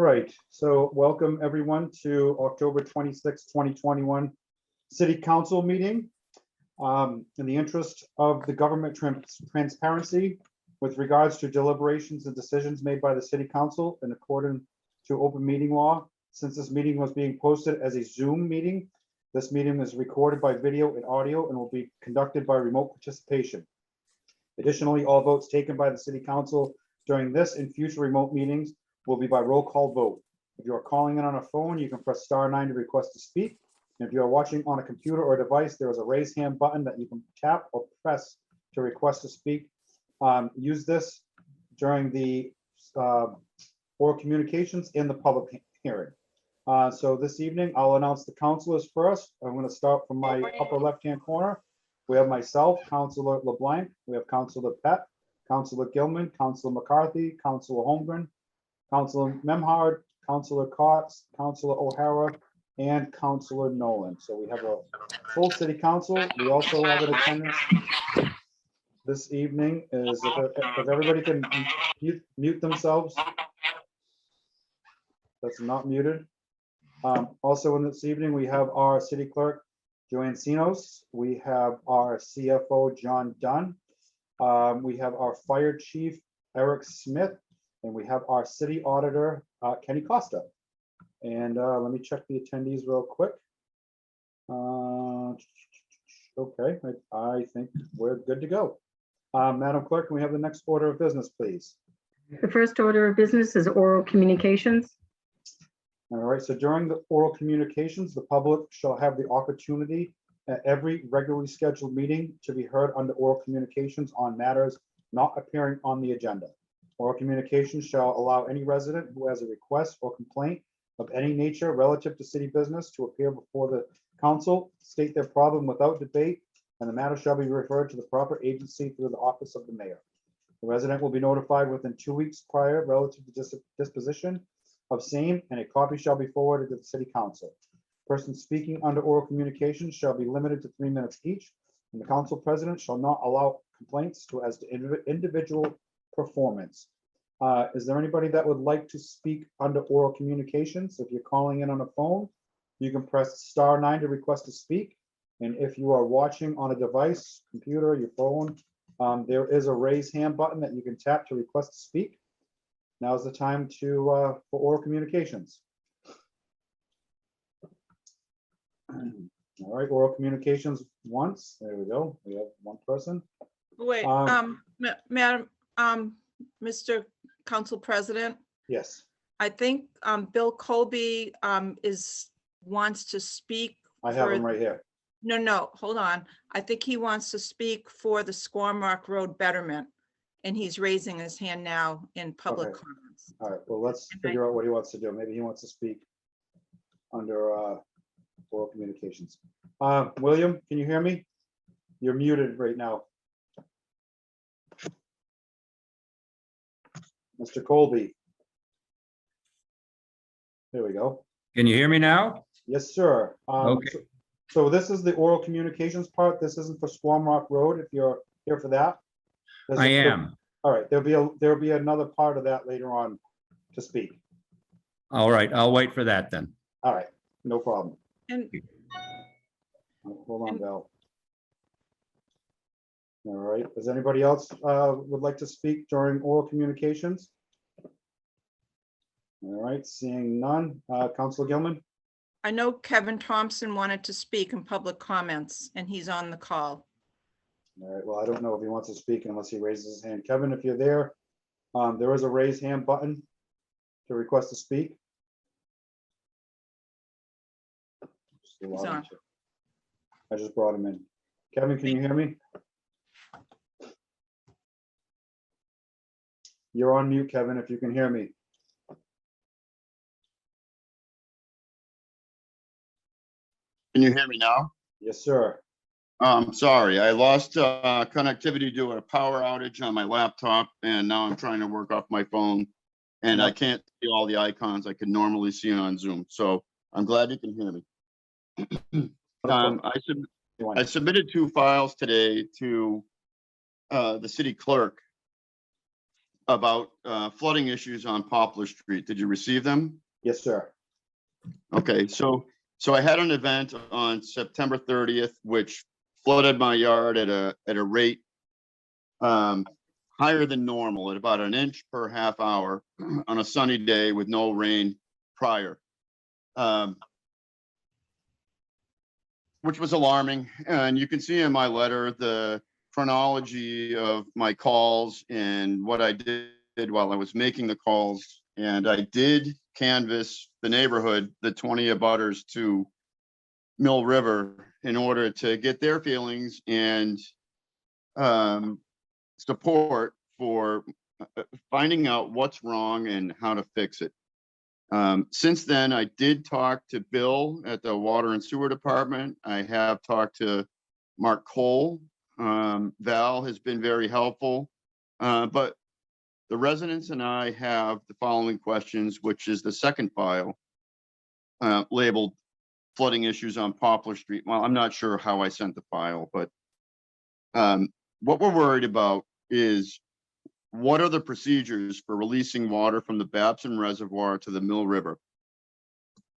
right, so welcome everyone to October 26, 2021 City Council meeting. In the interest of the government transparency with regards to deliberations and decisions made by the City Council in accordance to open meeting law, since this meeting was being posted as a Zoom meeting, this meeting is recorded by video and audio and will be conducted by remote participation. Additionally, all votes taken by the City Council during this and future remote meetings will be by roll call vote. If you are calling in on a phone, you can press *9 to request to speak. And if you are watching on a computer or device, there is a raise hand button that you can tap or press to request to speak. Use this during the oral communications in the public hearing. So this evening, I'll announce the councilors first. I'm going to start from my upper left-hand corner. We have myself, Councilor LeBlanc. We have Councilor Pett, Councilor Gilman, Councilor McCarthy, Councilor Holmgren, Councilor Memhard, Councilor Cox, Councilor O'Hara, and Councilor Nolan. So we have a full city council. We also have an attendance this evening. Is if everybody can mute themselves. That's not muted. Also in this evening, we have our city clerk, Joanne Sinos. We have our CFO, John Dunn. We have our fire chief, Eric Smith. And we have our city auditor, Kenny Costa. And let me check the attendees real quick. Okay, I think we're good to go. Madam Clerk, can we have the next order of business, please? The first order of business is oral communications. All right, so during the oral communications, the public shall have the opportunity at every regularly scheduled meeting to be heard under oral communications on matters not appearing on the agenda. Oral communications shall allow any resident who has a request or complaint of any nature relative to city business to appear before the council, state their problem without debate, and the matter shall be referred to the proper agency through the office of the mayor. The resident will be notified within 2 weeks prior relative to disposition of same, and a copy shall be forwarded to the city council. Persons speaking under oral communications shall be limited to 3 minutes each, and the council president shall not allow complaints as to individual performance. Is there anybody that would like to speak under oral communications? If you're calling in on a phone, you can press *9 to request to speak. And if you are watching on a device, computer, your phone, there is a raise hand button that you can tap to request to speak. Now is the time for oral communications. All right, oral communications once. There we go. We have one person. Wait, Madam, Mr. Council President, Yes, I think Bill Colby wants to speak. I have him right here. No, hold on. I think he wants to speak for the Squamrock Road betterment, and he's raising his hand now in public Okay. comments. All right, well, let's figure out what he wants to do. Maybe he wants to speak under oral communications. William, can you hear me? You're muted right now. Mr. Colby. There we go. Can you hear me now? Yes, sir. Okay. So this is the oral communications part. This isn't for Squamrock Road, if you're here for that. I am. All right, there'll be another part of that later on to speak. All right, I'll wait for that then. All right, no problem. And Hold on, Val. All right, does anybody else would like to speak during oral communications? All right, seeing none. Councilor Gilman? I know Kevin Thompson wanted to speak in public comments, and he's on the call. All right, well, I don't know if he wants to speak unless he raises his hand. Kevin, if you're there, there is a raise hand button to request to speak. He's on. I just brought him in. Kevin, can you hear me? You're on mute, Kevin, if you can hear me. Can you hear me now? Yes, sir. Sorry, I lost connectivity due to a power outage on my laptop, and now I'm trying to work off my phone, and I can't see all the icons I could normally see on Zoom. So I'm glad you can hear me. I submitted 2 files today to the city clerk about flooding issues on Poplar Street. Did you receive them? Yes, sir. Okay, so I had an event on September 30th, which flooded my yard at a rate higher than normal, at about an inch per half hour on a sunny day with no rain prior. Which was alarming. And you can see in my letter the chronology of my calls and what I did while I was making the calls. And I did canvass the neighborhood, the 20 abutters to Mill River, in order to get their feelings and support for finding out what's wrong and how to fix it. Since then, I did talk to Bill at the Water and Sewer Department. I have talked to Mark Cole. Val has been very helpful. But the residents and I have the following questions, which is the second file labeled flooding issues on Poplar Street. Well, I'm not sure how I sent the file, but what we're worried about is, what are the procedures for releasing water from the Babson Reservoir to the Mill River?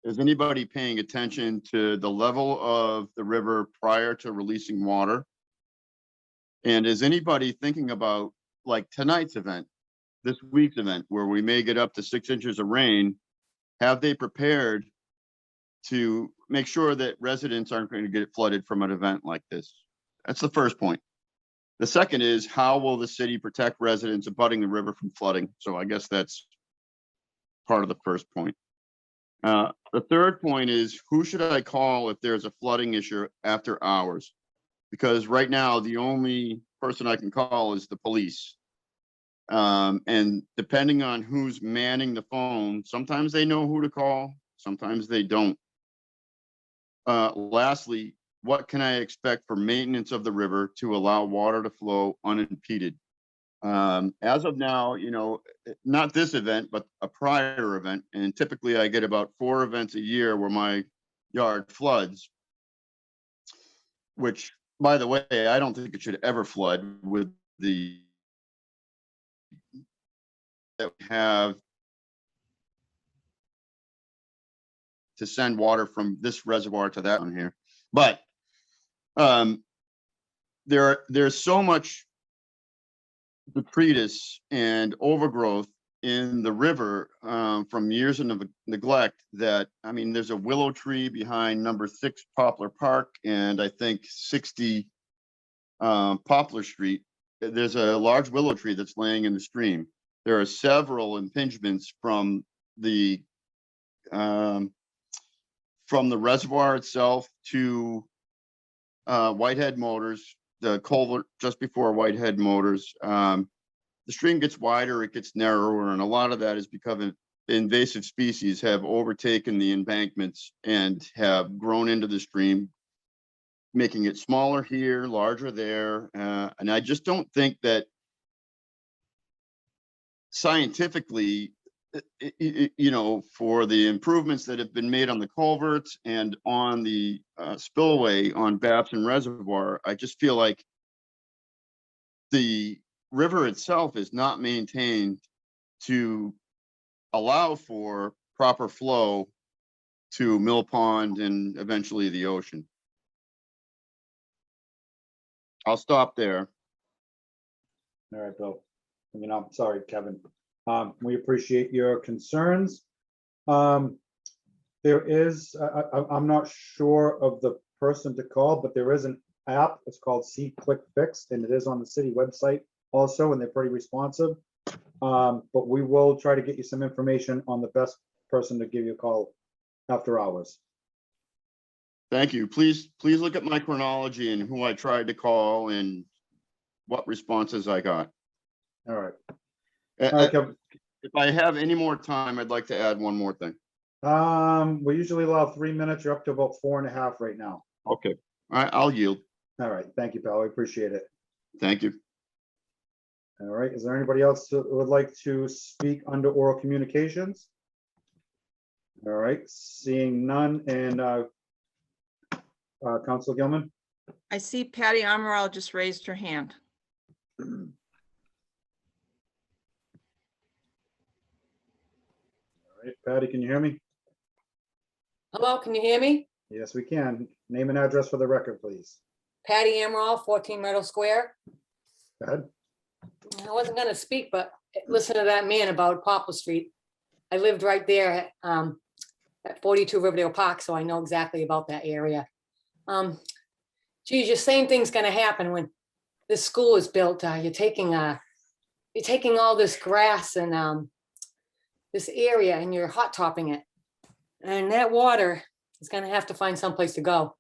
Is anybody paying attention to the level of the river prior to releasing water? And is anybody thinking about, like tonight's event, this week's event, where we may get up to 6 inches of rain? Have they prepared to make sure that residents aren't going to get flooded from an event like this? That's the first point. The second is, how will the city protect residents abutting the river from flooding? So I guess that's part of the first point. The third point is, who should I call if there's a flooding issue after hours? Because right now, the only person I can call is the police. And depending on who's manning the phone, sometimes they know who to call, sometimes they don't. Lastly, what can I expect for maintenance of the river to allow water to flow unimpeded? As of now, you know, not this event, but a prior event. And typically I get about 4 events a year where my yard floods, which, by the way, I don't think it should ever flood with the that we have to send water from this reservoir to that one here. But there's so much detritus and overgrowth in the river from years of neglect that, I mean, there's a willow tree behind number 6 Poplar Park, and I think 60 Poplar Street. There's a large willow tree that's laying in the stream. There are several impingements from the reservoir itself to Whitehead Motors, the culvert just before Whitehead Motors. The stream gets wider, it gets narrower, and a lot of that is because invasive species have overtaken the embankments and have grown into the stream, making it smaller here, larger there. And I just don't think that scientifically, you know, for the improvements that have been made on the culverts and on the spillway on Babson Reservoir, I just feel like the river itself is not maintained to allow for proper flow to Mill Pond and eventually the ocean. I'll stop there. All right, Bill. You know, I'm sorry, Kevin. We appreciate your concerns. There is, I'm not sure of the person to call, but there is an app. It's called See Click Fix, and it is on the city website also, and they're pretty responsive. But we will try to get you some information on the best person to give you a call after hours. Thank you. Please look at my chronology and who I tried to call and what responses I got. All right. All right, Kevin. If I have any more time, I'd like to add one more thing. We usually allow 3 minutes. You're up to about 4.5 right now. Okay, I'll yield. All right. Thank you, pal. I appreciate it. Thank you. All right. Is there anybody else that would like to speak under oral communications? All right. Seeing none. And Council Gilman? I see Patty Amaral just raised her hand. Hey, Patty, can you hear me? Hello, can you hear me? Yes, we can. Name and address for the record, please. Patty Amaral, 14 Meadow Square. Go ahead. I wasn't gonna speak, but listen to that man about Poplar Street. I lived right there at 42 Riverdale Park, so I know exactly about that area. Geez, your same thing's gonna happen when this school is built. You're taking all this grass and this area and you're hot topping it. And that water is gonna have to find someplace to go.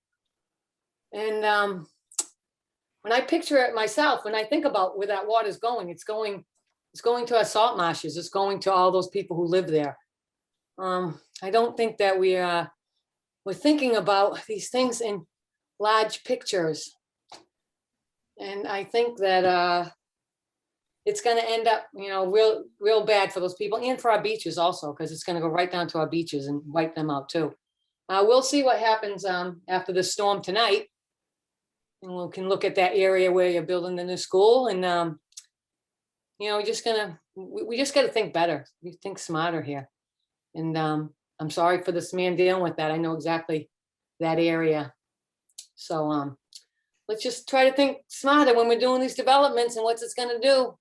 And when I picture it myself, when I think about where that water is going, it's going to our salt marshes. It's going to all those people who live there. I don't think that we're thinking about these things in large pictures. And I think that it's going to end up, real bad for those people and for our beaches also, because it's going to go right down to our beaches and wipe them out too. We'll see what happens after the storm tonight. And we can look at that area where you're building the new school and, we just got to think better. We think smarter here. And I'm sorry for this man dealing with that. I know exactly that area. So let's just try to think smarter when we're doing these developments and what's it's going to do.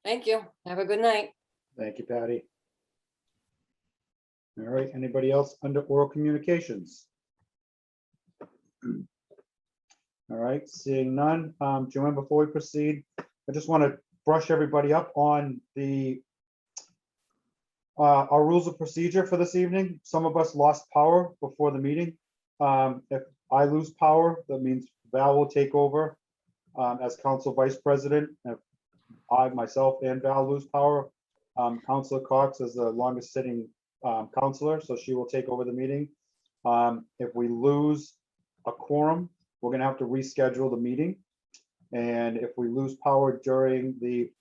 Thank you. Have a good night. Thank you, Patty. All right, anybody else under oral communications? All right, seeing none. Joanne, before we proceed, I just want to brush everybody up on the our rules of procedure for this evening. Some of us lost power before the meeting. If I lose power, that means Val will take over as council vice president. If I, myself, and Val lose power, Councilor Cox is the longest sitting counselor, so she will take over the meeting. If we lose a quorum, we're gonna have to reschedule the meeting. And if we lose power during the,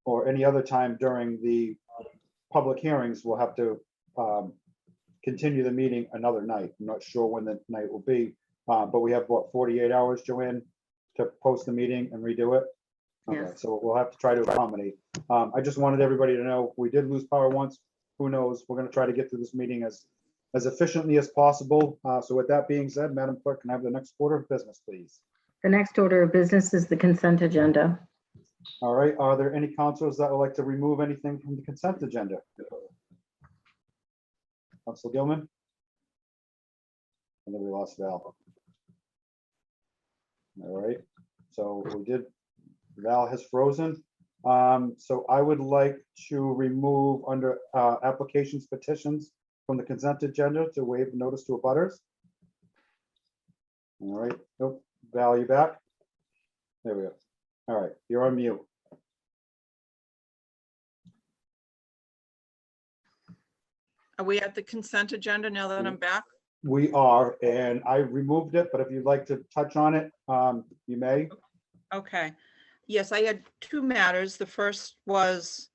or any other time during the public hearings, we'll have to continue the meeting another night. I'm not sure when the night will be, but we have, what, 48 hours, Joanne, to post the meeting and redo it? Okay, Yes. so we'll have to try to accommodate. I just wanted everybody to know, we did lose power once. Who knows? We're gonna try to get through this meeting as efficiently as possible. So with that being said, Madam Clerk, can I have the next order of business, please? The next order of business is the consent agenda. All right, are there any councilors that would like to remove anything from the consent agenda? Council Gilman? And then we lost Val. All right, so we did, Val has frozen. So I would like to remove under applications, petitions from the consent agenda to waive notice to abutters. All right, nope, Val, you back? There we go. All right, you're on mute. Are we at the consent agenda now that I'm back? We are, and I removed it, but if you'd like to touch on it, you may. Okay. Yes, I had two matters. The first was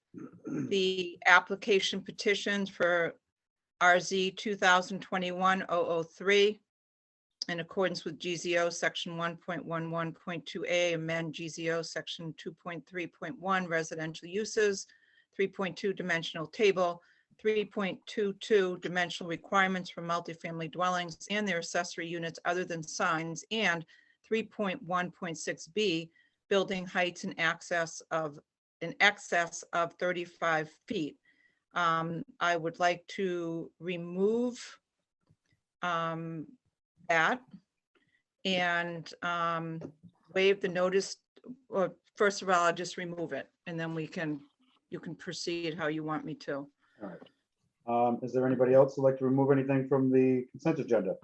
the application petitions for RZ 2021-003 in accordance with GZO section 1.11.2A, amend GZO section 2.3.1 residential uses, 3.2 dimensional table, 3.22 dimensional requirements for multifamily dwellings and their accessory units other than signs, and 3.1.6B building heights in excess of 35 feet. I would like to remove that and waive the notice. Or first of all, I'll just remove it, and then you can proceed how you want me to. All right. Is there anybody else who'd like to remove anything from the consent agenda?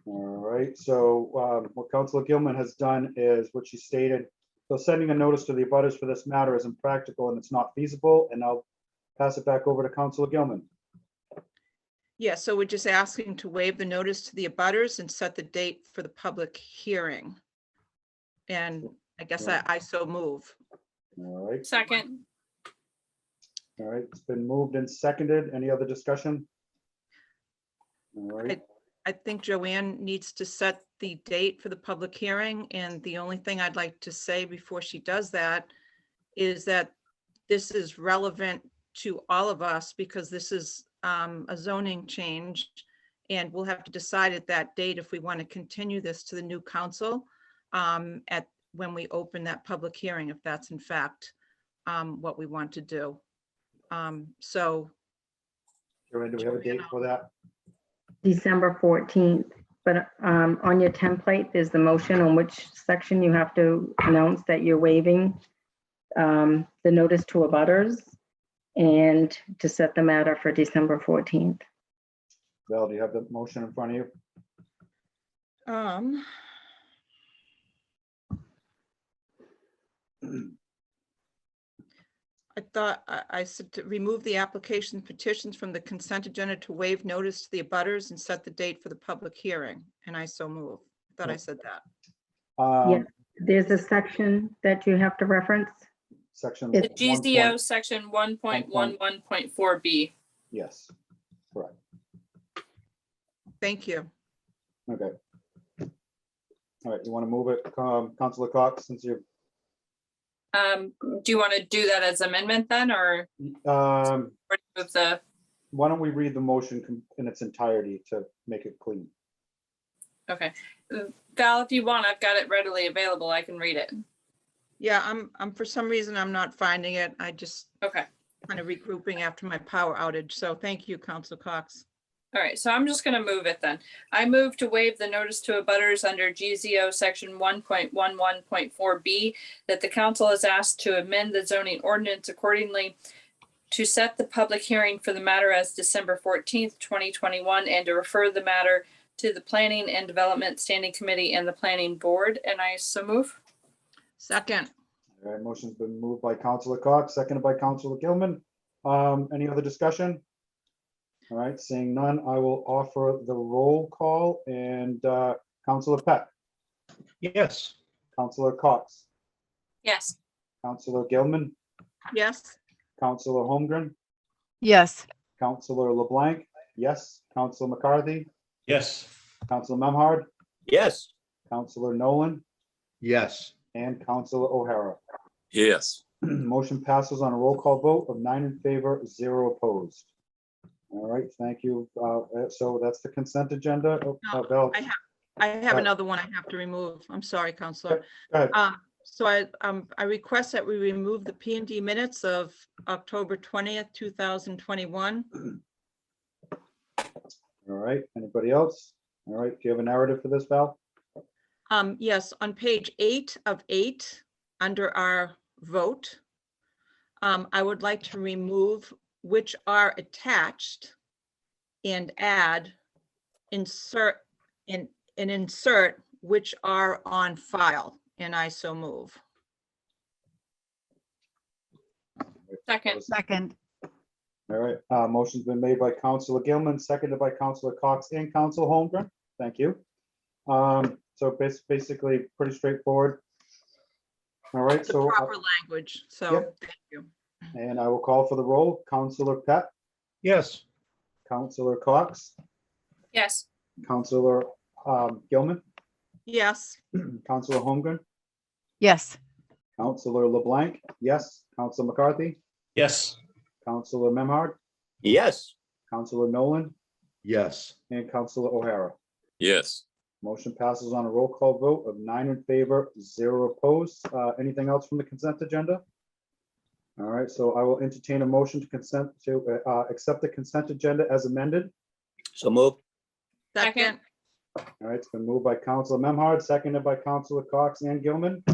All right, so what Councilor Gilman has done is what she stated. So sending a notice to the abutters for this matter is impractical and it's not feasible, and I'll pass it back over to Councilor Gilman. Yeah, so we're just asking to waive the notice to the abutters and set the date for the public hearing. And I guess I so move. All right, Second. all right, it's been moved and seconded. Any other discussion? All right, I think Joanne needs to set the date for the public hearing, and the only thing I'd like to say before she does that is that this is relevant to all of us because this is a zoning change. And we'll have to decide at that date if we want to continue this to the new council when we open that public hearing, if that's in fact what we want to do. So Joanne, do we have a date for that? December 14th. But on your template, there's the motion on which section you have to announce that you're waiving the notice to abutters and to set the matter for December 14th. Val, do you have the motion in front of you? I thought I said to remove the application petitions from the consent agenda to waive notice to the abutters and set the date for the public hearing. And I so move. I thought I said that. Yeah. There's a section that you have to reference. Section. The 1 GZO section 1.11.4B. Yes, correct. Thank you. Okay. All right, you want to move it, Councilor Cox, since you, Do you want to do that as amendment then, or move the, why don't we read the motion in its entirety to make it clean? okay. Val, if you want, I've got it readily available. I can read it. Yeah, I'm for some reason, I'm not finding it. I just Okay. kind of regrouping after my power outage. So thank you, Council Cox. All right, so I'm just going to move it then. I move to waive the notice to abutters under GZO section 1.11.4B that the council is asked to amend the zoning ordinance accordingly to set the public hearing for the matter as December 14th, 2021, and to refer the matter to the Planning and Development Standing Committee and the Planning Board. And I so move. Second. All right, motion's been moved by Councilor Cox, seconded by Councilor Gilman. Any other discussion? All right, seeing none, I will offer the roll call and Councilor Peck, Yes. Councilor Cox, Yes. Councilor Gilman, Yes. Councilor Holmgren, yes, Councilor LeBlanc, yes, Councilor McCarthy, Yes. Councilor Memhard, Yes. Councilor Nolan, Yes. and Councilor O'Hara. yes, Motion passes on a roll call vote of 9 in favor, 0 opposed. All right, thank you. So that's the consent agenda. Val, I have another one I have to remove. I'm sorry, Counselor. go ahead. So I request that we remove the P&D minutes of October 20th, 2021. All right, anybody else? All right, do you have a narrative for this, Val? Yes, on page 8 of 8, under our vote, I would like to remove which are attached and add insert which are on file, and I so move. Second. second, All right, motion's been made by Councilor Gilman, seconded by Councilor Cox and Councilor Holmgren. Thank you. So basically pretty straightforward. All right, It's the so, proper language, so Yep. thank you. and I will call for the roll. Councilor Peck, Yes. Councilor Cox, Yes. Councilor Gilman, Yes. Councilor Holmgren, yes, Councilor LeBlanc, yes, Councilor McCarthy, Yes. Councilor Memhard, Yes. Councilor Nolan, Yes. and Councilor O'Hara. yes. Motion passes on a roll call vote of 9 in favor, 0 opposed. Anything else from the consent agenda? All right, so I will entertain a motion to accept the consent agenda as amended. So move. Second. All right, it's been moved by Councilor Memhard, seconded by Councilor Cox and Gilman.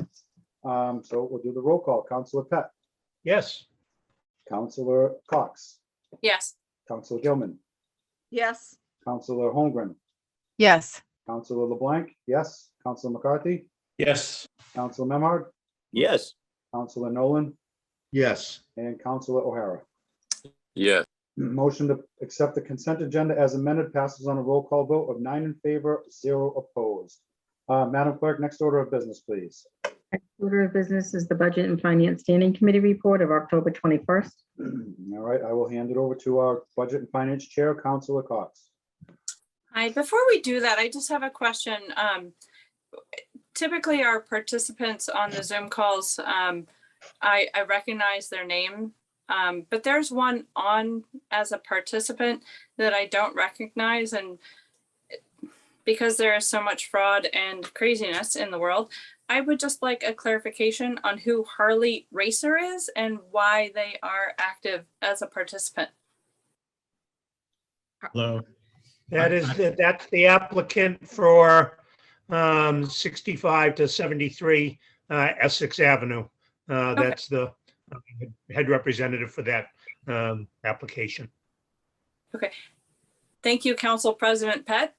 So we'll do the roll call. Councilor Peck, Yes. Councilor Cox, Yes. Councilor Gilman, Yes. Councilor Holmgren, yes, Councilor LeBlanc, yes, Councilor McCarthy, Yes. Councilor Memhard, Yes. Councilor Nolan, Yes. and Councilor O'Hara. Yes, Motion to accept the consent agenda as amended passes on a roll call vote of 9 in favor, 0 opposed. Madam Clerk, next order of business, please. Next order of business is the Budget and Finance Standing Committee report of October 21st. All right, I will hand it over to our Budget and Finance Chair, Councilor Cox. Hi, before we do that, I just have a question. Typically our participants on the Zoom calls, I recognize their name But there's one on as a participant that I don't recognize, and because there is so much fraud and craziness in the world, I would just like a clarification on who Harley Racer is and why they are active as a participant. Hello. That's the applicant for 65 to 73 Essex Avenue. That's the head representative for that application. Okay. Thank you, Council President Pett.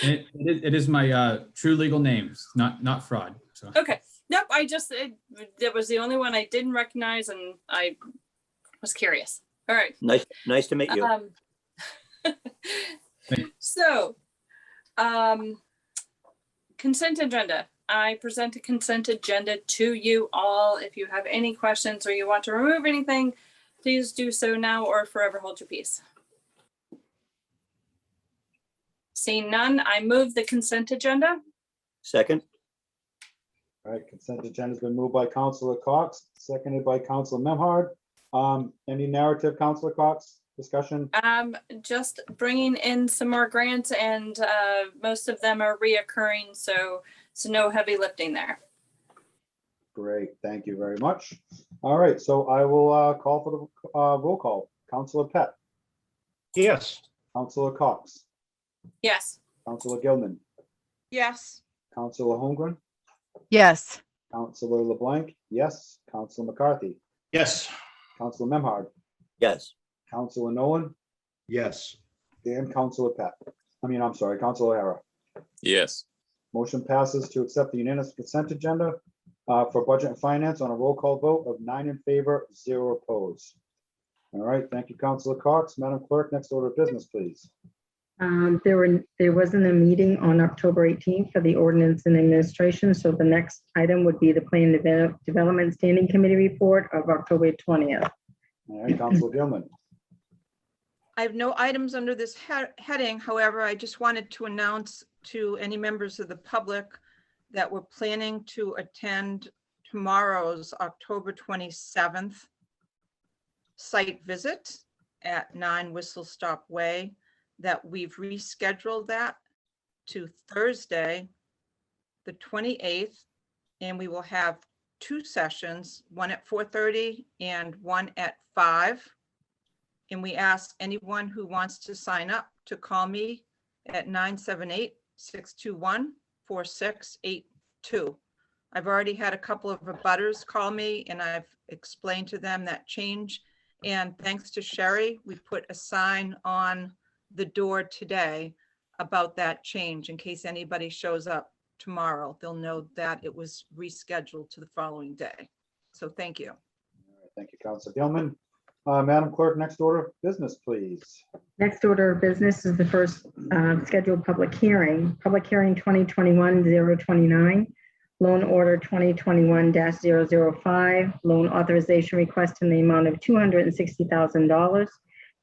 It is my true legal names, not fraud. So. Okay. Nope. That was the only one I didn't recognize, and I was curious. All right. Nice to meet you. So, consent agenda. I present a consent agenda to you all. If you have any questions or you want to remove anything, please do so now or forever hold your peace. Seeing none, I move the consent agenda. Second. All right, consent agenda has been moved by Councilor Cox, seconded by Councilor Memhard. Any narrative, Councilor Cox? Discussion? Just bringing in some more grants, and most of them are reoccurring, so no heavy lifting there. Great, thank you very much. All right, so I will call for the roll call. Councilor Pett, Yes. Councilor Cox, Yes. Councilor Gilman, Yes. Councilor Holmgren, yes, Councilor LeBlanc, yes. Councilor McCarthy, Yes. Councilor Memhard, Yes. Councilor Nolan, Yes. and Councilor Pett. I'm sorry, Councilor O'Hara. yes, Motion passes to accept the unanimous consent agenda for budget and finance on a roll call vote of 9 in favor, 0 opposed. All right, thank you, Councilor Cox. Madam Clerk, next order of business, please. There wasn't a meeting on October 18th for the ordinance and administration, so the next item would be the Plan Development Standing Committee report of October 20th. All right, Councilor Gilman. I have no items under this heading. However, I just wanted to announce to any members of the public that we're planning to attend tomorrow's October 27th site visit at 9 Whistle Stop Way, that we've rescheduled that to Thursday, the 28th, and we will have 2 sessions, one at 4:30 and one at 5. And we ask anyone who wants to sign up to call me at 978-621-4682. I've already had a couple of abutters call me, and I've explained to them that change. And thanks to Sherry, we put a sign on the door today about that change. In case anybody shows up tomorrow, they'll know that it was rescheduled to the following day. So thank you. All right, thank you, Councilor Gilman. Madam Clerk, next order of business, please. Next order of business is the first scheduled public hearing. Public hearing 2021-029, loan order 2021-005, loan authorization request in the amount of $260,000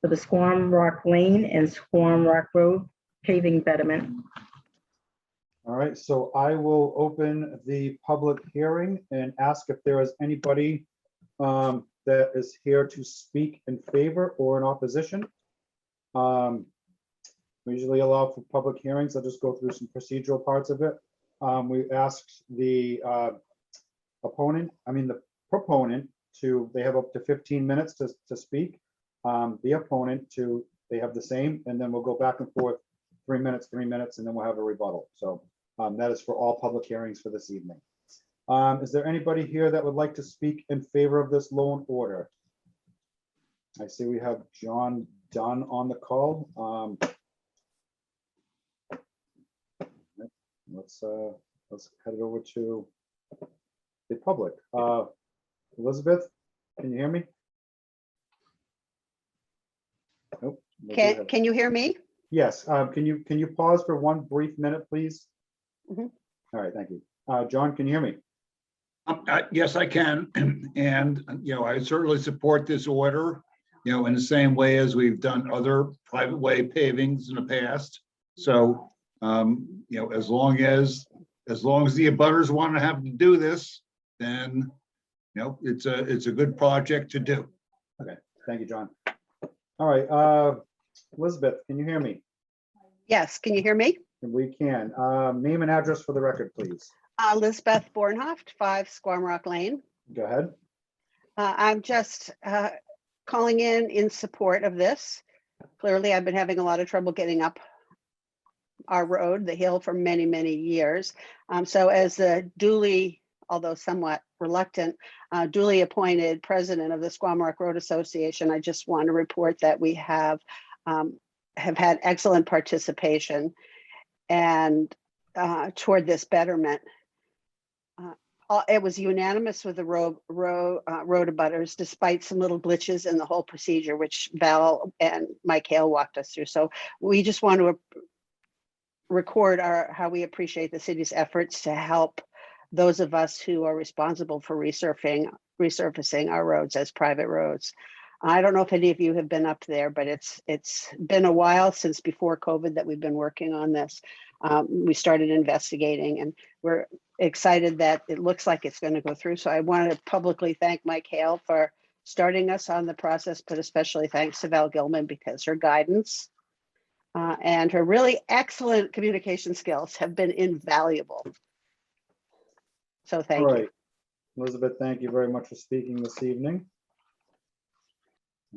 for the Squam Rock Lane and Squam Rock Road paving betterment. All right, so I will open the public hearing and ask if there is anybody that is here to speak in favor or in opposition. We usually allow for public hearings. I'll just go through some procedural parts of it. We asked the proponent they have up to 15 minutes to speak. The opponent they have the same, and then we'll go back and forth 3 minutes, and then we'll have a rebuttal. So that is for all public hearings for this evening. Is there anybody here that would like to speak in favor of this loan order? I see we have John Dunn on the call. Let's head it over to the public. Elizabeth, can you hear me? Nope. Can you hear me? Yes. Can you pause for 1 brief minute, please? Mhm. All right, thank you. John, can you hear me? Yes, I can. And, I certainly support this order, in the same way as we've done other private way pavings in the past. So, as long as the abutters want to have to do this, then, it's a good project to do. Thank you, John. All right, Elizabeth, can you hear me? Yes, can you hear me? We can. Name and address for the record, please. Elizabeth Bornhoft, 5 Squam Rock Lane. Go ahead. I'm just calling in support of this. Clearly, I've been having a lot of trouble getting up our road, the hill, for many, many years. So as the duly, although somewhat reluctant, duly appointed president of the Squam Rock Road Association, I just want to report that we have had excellent participation and toward this betterment. It was unanimous with the road abutters, despite some little glitches in the whole procedure, which Val and Mike Hale walked us through. So we just want to record how we appreciate the city's efforts to help those of us who are responsible for resurfacing our roads as private roads. I don't know if any of you have been up there, but it's been a while since before COVID that we've been working on this. We started investigating, and we're excited that it looks like it's going to go through. So I want to publicly thank Mike Hale for starting us on the process, but especially thanks to Val Gilman, because her guidance and her really excellent communication skills have been invaluable. So thank All you. right, Elizabeth, thank you very much for speaking this evening.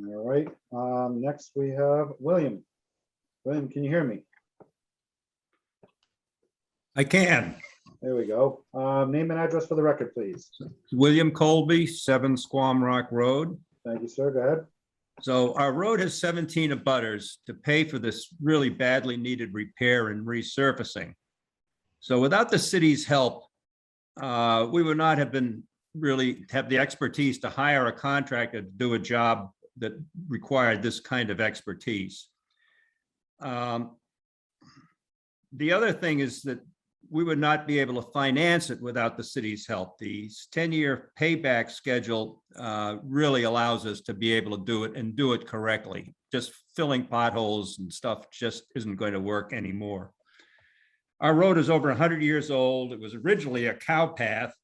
All right, next we have William. William, can you hear me? I can. There we go. Name and address for the record, please. William Colby, 7 Squam Rock Road. Thank you, sir. Go ahead. So our road has 17 abutters to pay for this really badly needed repair and resurfacing. So without the city's help, we would not have really have the expertise to hire a contractor to do a job that required this kind of expertise. The other thing is that we would not be able to finance it without the city's help. The 10-year payback schedule really allows us to be able to do it and do it correctly. Just filling potholes and stuff just isn't going to work anymore. Our road is over 100 years old. It was originally a cow path,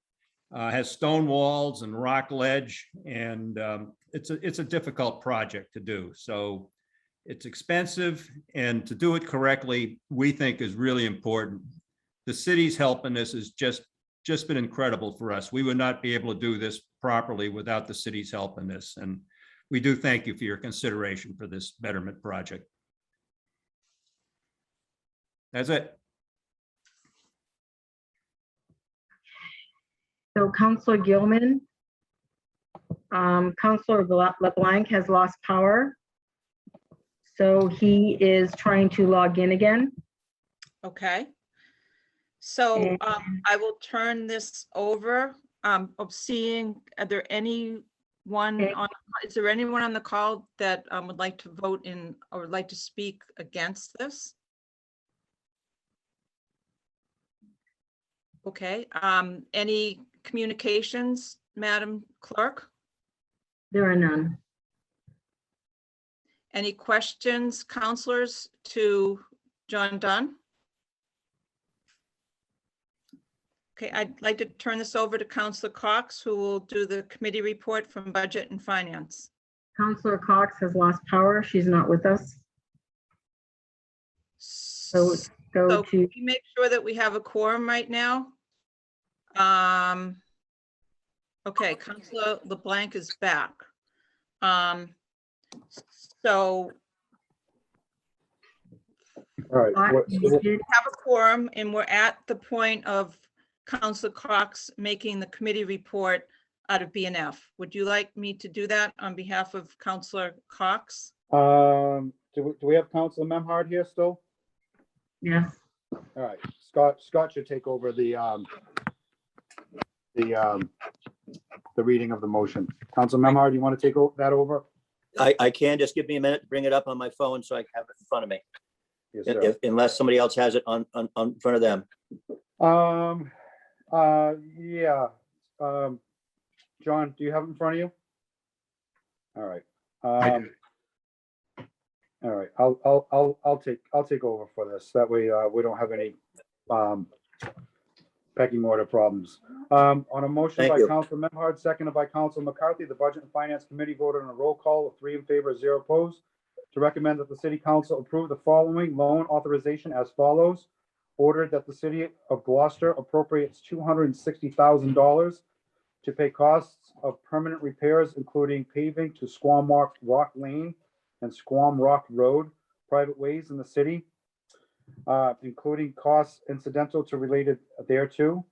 has stone walls and rock ledge, and it's a difficult project to do. So it's expensive, and to do it correctly, we think is really important. The city's help in this has just been incredible for us. We would not be able to do this properly without the city's help in this. And we do thank you for your consideration for this betterment project. That's it. So Councillor Gilman, Councillor LeBlanc has lost power. So he is trying to log in again. Okay. So I will turn this over. Of seeing, is there anyone on the call that would like to vote in or would like to speak against this? Okay, any communications, Madam Clerk? There are none. Any questions, councilors, to John Dunn? Okay, I'd like to turn this over to Councilor Cox, who will do the committee report from Budget and Finance. Councillor Cox has lost power. She's not with us. So So can we make sure that we have a quorum right now? Okay, Councilor LeBlanc is back. So All right. we have a quorum, and we're at the point of Councilor Cox making the committee report out of BNF. Would you like me to do that on behalf of Councilor Cox? Do we have Councilor Memhard here still? Yes. All right, Scott should take over the reading of the motion. Councilor Memhard, you want to take that over? I can, just give me a minute to bring it up on my phone so I can have it in front of me. Yes, sir. Unless somebody else has it on front of them. Yeah. John, do you have it in front of you? All right. All right, I'll take over for this. That way, we don't have any pecking order problems. On a motion Thank by you. Council Memhard, seconded by Council McCarthy, the Budget and Finance Committee voted on a roll call of 3 in favor, 0 opposed to recommend that the City Council approve the following loan authorization as follows. Ordered that the City of Gloucester appropriates $260,000 to pay costs of permanent repairs, including paving to Squam Rock Lane and Squam Rock Road, private ways in the city, including costs incidental to related thereto.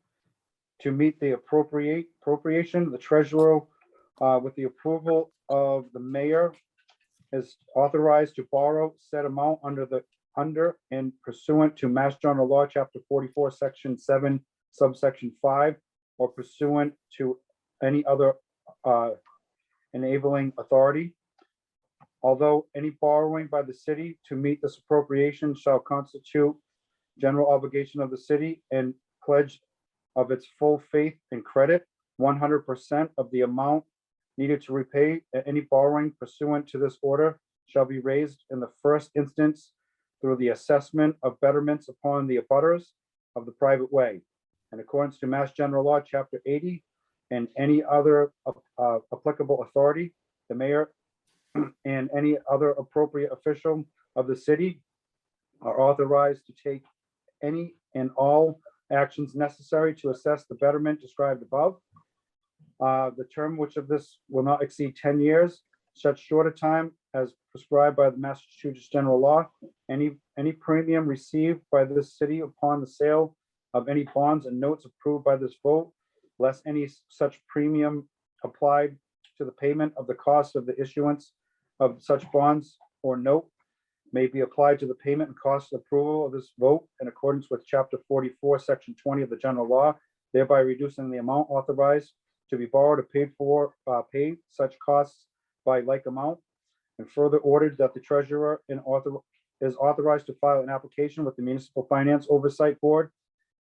To meet the appropriation, the treasurer, with the approval of the mayor, is authorized to borrow said amount under and pursuant to Mass General Law, Chapter 44, Section 7, subsection 5, or pursuant to any other enabling authority. Although any borrowing by the city to meet this appropriation shall constitute general obligation of the city and pledge of its full faith and credit, 100% of the amount needed to repay any borrowing pursuant to this order shall be raised in the first instance through the assessment of betterments upon the abutters of the private way. In accordance to Mass General Law, Chapter 80, and any other applicable authority, the mayor and any other appropriate official of the city are authorized to take any and all actions necessary to assess the betterment described above. The term which of this will not exceed 10 years, such short a time as prescribed by the Massachusetts General Law. Any premium received by this city upon the sale of any bonds and notes approved by this vote, less any such premium applied to the payment of the cost of the issuance of such bonds or note, may be applied to the payment and cost approval of this vote in accordance with Chapter 44, Section 20 of the General Law, thereby reducing the amount authorized to be borrowed or paid for, pay such costs by like amount. And further ordered that the treasurer is authorized to file an application with the Municipal Finance Oversight Board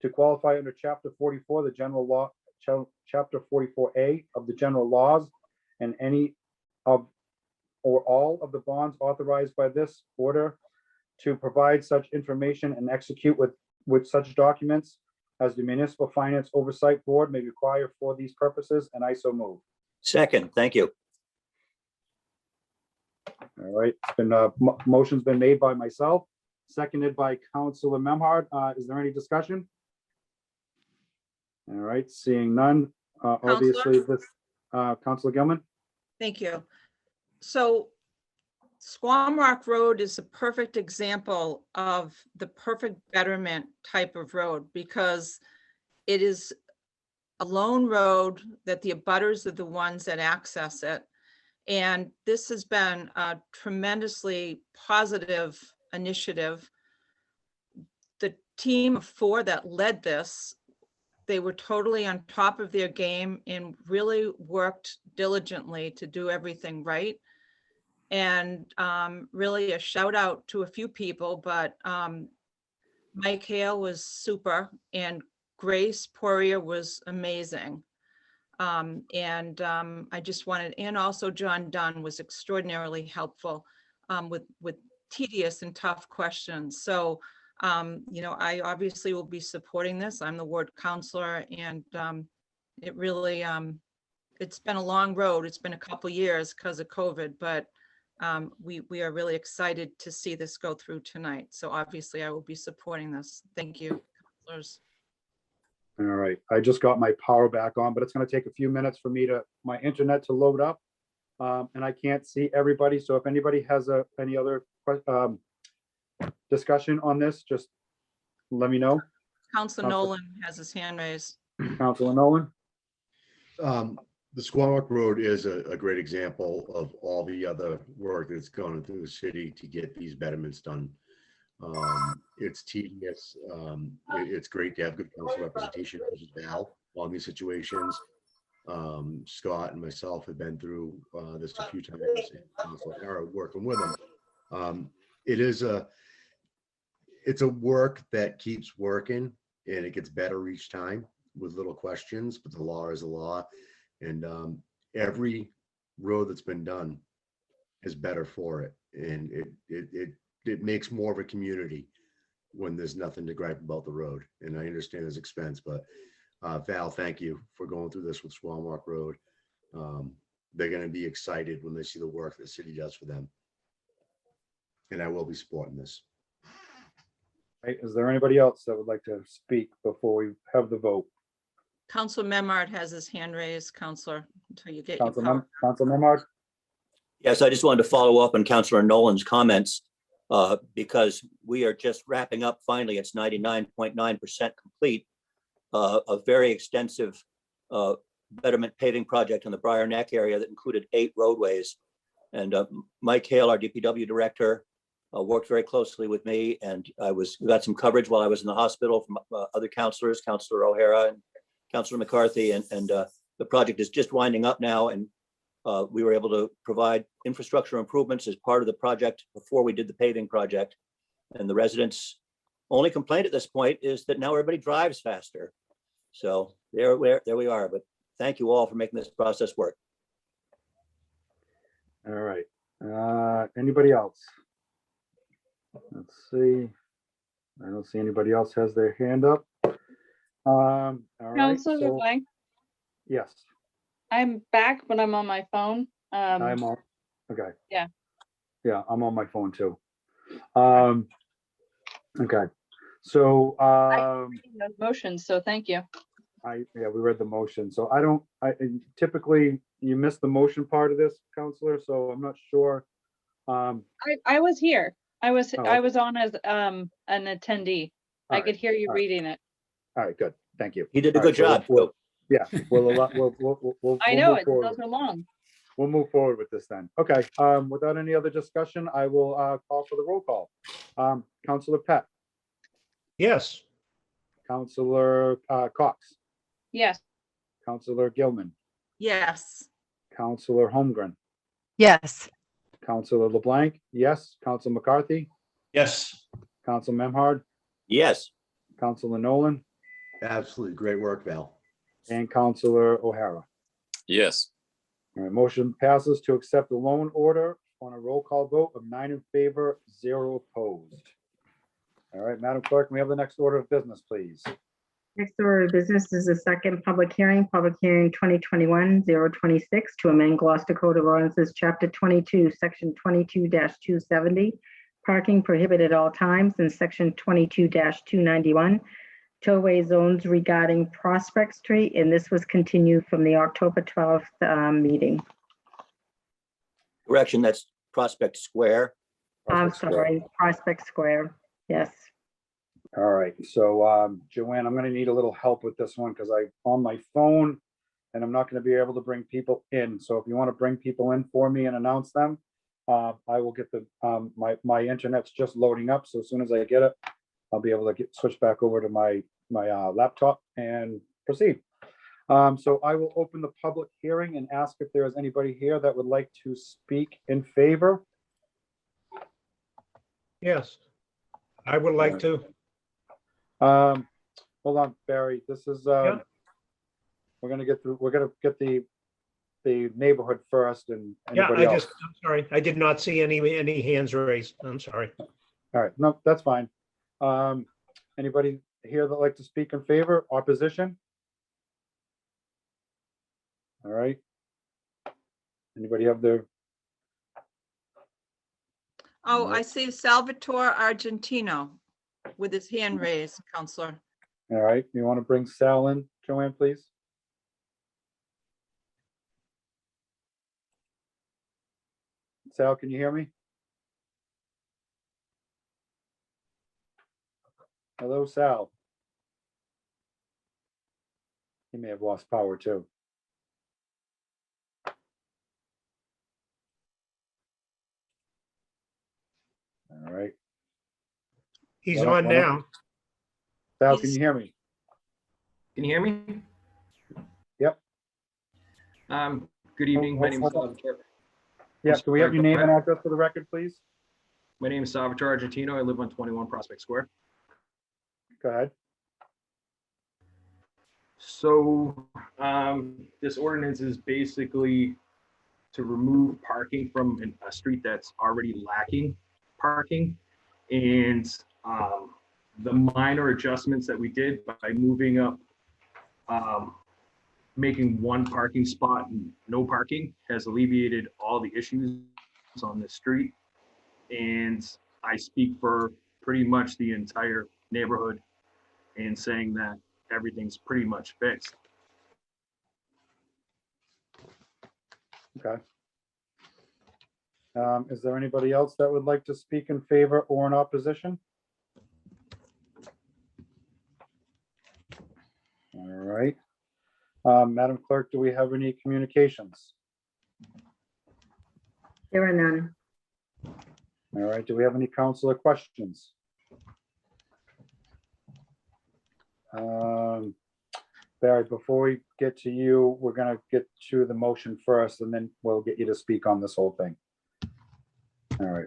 to qualify under Chapter 44, the General Law, Chapter 44A of the General Laws, and any of or all of the bonds authorized by this order to provide such information and execute with such documents as the Municipal Finance Oversight Board may require for these purposes, and I so move. Second, thank you. All right, it's been, motion's been made by myself, seconded by Councilor Memhard. Is there any discussion? All right, seeing none, obviously this, Councilor Gilman. Thank you. So Squam Rock Road is a perfect example of the perfect betterment type of road because it is a lone road that the abutters are the ones that access it. And this has been a tremendously positive initiative. The team of 4 that led this, they were totally on top of their game and really worked diligently to do everything right. And really a shout out to a few people, but Mike Hale was super and Grace Poirier was amazing. I just wanted, and also John Dunn was extraordinarily helpful with tedious and tough questions. So, I obviously will be supporting this. I'm the ward counselor and it really, it's been a long road. It's been a couple years because of COVID, but we are really excited to see this go through tonight. So obviously I will be supporting this. Thank you, counselors. All right, I just got my power back on, but it's gonna take a few minutes for my internet to load up. And I can't see everybody, so if anybody has any other discussion on this, just let me know. Councilor Nolan has his hand raised. Councilor Nolan? The Squam Rock Road is a great example of all the other work that's gone into the city to get these betterments done. It's tedious. It's great to have good council representation, such as Val, on these situations. Scott and myself have been through this a few times, and Council O'Hara working with them. It's a work that keeps working, and it gets better each time with little questions, but the law is a law. And every road that's been done is better for it. And it makes more of a community when there's nothing to gripe about the road. And I understand there's expense, but Val, thank you for going through this with Swan Walk Road. They're going to be excited when they see the work the city does for them. And I will be supporting this. Right, is there anybody else that would like to speak before we have the vote? Counselor Memard has his hand raised, Counselor, until you get your power. Council Memard? Yes, I just wanted to follow up on Councilor Nolan's comments because we are just wrapping up finally. It's 99.9% complete. A very extensive betterment paving project in the Briar Neck area that included 8 roadways. And Mike Hale, our DPW director, worked very closely with me, and we got some coverage while I was in the hospital from other counselors, Councilor O'Hara and Councilor McCarthy, and the project is just winding up now, and we were able to provide infrastructure improvements as part of the project before we did the paving project. And the residents' only complaint at this point is that now everybody drives faster. So there we are, but thank you all for making this process work. All right. Anybody else? Let's see. I don't see anybody else has their hand up. All right. Counselor So, LeBlanc, yes, I'm back, but I'm on my phone. I'm on. Okay. Yeah. Yeah, I'm on my phone too. Okay. So, Those motions, so thank you. yeah, we read the motion. So I typically you missed the motion part of this, Counselor. So I'm not sure. I was here. I was Oh, I was on as an attendee. All I right, could hear you all right. reading it. All right, good. Thank you. He did a All right, good job. Yeah, we'll I know move it. forward. Those are long. We'll move forward with this then. Okay, without any other discussion, I will call for the roll call. Counselor Pat, Yes. Counselor Cox, Yes. Counselor Gilman, Yes. Counselor Holmgren, Yes. Counselor LeBlanc, yes. Counselor McCarthy, Yes. Counselor Memhard, Yes. Counselor Nolan, Absolutely great work, Val. and Counselor O'Hara. Yes. All right, motion passes to accept the loan order on a roll call vote of 9 in favor, 0 opposed. All right, Madam Clerk, can we have the next order of business, please? Next order of business is the second public hearing 2021-026 to amend Gloucester Code of Ordinances, Chapter 22, Section 22-270, parking prohibited at all times, and Section 22-291, tollway zones regarding Prospect Street, and this was continued from the October 12th meeting. Correction, that's Prospect Square. I'm Prospect Square. sorry, Prospect Square, yes. All right, so Joanne, I'm gonna need a little help with this one because I'm on my phone and I'm not gonna be able to bring people in. So if you want to bring people in for me and announce them, I will get the, my internet's just loading up. So as soon as I get it, I'll be able to switch back over to my laptop and proceed. So I will open the public hearing and ask if there is anybody here that would like to speak in favor. Yes. I would like to. Hold on, Barry, this is, Yeah. we're gonna get the neighborhood first and Yeah, anybody else. I'm sorry. I did not see any hands raised. I'm sorry. All right, no, that's fine. Anybody here that like to speak in favor, opposition? All right. Anybody have their, Oh, I see Salvatore Argentino with his hand raised, Counselor. all right, you want to bring Sal in, Joanne, please? Sal, can you hear me? Hello, Sal. He may have lost power too. All right. He's Why don't- on why don't- now. Sal, can you hear me? Can you hear me? Yep. Good evening. My name is hold on. Salvatore. Yeah, can we have your Sorry, name go and ahead. address for the record, please? My name is Salvatore Argentino. I live on 21 Prospect Square. Go ahead. So this ordinance is basically to remove parking from a street that's already lacking parking. And the minor adjustments that we did by moving up making one parking spot and no parking has alleviated all the issues on the street. And I speak for pretty much the entire neighborhood in saying that everything's pretty much fixed. Okay. Is there anybody else that would like to speak in favor or in opposition? All right. Madam Clerk, do we have any communications? There are none. All right, do we have any councilor questions? Barry, before we get to you, we're gonna get to the motion first, and then we'll get you to speak on this whole thing. All right.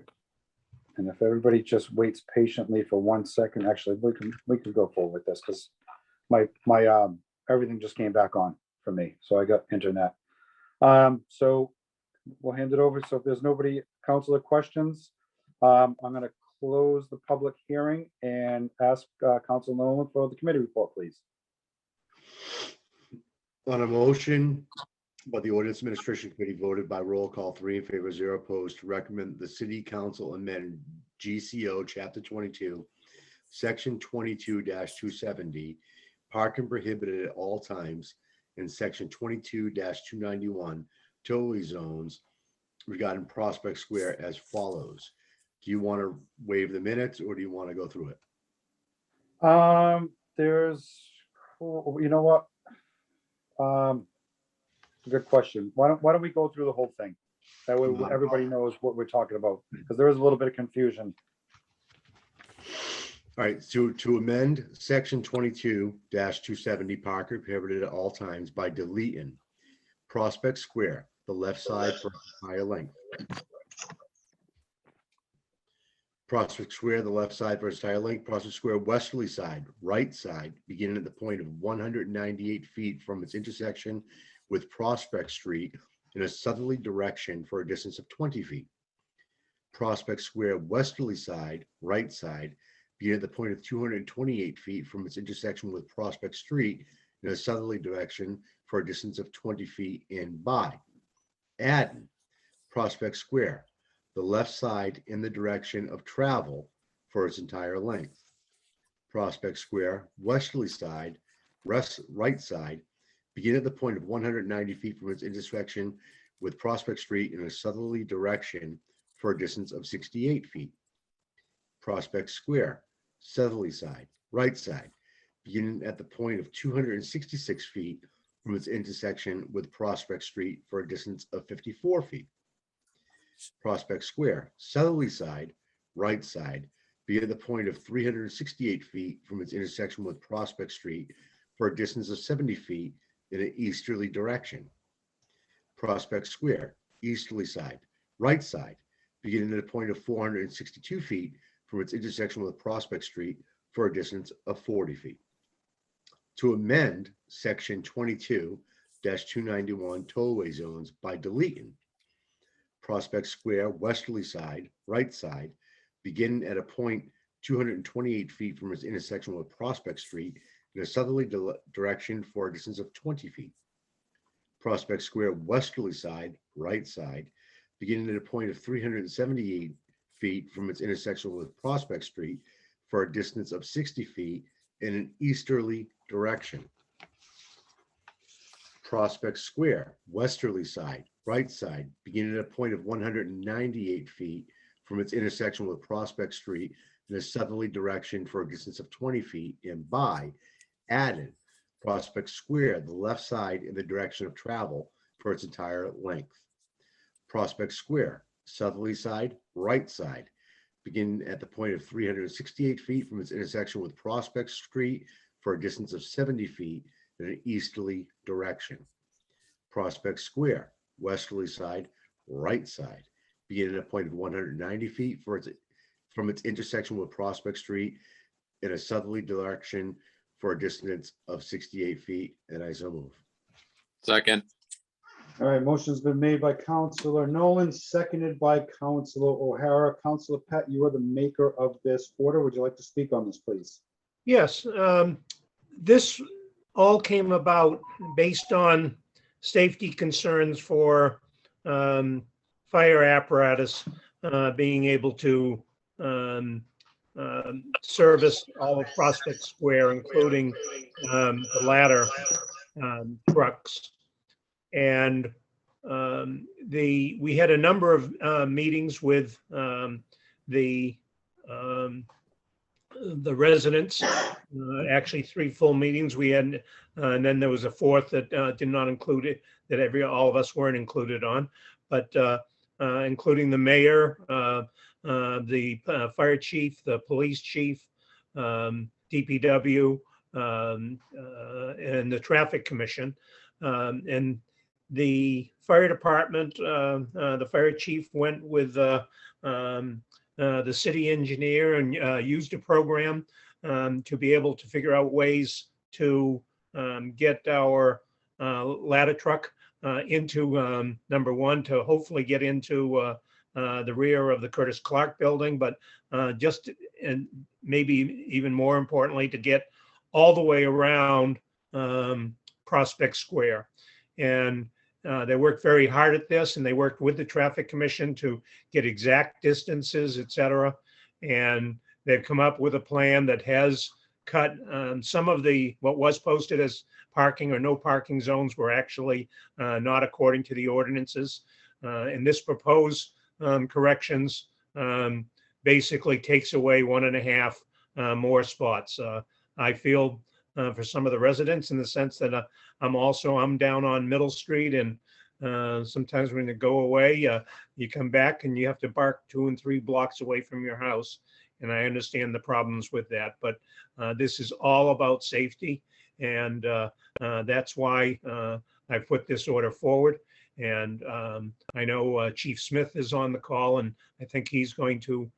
And if everybody just waits patiently for 1 second, actually, we can go forward with this, because my everything just came back on for me, so I got internet. So we'll hand it over. So if there's nobody, councilor questions, I'm gonna close the public hearing and ask Council Nolan for the committee report, please. On a motion, but the Ordinance Administration Committee voted by roll call 3 in favor, 0 opposed, to recommend the City Council amend GCO Chapter 22, Section 22-270, parking prohibited at all times, and Section 22-291, totally zones regarding Prospect Square as follows. Do you want to waive the minutes, or do you want to go through it? There's, you know what? Good question. Why don't we go through the whole thing? That way everybody knows what we're talking about, because there is a little bit of confusion. All right, so to amend Section 22-270, parking prohibited at all times by deleting Prospect Square, the left side for entire length. Prospect Square, the left side for entire length. Prospect Square, westerly side, right side, beginning at the point of 198 feet from its intersection with Prospect Street in a southerly direction for a distance of 20 feet. Prospect Square, westerly side, right side, beginning at the point of 228 feet from its intersection with Prospect Street in a southerly direction for a distance of 20 feet and by. Adding Prospect Square, the left side in the direction of travel for its entire length. Prospect Square, westerly side, right side, begin at the point of 190 feet from its intersection with Prospect Street in a southerly direction for a distance of 68 feet. Prospect Square, southerly side, right side, beginning at the point of 266 feet from its intersection with Prospect Street for a distance of 54 feet. Prospect Square, southerly side, right side, be at the point of 368 feet from its intersection with Prospect Street for a distance of 70 feet in an easterly direction. Prospect Square, easterly side, right side, beginning at a point of 462 feet from its intersection with Prospect Street for a distance of 40 feet. To amend Section 22-291 tollway zones by deleting Prospect Square, westerly side, right side, beginning at a point 228 feet from its intersection with Prospect Street in a southerly direction for a distance of 20 feet. Prospect Square, westerly side, right side, beginning at a point of 378 feet from its intersection with Prospect Street for a distance of 60 feet in an easterly direction. Prospect Square, westerly side, right side, beginning at a point of 198 feet from its intersection with Prospect Street in a southerly direction for a distance of 20 feet, and by added Prospect Square, the left side in the direction of travel for its entire length. Prospect Square, southerly side, right side, beginning at the point of 368 feet from its intersection with Prospect Street for a distance of 70 feet in an easterly direction. Prospect Square, westerly side, right side, beginning at a point of 190 feet from its intersection with Prospect Street in a southerly direction for a distance of 68 feet, and I so move. Second. All right, motion's been made by Councilor Nolan, seconded by Councilor O'Hara. Councilor Pat, you are the maker of this order. Would you like to speak on this, please? Yes, this all came about based on safety concerns for fire apparatus being able to service all of Prospect Square, including the ladder trucks. And we had a number of meetings with the residents, actually 3 full meetings we had, and then there was a 4th that did not include it, that all of us weren't included on, but including the mayor, the fire chief, the police chief, DPW, and the traffic commission. And the fire department, the fire chief went with the city engineer and used a program to be able to figure out ways to get our ladder truck into number 1, to hopefully get into the rear of the Curtis Clark building, but just, and maybe even more importantly, to get all the way around Prospect Square. And they worked very hard at this, and they worked with the traffic commission to get exact distances, et cetera. And they've come up with a plan that has cut some of what was posted as parking or no parking zones were actually not according to the ordinances. And this proposed corrections basically takes away 1.5 more spots. I feel for some of the residents, in the sense that I'm down on Middle Street, and sometimes when you go away, you come back and you have to park 2 and 3 blocks away from your house. And I understand the problems with that, but this is all about safety. And that's why I put this order forward. And I know Chief Smith is on the call, and I think he's going to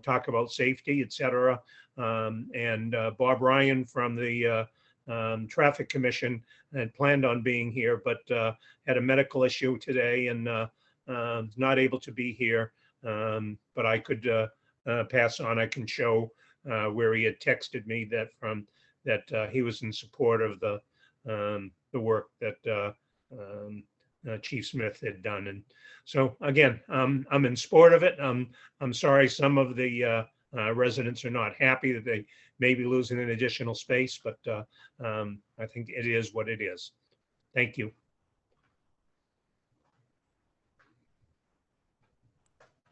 talk about safety, et cetera. And Bob Ryan from the Traffic Commission had planned on being here, but had a medical issue today and not able to be here. But I could pass on, I can show where he had texted me that he was in support of the work that Chief Smith had done. And so again, I'm in support of it. I'm sorry some of the residents are not happy that they may be losing an additional space, but I think it is what it is. Thank you.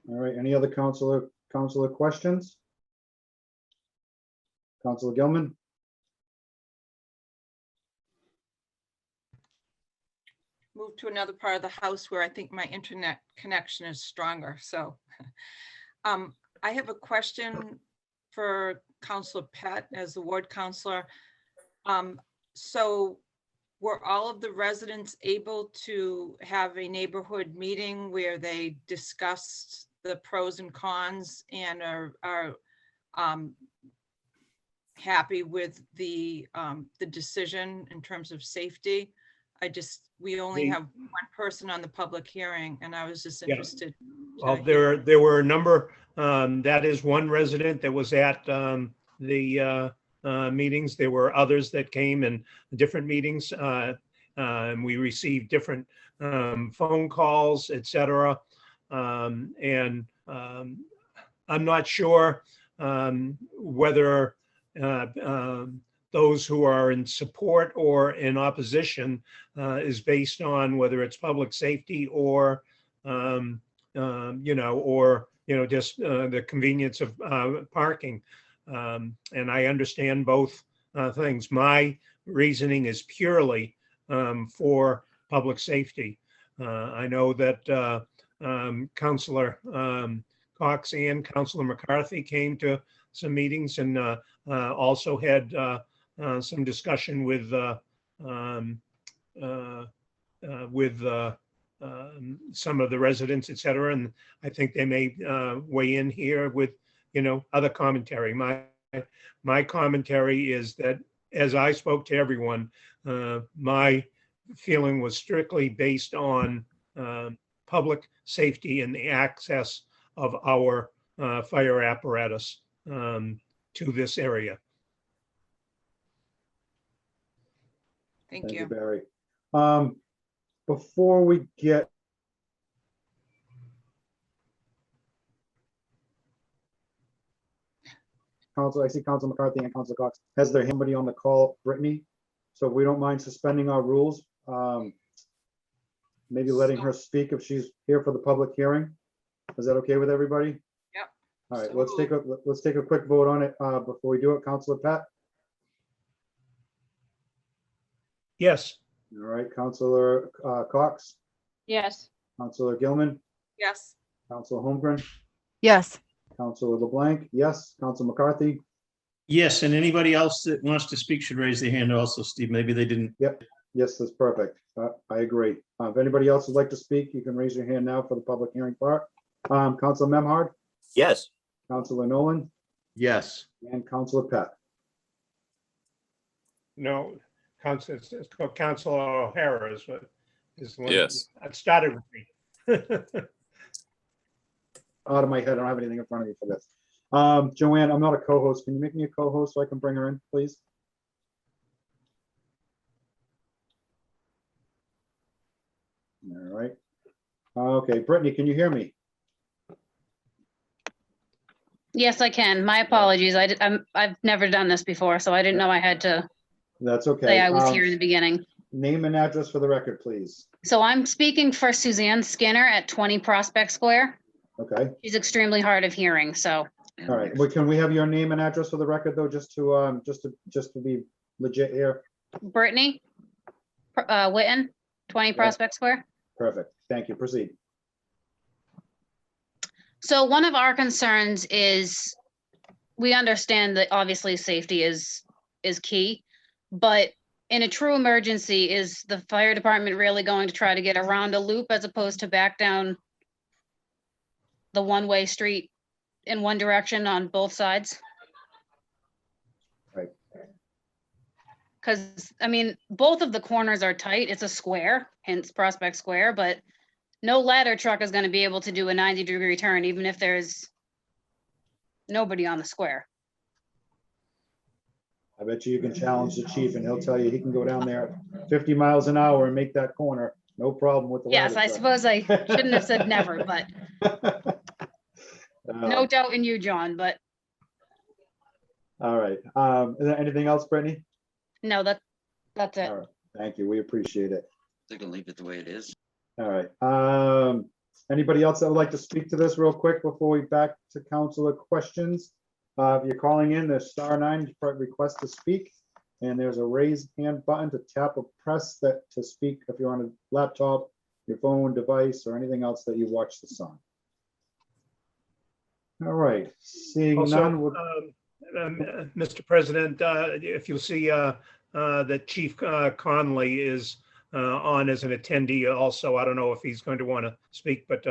All right, any other councilor questions? Councilor Gilman? Move to another part of the house where I think my internet connection is stronger. So I have a question for Councilor Pett as the ward councilor. So were all of the residents able to have a neighborhood meeting where they discussed the pros and cons and are happy with the decision in terms of safety? We only have 1 person on the public hearing, and I was just interested. Well, there were a number. That is 1 resident that was at the meetings. There were others that came in different meetings. And we received different phone calls, et cetera. And I'm not sure whether those who are in support or in opposition is based on whether it's public safety or just the convenience of parking. And I understand both things. My reasoning is purely for public safety. I know that Councilor Cox and Councilor McCarthy came to some meetings and also had some discussion with some of the residents, et cetera. And I think they may weigh in here with, other commentary. My commentary is that as I spoke to everyone, my feeling was strictly based on public safety and the access of our fire apparatus to this area. Thank you. Barry. Before we get Council, I see Council McCarthy and Council Cox. Has there anybody on the call, Brittany? So if we don't mind suspending our rules, maybe letting her speak if she's here for the public hearing. Is that okay with everybody? Yep. All right, So let's take a quick vote on it before we do it. Councilor Pat? Yes. All right, Councilor Cox, Yes. Councilor Gilman, yes, Councilor Holmgren, yes, Councilor LeBlanc, yes, Council McCarthy. Yes, and anybody else that wants to speak should raise their hand also, Steve. Maybe they didn't. Yep, yes, that's perfect. I agree. If anybody else would like to speak, you can raise your hand now for the public hearing part. Councilor Memhard, Yes. Councilor Nolan, yes, and Councilor Pat. No, it's called Councilor O'Hara is the one. Yes. It started with me. Out of my head, I don't have anything in front of me for this. Joanne, I'm not a co-host. Can you make me a co-host so I can bring her in, please? All right. Okay, Brittany, can you hear me? Yes, I can. My apologies. I've never done this before, so I didn't know I had to That's okay. say I was here in the beginning. Name and address for the record, please. So I'm speaking for Suzanne Skinner at 20 Prospect Square. Okay, She's extremely hard of hearing, so. all right. Well, can we have your name and address for the record, though, just to be legit here? Brittany Witten, 20 Prospect Square. Perfect. Thank you. Proceed. So one of our concerns is, we understand that obviously safety is key, but in a true emergency, is the fire department really going to try to get around a loop as opposed to back down the one-way street in one direction on both sides? Right. Because, I mean, both of the corners are tight. It's a square, hence Prospect Square, but no ladder truck is going to be able to do a 90-degree turn, even if there's nobody on the square. I bet you can challenge the chief and he'll tell you he can go down there at 50 miles an hour and make that corner. No problem with the Yes, ladder I truck. suppose I shouldn't have said never, but no doubt in you, John, but All right. Is there anything else, Brittany? no, that's it. All right. Thank you. We appreciate it. They're gonna leave it the way it is. All right. Anybody else that would like to speak to this real quick before we back to council questions? If you're calling in, there's *9 for request to speak, and there's a raise hand button to tap or press that to speak if you're on a laptop, your phone device, or anything else that you watch this on. All right. Seeing none. Also, Mr. President, if you'll see that Chief Conley is on as an attendee also. I don't know if he's going to want to speak, but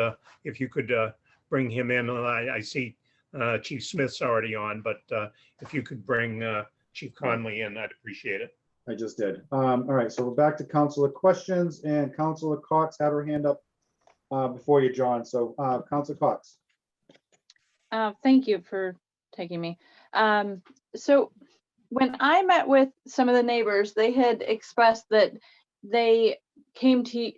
if you could bring him in. I see Chief Smith's already on, but if you could bring Chief Conley in, I'd appreciate it. I just did. All right, so we're back to councilor questions, and Councilor Cox had her hand up before you, John. So Councilor Cox. Thank you for taking me. So when I met with some of the neighbors, they had expressed that they came to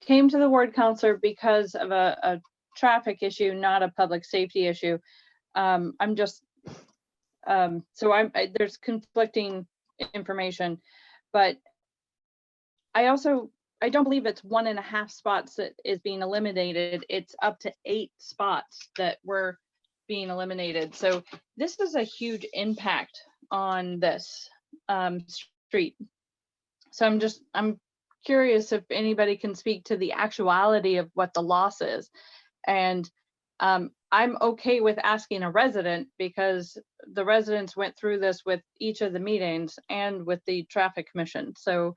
the ward counselor because of a traffic issue, not a public safety issue. There's conflicting information, but I don't believe it's 1.5 spots that is being eliminated. It's up to 8 spots that were being eliminated. So this is a huge impact on this street. So I'm curious if anybody can speak to the actuality of what the loss is. And I'm okay with asking a resident because the residents went through this with each of the meetings and with the traffic commission. So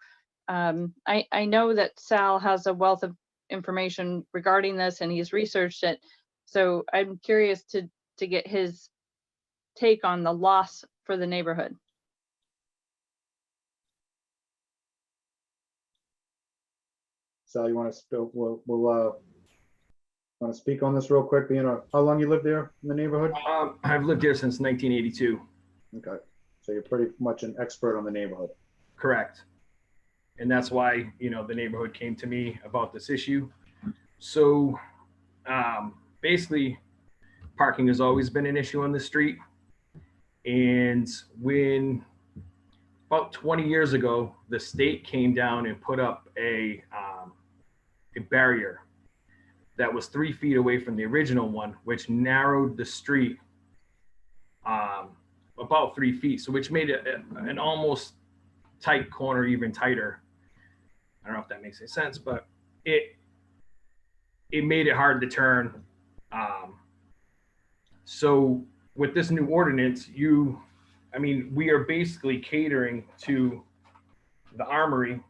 I know that Sal has a wealth of information regarding this and he's researched it. So I'm curious to get his take on the loss for the neighborhood. Sal, you want to we'll want to speak on this real quick? How long you lived there in the neighborhood? I've lived here since 1982. Okay, so you're pretty much an expert on the neighborhood. Correct. And that's why, the neighborhood came to me about this issue. So basically, parking has always been an issue on the street. And when about 20 years ago, the state came down and put up a barrier that was 3 feet away from the original one, which narrowed the street about 3 feet. So which made it an almost tight corner even tighter. I don't know if that makes any sense, but it made it hard to turn. So with this new ordinance, we are basically catering to the Armory,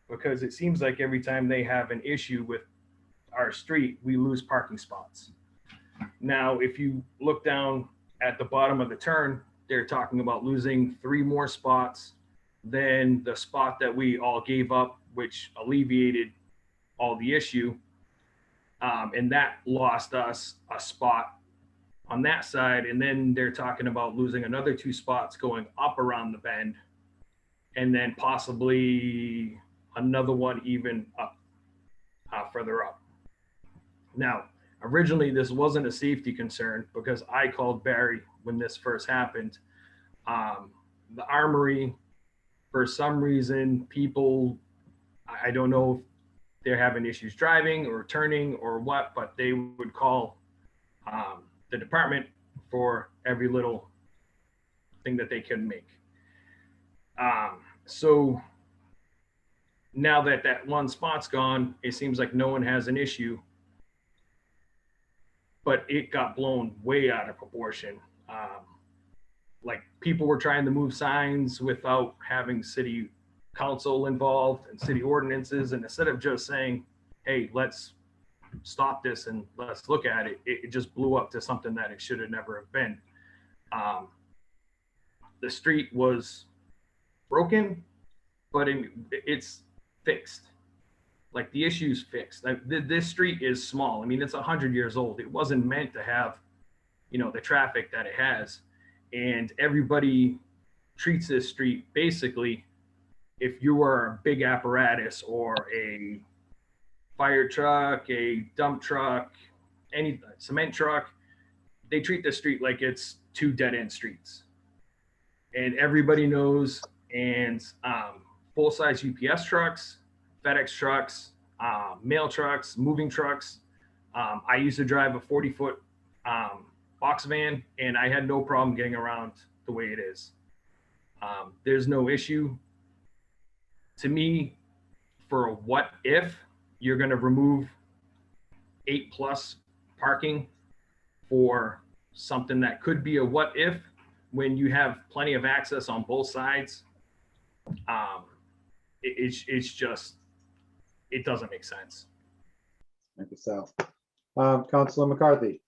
because it seems like every time they have an issue with our street, we lose parking spots. Now, if you look down at the bottom of the turn, they're talking about losing 3 more spots than the spot that we all gave up, which alleviated all the issue. And that lost us a spot on that side. And then they're talking about losing another 2 spots going up around the bend, and then possibly another one even up, further up. Now, originally this wasn't a safety concern, because I called Barry when this first happened. The Armory, for some reason, people, I don't know if they're having issues driving or turning or what, but they would call the department for every little thing that they couldn't make. So now that that one spot's gone, it seems like no one has an issue, but it got blown way out of proportion. Like, people were trying to move signs without having city council involved and city ordinances. And instead of just saying, hey, let's stop this and let's look at it, it just blew up to something that it should have never have been. The street was broken, but it's fixed. Like, the issue's fixed. Like, this street is small. I mean, it's 100 years old. It wasn't meant to have, the traffic that it has. And everybody treats this street basically, if you are a big apparatus or a fire truck, a dump truck, any cement truck, they treat the street like it's 2 dead-end streets. And everybody knows, and full-size UPS trucks, FedEx trucks, mail trucks, moving trucks. I used to drive a 40-foot box van, and I had no problem getting around the way it is. There's no issue. To me, for a what if, you're going to remove 8+ parking for something that could be a what if, when you have plenty of access on both sides. It's just, it doesn't make sense. Thank you, Sal. Councilor McCarthy.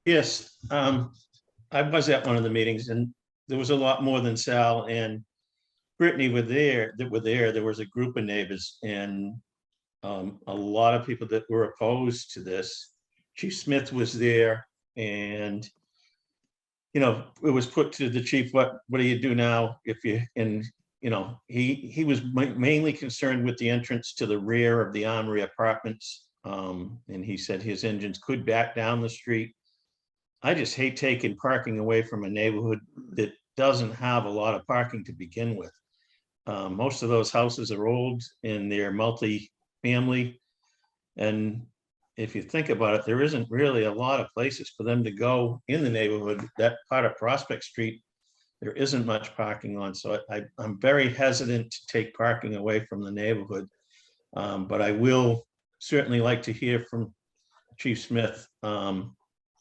Yes, I was at one of the meetings, and there was a lot more than Sal and Brittany were there. There was a group of neighbors, and a lot of people that were opposed to this. Chief Smith was there, and it was put to the chief, what do you do now if you, and he was mainly concerned with the entrance to the rear of the Armory apartments. And he said his engines could back down the street. I just hate taking parking away from a neighborhood that doesn't have a lot of parking to begin with. Most of those houses are old and they're multi-family. And if you think about it, there isn't really a lot of places for them to go in the neighborhood. That part of Prospect Street, there isn't much parking on. So I'm very hesitant to take parking away from the neighborhood. But I will certainly like to hear from Chief Smith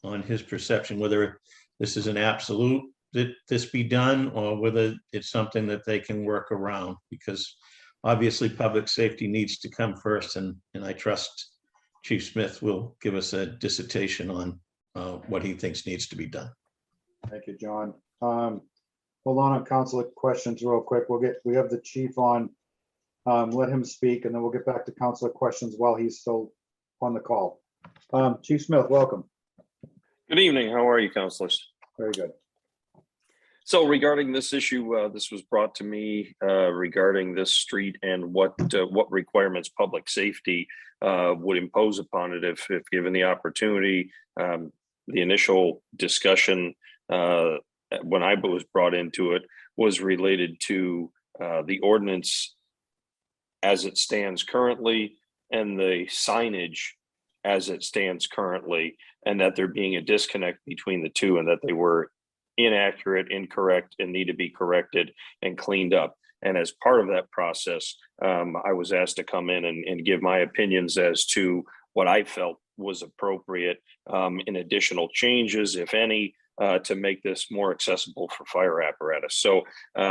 on his perception, whether this is an absolute that this be done, or whether it's something that they can work around, because obviously public safety needs to come first, and I trust Chief Smith will give us a dissertation on what he thinks needs to be done. Thank you, John. Hold on council questions real quick. We have the chief on. Let him speak, and then we'll get back to council questions while he's still on the call. Chief Smith, welcome. Good evening. How are you, councilors? Very good. So regarding this issue, this was brought to me regarding this street and what requirements public safety would impose upon it if given the opportunity. The initial discussion when I was brought into it was related to the ordinance as it stands currently and the signage as it stands currently, and that there being a disconnect between the two and that they were inaccurate, incorrect, and need to be corrected and cleaned up. And as part of that process, I was asked to come in and give my opinions as to what I felt was appropriate in additional changes, if any, to make this more accessible for fire apparatus. So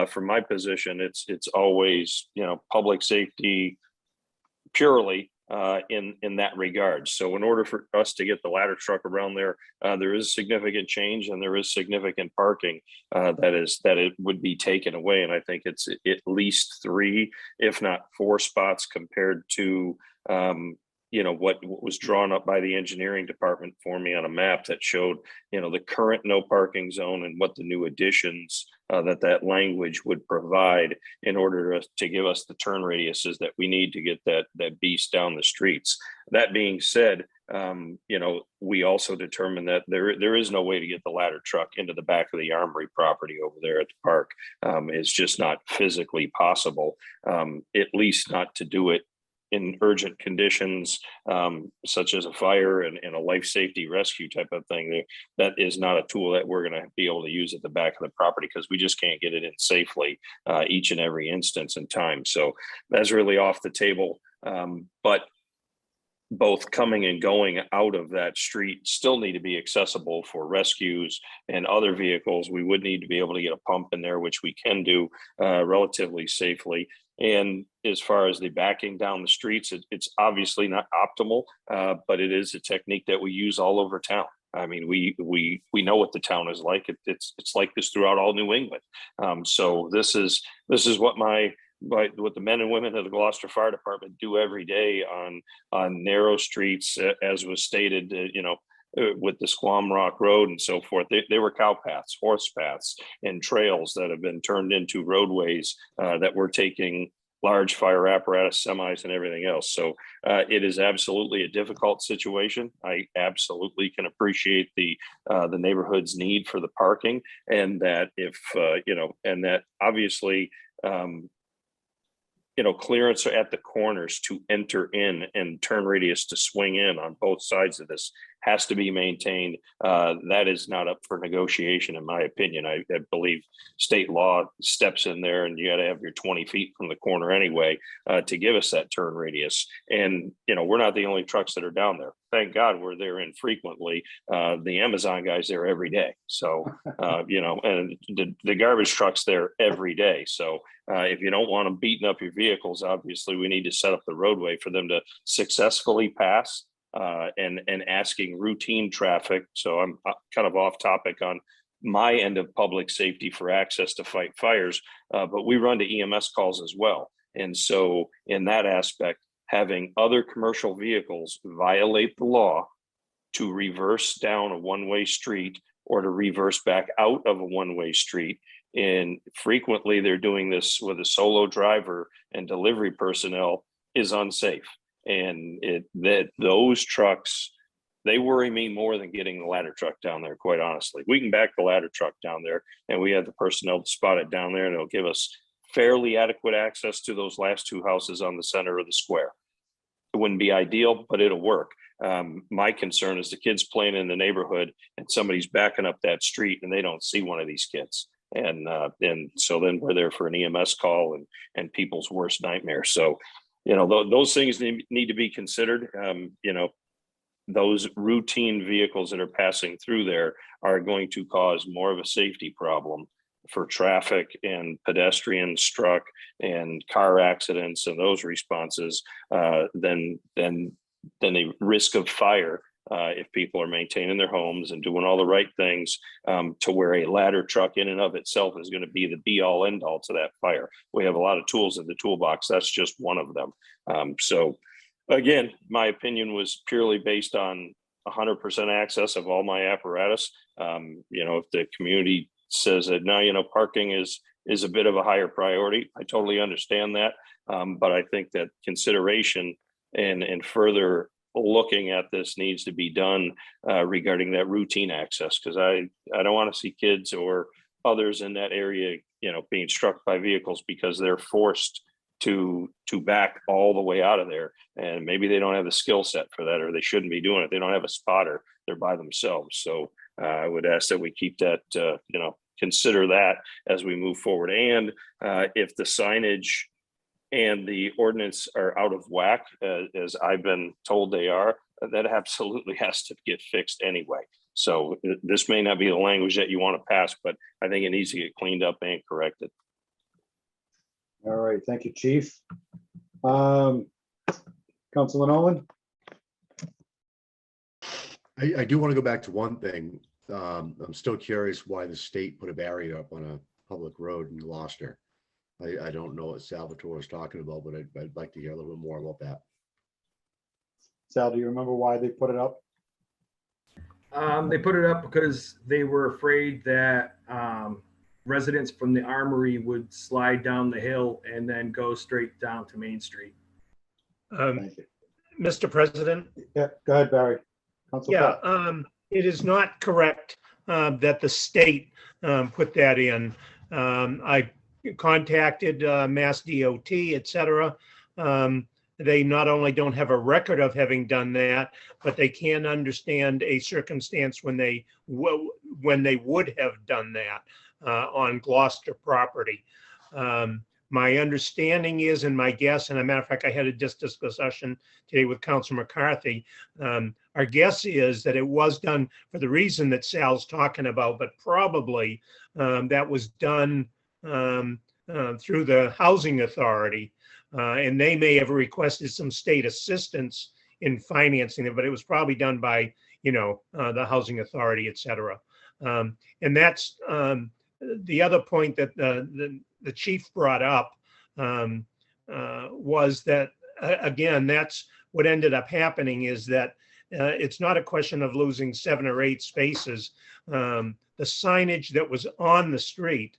from my position, it's always, public safety purely in that regard. So in order for us to get the ladder truck around there, there is significant change and there is significant parking that it would be taken away. And I think it's at least 3, if not 4 spots compared to what was drawn up by the engineering department for me on a map that showed, the current no parking zone and what the new additions that language would provide in order to give us the turn radiuses that we need to get that beast down the streets. That being said, we also determined that there is no way to get the ladder truck into the back of the Armory property over there at the park. It's just not physically possible, at least not to do it in urgent conditions, such as a fire and a life safety rescue type of thing. That is not a tool that we're going to be able to use at the back of the property because we just can't get it in safely each and every instance in time. So that's really off the table. But both coming and going out of that street still need to be accessible for rescues and other vehicles. We would need to be able to get a pump in there, which we can do relatively safely. And as far as the backing down the streets, it's obviously not optimal, but it is a technique that we use all over town. I mean, we know what the town is like. It's like this throughout all New England. So this is what what the men and women of the Gloucester Fire Department do every day on narrow streets, as was stated, with the Squam Rock Road and so forth. They were cow paths, horse paths, and trails that have been turned into roadways that were taking large fire apparatus, semis, and everything else. So it is absolutely a difficult situation. I absolutely can appreciate the neighborhood's need for the parking, and that and that obviously clearance at the corners to enter in and turn radius to swing in on both sides of this has to be maintained. That is not up for negotiation, in my opinion. I believe state law steps in there, and you got to have your 20 feet from the corner anyway to give us that turn radius. And we're not the only trucks that are down there. Thank God we're there infrequently. The Amazon guy's there every day. So and the garbage truck's there every day. So if you don't want them beating up your vehicles, obviously we need to set up the roadway for them to successfully pass. And asking routine traffic. So I'm kind of off topic on my end of public safety for access to fight fires, but we run to EMS calls as well. And so in that aspect, having other commercial vehicles violate the law to reverse down a one-way street or to reverse back out of a one-way street. And frequently they're doing this with a solo driver and delivery personnel is unsafe. And those trucks, they worry me more than getting the ladder truck down there, quite honestly. We can back the ladder truck down there and we have the personnel to spot it down there, and it'll give us fairly adequate access to those last 2 houses on the center of the square. It wouldn't be ideal, but it'll work. My concern is the kids playing in the neighborhood and somebody's backing up that street and they don't see one of these kids. And so then we're there for an EMS call and people's worst nightmare. So those things need to be considered. Those routine vehicles that are passing through there are going to cause more of a safety problem for traffic and pedestrians struck and car accidents and those responses than the risk of fire if people are maintaining their homes and doing all the right things, to where a ladder truck in and of itself is going to be the be all end all to that fire. We have a lot of tools in the toolbox. That's just one of them. So again, my opinion was purely based on 100% access of all my apparatus. If the community says that now, you know, parking is a bit of a higher priority. I totally understand that. But I think that consideration and further looking at this needs to be done regarding that routine access, because I don't want to see kids or others in that area, you know, being struck by vehicles because they're forced to back all the way out of there. And maybe they don't have the skill set for that, or they shouldn't be doing it. They don't have a spotter. They're by themselves. So I would ask that we keep that, you know, consider that as we move forward. And if the signage and the ordinance are out of whack, as I've been told they are, that absolutely has to get fixed anyway. So this may not be the language that you want to pass, but I think it needs to get cleaned up and corrected. All right, thank you, Chief. Councilor Nolan? I do want to go back to one thing. I'm still curious why the state put a barrier up on a public road in Gloucester. I don't know what Salvatore is talking about, but I'd like to hear a little bit more about that. Sal, do you remember why they put it up? They put it up because they were afraid that residents from the Armory would slide down the hill and then go straight down to Main Street. Thank you. Mr. President? Yeah, go ahead, Barry. Council Yeah, Pat. it is not correct that the state put that in. I contacted Mass DOT, et cetera. They not only don't have a record of having done that, but they can't understand a circumstance when they would have done that on Gloucester property. My understanding is, and my guess, and a matter of fact, I had a discussion today with Councilor McCarthy. Our guess is that it was done for the reason that Sal's talking about, but probably that was done through the housing authority. And they may have requested some state assistance in financing it, but it was probably done by, you know, the housing authority, et cetera. And that's the other point that the chief brought up was that, again, that's what ended up happening is that it's not a question of losing 7 or 8 spaces. The signage that was on the street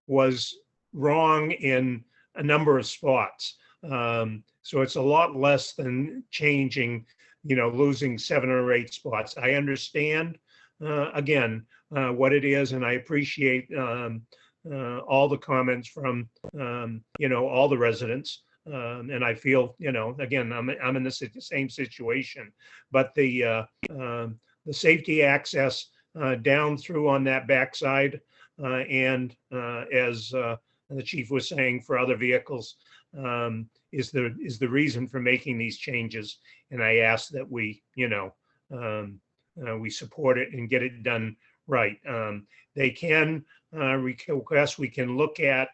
was wrong in a number of spots. So it's a lot less than changing, you know, losing 7 or 8 spots. I understand, again, what it is, and I appreciate all the comments from, you know, all the residents. And I feel, you know, again, I'm in the same situation, but the safety access down through on that backside, and as the chief was saying, for other vehicles, is the reason for making these changes. And I ask that we, you know, we support it and get it done right. They can request, we can look at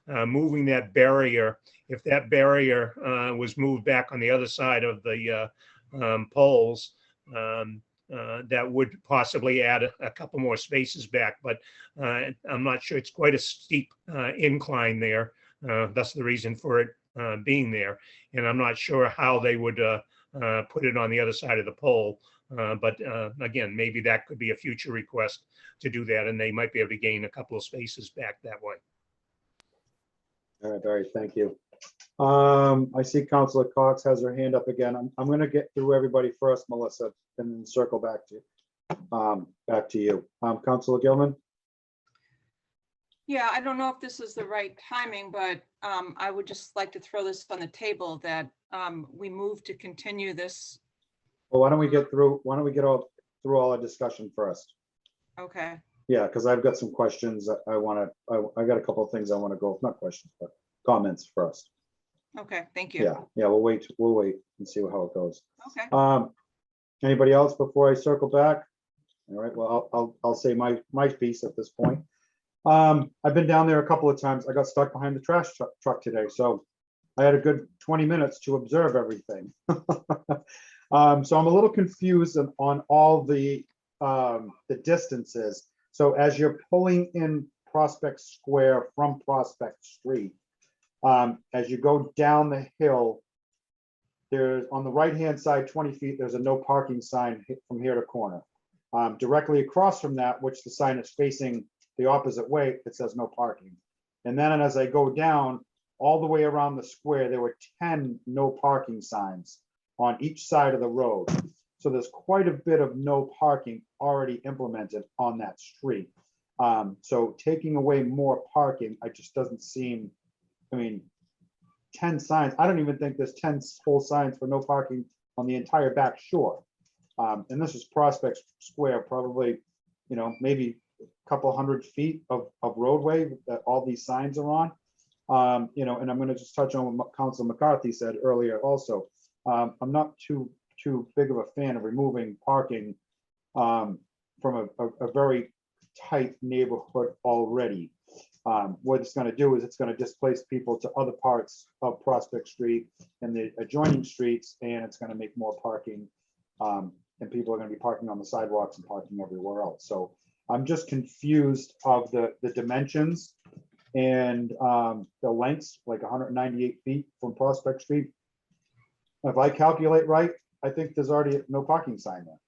moving that barrier. If that barrier was moved back on the other side of the poles, that would possibly add a couple more spaces back, but I'm not sure. It's quite a steep incline there. That's the reason for it being there. And I'm not sure how they would put it on the other side of the pole. But again, maybe that could be a future request to do that, and they might be able to gain a couple of spaces back that way. All right, Barry, thank you. I see Councilor Cox has her hand up again. I'm going to get through everybody first, Melissa, and then circle back to you. Councilor Gilman. Yeah, I don't know if this is the right timing, but I would just like to throw this on the table that we move to continue this. Well, why don't we get through all our discussion first? Okay. Yeah, because I've got some questions. I got a couple of things I want to go, not questions, but comments first. Okay, thank you. Yeah, we'll wait and see how it goes. Okay. Anybody else before I circle back? All right, well, I'll say my piece at this point. I've been down there a couple of times. I got stuck behind the trash truck today, so I had a good 20 minutes to observe everything. So I'm a little confused on all the distances. So as you're pulling in Prospect Square from Prospect Street, as you go down the hill, there's on the right-hand side, 20 feet, there's a no parking sign from here to corner. Directly across from that, which the sign is facing the opposite way, it says no parking. And then as I go down all the way around the square, there were 10 no parking signs on each side of the road. So there's quite a bit of no parking already implemented on that street. So taking away more parking, it just doesn't seem, I mean, 10 signs, I don't even think there's 10 full signs for no parking on the entire back shore. And this is Prospect Square, probably, you know, maybe a couple 100 feet of roadway that all these signs are on. You know, and I'm going to just touch on what Council McCarthy said earlier also. I'm not too big of a fan of removing parking from a very tight neighborhood already. What it's going to do is it's going to displace people to other parts of Prospect Street and the adjoining streets, and it's going to make more parking. And people are going to be parking on the sidewalks and parking everywhere else. So I'm just confused of the dimensions and the lengths, like 198 feet from Prospect Street. If I calculate right, I think there's already no parking sign there.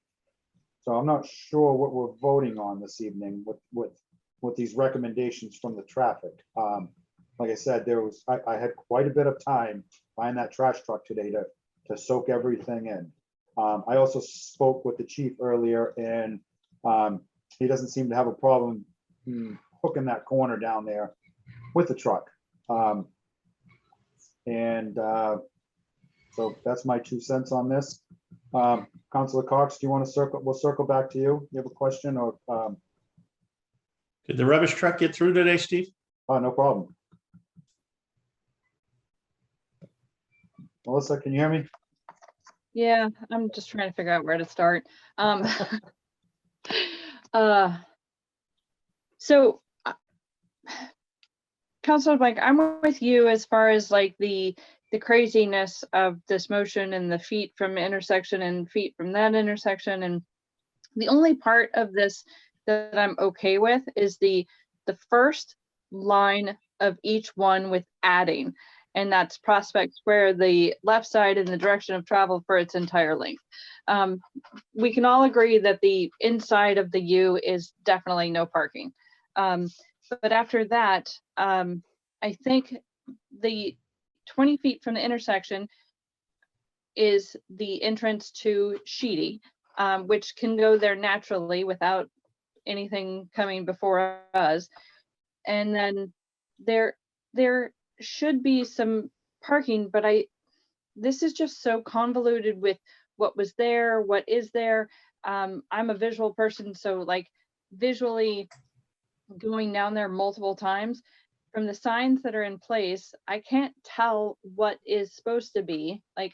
So I'm not sure what we're voting on this evening with these recommendations from the traffic. Like I said, I had quite a bit of time behind that trash truck today to soak everything in. I also spoke with the chief earlier, and he doesn't seem to have a problem hooking that corner down there with the truck. So that's my 2 cents on this. Councilor Cox, do you want to circle? We'll circle back to you. You have a question or? Did the rubbish truck get through today, Steve? Oh, no problem. Melissa, can you hear me? Yeah, I'm just trying to figure out where to start. So, Councilor Blank, I'm with you as far as like the craziness of this motion and the feet from intersection and feet from that intersection. And the only part of this that I'm okay with is the first line of each one with adding, and that's Prospect Square, the left side in the direction of travel for its entire length. We can all agree that the inside of the U is definitely no parking. But after that, I think the 20 feet from the intersection is the entrance to Sheedy, which can go there naturally without anything coming before us. And then there should be some parking, but this is just so convoluted with what was there, what is there. I'm a visual person, so like visually going down there multiple times, from the signs that are in place, I can't tell what is supposed to be. Like,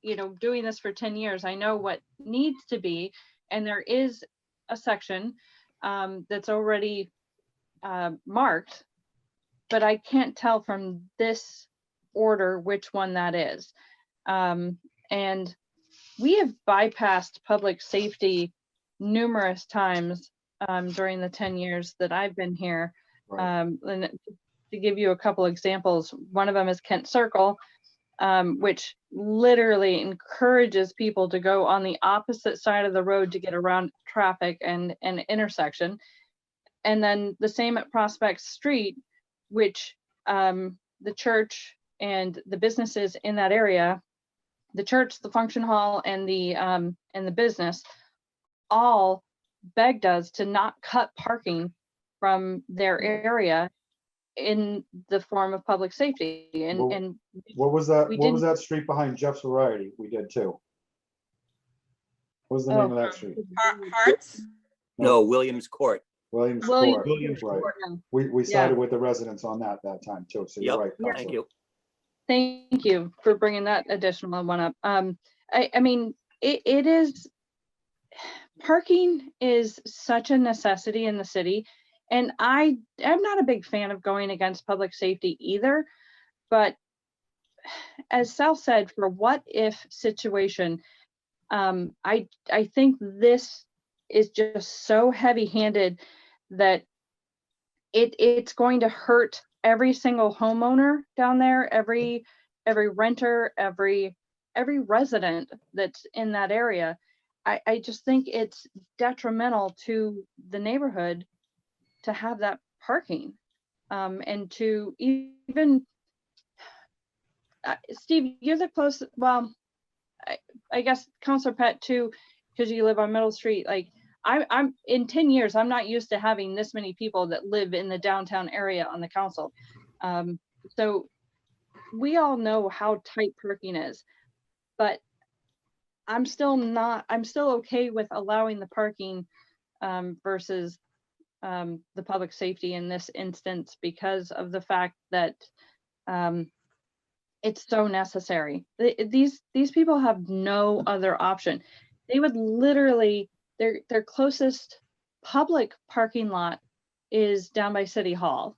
you know, doing this for 10 years, I know what needs to be, and there is a section that's already marked, but I can't tell from this order which one that is. And we have bypassed public safety numerous times during the 10 years that I've been here. Right. And to give you a couple examples, one of them is Kent Circle, which literally encourages people to go on the opposite side of the road to get around traffic and an intersection. And then the same at Prospect Street, which the church and the businesses in that area, the church, the function hall, and the business all begged us to not cut parking from their area in the form of public safety. And What was that? we What was didn't- that street behind Jeff's Variety? We did too. What was the name of that street? Hearts? No, Williams Court. Williams Williams Court. Williams Right. Court. We Yeah. sided with the residents on that time too. So you're Yep, right. thank Counselor. you. Thank you for bringing that additional one up. I mean, it is, parking is such a necessity in the city. And I'm not a big fan of going against public safety either. But as Sal said, for what if situation, I think this is just so heavy-handed that it's going to hurt every single homeowner down there, every renter, every resident that's in that area. I just think it's detrimental to the neighborhood to have that parking. And to even, Steve, you're the closest, well, I guess Counselor Pat too, because you live on Middle Street, like I'm in 10 years, I'm not used to having this many people that live in the downtown area on the council. So we all know how tight parking is, but I'm still okay with allowing the parking versus the public safety in this instance, because of the fact that it's so necessary. These people have no other option. They would literally, their closest public parking lot is down by City Hall.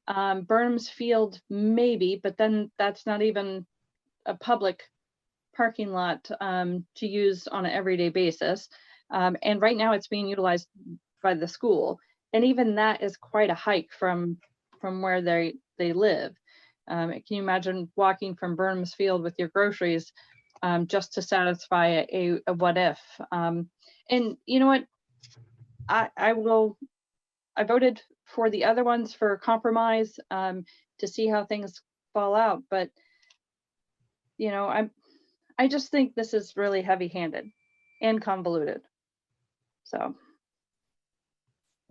Burnham's Field, maybe, but then that's not even a public parking lot to use on an everyday basis. And right now it's being utilized by the school. And even that is quite a hike from where they live. Can you imagine walking from Burnham's Field with your groceries just to satisfy a what if? And you know what? I voted for the other ones for compromise to see how things fall out. But you know, I just think this is really heavy-handed and convoluted. So.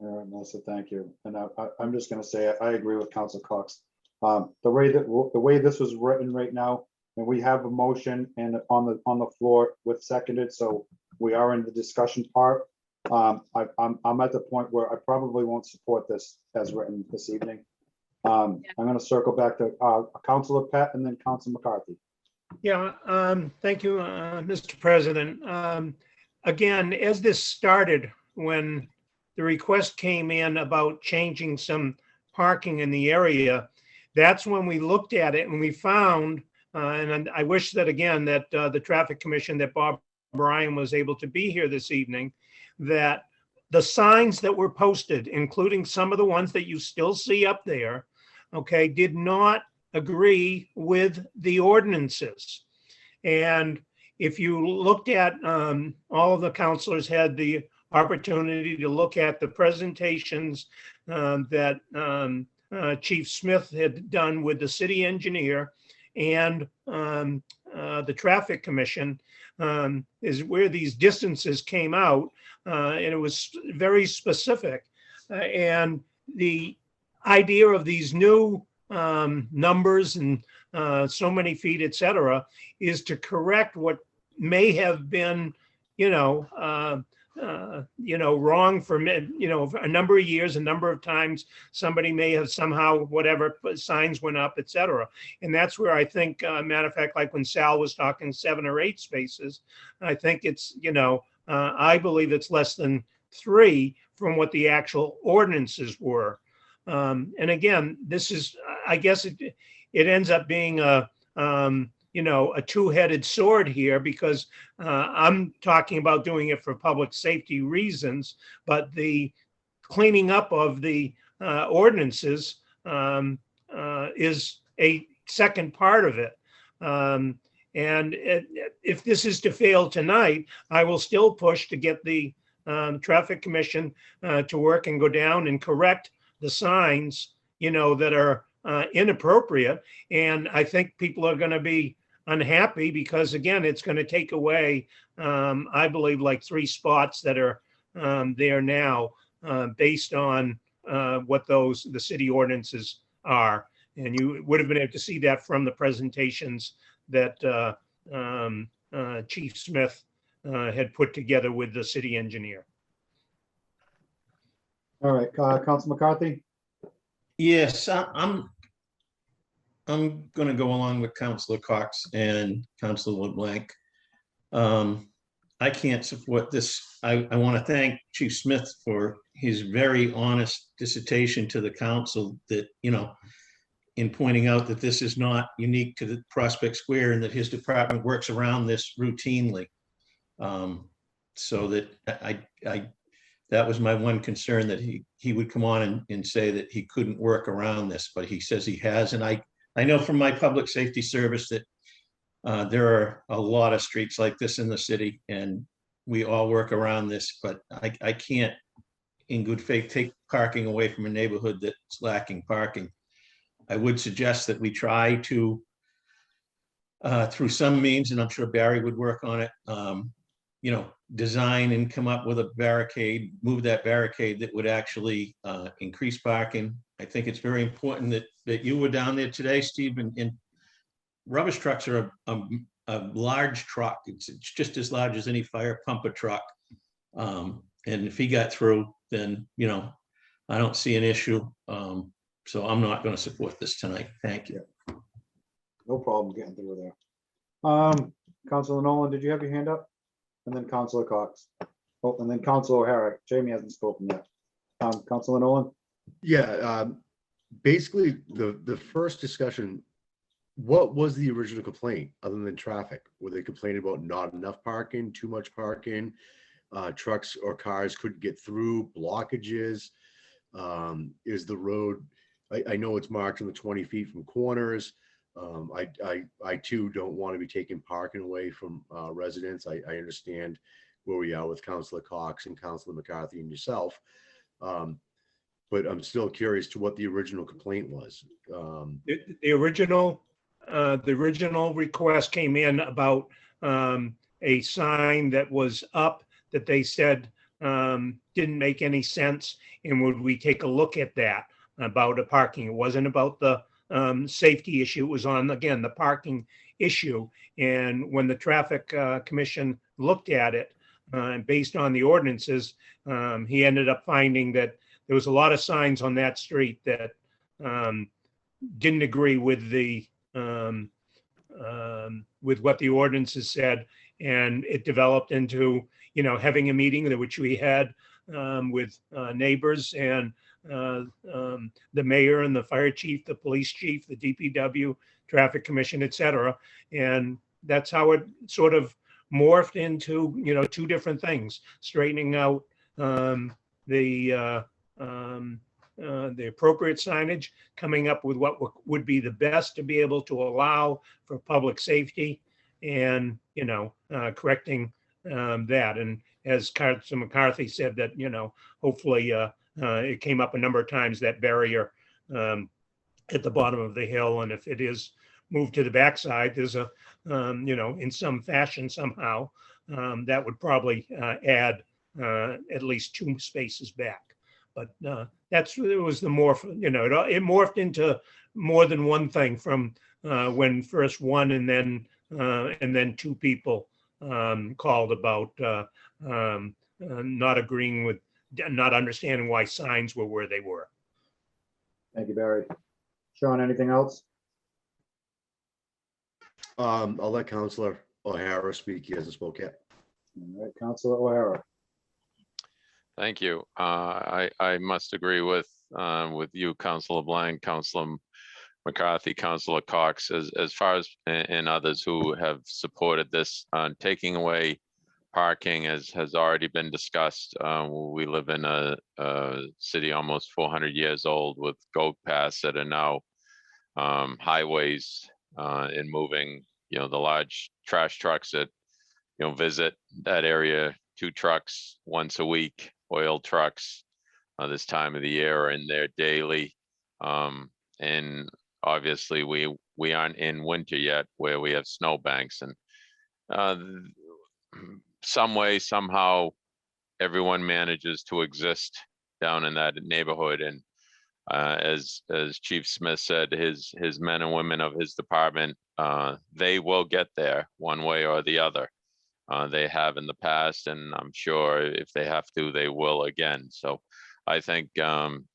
All right, Melissa, thank you. And I'm just going to say I agree with Council Cox. The way this was written right now, and we have a motion and on the floor with seconded, so we are in the discussion part. I'm at the point where I probably won't support this as written this evening. I'm going to circle back to Councilor Pat and then Councilor McCarthy. Yeah, thank you, Mr. President. Again, as this started, when the request came in about changing some parking in the area, that's when we looked at it and we found, and I wish that again, that the Traffic Commission, that Bob Bryan was able to be here this evening, that the signs that were posted, including some of the ones that you still see up there, okay, did not agree with the ordinances. And if you looked at, all of the councilors had the opportunity to look at the presentations that Chief Smith had done with the city engineer and the Traffic Commission, is where these distances came out, and it was very specific. And the idea of these new numbers and so many feet, et cetera, is to correct what may have been, wrong for, a number of years, a number of times. Somebody may have somehow, whatever, signs went up, et cetera. And that's where I think, matter of fact, like when Sal was talking 7 or 8 spaces, I think it's, I believe it's less than 3 from what the actual ordinances were. And again, this is, I guess it ends up being a two-headed sword here, because I'm talking about doing it for public safety reasons, but the cleaning up of the ordinances is a second part of it. And if this is to fail tonight, I will still push to get the Traffic Commission to work and go down and correct the signs, that are inappropriate. And I think people are going to be unhappy because, again, it's going to take away, I believe, like 3 spots that are there now based on what the city ordinances are. And you would have been able to see that from the presentations that Chief Smith had put together with the city engineer. All right, Council McCarthy. Yes, I'm going to go along with Councilor Cox and Councilor LeBlanc. I can't support this. I want to thank Chief Smith for his very honest dissertation to the council that, in pointing out that this is not unique to the Prospect Square and that his department works around this routinely. So that that was my one concern, that he would come on and say that he couldn't work around this, but he says he has. And I know from my public safety service that there are a lot of streets like this in the city, and we all work around this, but I can't in good faith take parking away from a neighborhood that's lacking parking. I would suggest that we try to, through some means, and I'm sure Barry would work on it, design and come up with a barricade, move that barricade that would actually increase parking. I think it's very important that you were down there today, Steve, and rubbish trucks are a large truck. It's just as large as any fire pumper truck. And if he got through, then, I don't see an issue. So I'm not going to support this tonight. Thank you. No problem getting through there. Councilor Nolan, did you have your hand up? And then Councilor Cox. Oh, and then Councilor O'Hara. Jamie hasn't spoken yet. Councilor Nolan? Yeah, basically, the first discussion, what was the original complaint other than traffic? Were they complaining about not enough parking, too much parking, trucks or cars couldn't get through, blockages? Is the road, I know it's marked on the 20 feet from corners. I too don't want to be taking parking away from residents. I understand where we are with Councilor Cox and Councilor McCarthy and yourself. But I'm still curious to what the original complaint was. The original request came in about a sign that was up that they said didn't make any sense, and would we take a look at that about the parking? It wasn't about the safety issue. It was on, again, the parking issue. And when the traffic commission looked at it, based on the ordinances, he ended up finding that there was a lot of signs on that street that didn't agree with the with what the ordinances said, and it developed into having a meeting which we had with neighbors and the mayor and the fire chief, the police chief, the DPW, traffic commission, etc. And that's how it sort of morphed into two different things: straightening out the appropriate signage, coming up with what would be the best to be able to allow for public safety, and correcting that. And as Councilor McCarthy said, that hopefully it came up a number of times, that barrier at the bottom of the hill, and if it is moved to the backside, there's a in some fashion somehow that would probably add at least 2 spaces back. But it was the morph, it morphed into more than one thing from when first one and then 2 people called about not agreeing with, not understanding why signs were where they were. Thank you, Barry. Sean, anything else? I'll let Councilor O'Hara speak. He hasn't spoke yet. All right, Councilor O'Hara. Thank you. I must agree with you, Councilor Blank, Councilor McCarthy, Councilor Cox, as far as and others who have supported this. Taking away parking has already been discussed. We live in a city almost 400 years old with goat paths that are now highways, and moving the large trash trucks that visit that area. 2 trucks once a week, oil trucks this time of the year are in there daily. And obviously we aren't in winter yet where we have snowbanks, and some way, somehow everyone manages to exist down in that neighborhood. And as Chief Smith said, his men and women of his department, they will get there one way or the other. They have in the past, and I'm sure if they have to, they will again. So I think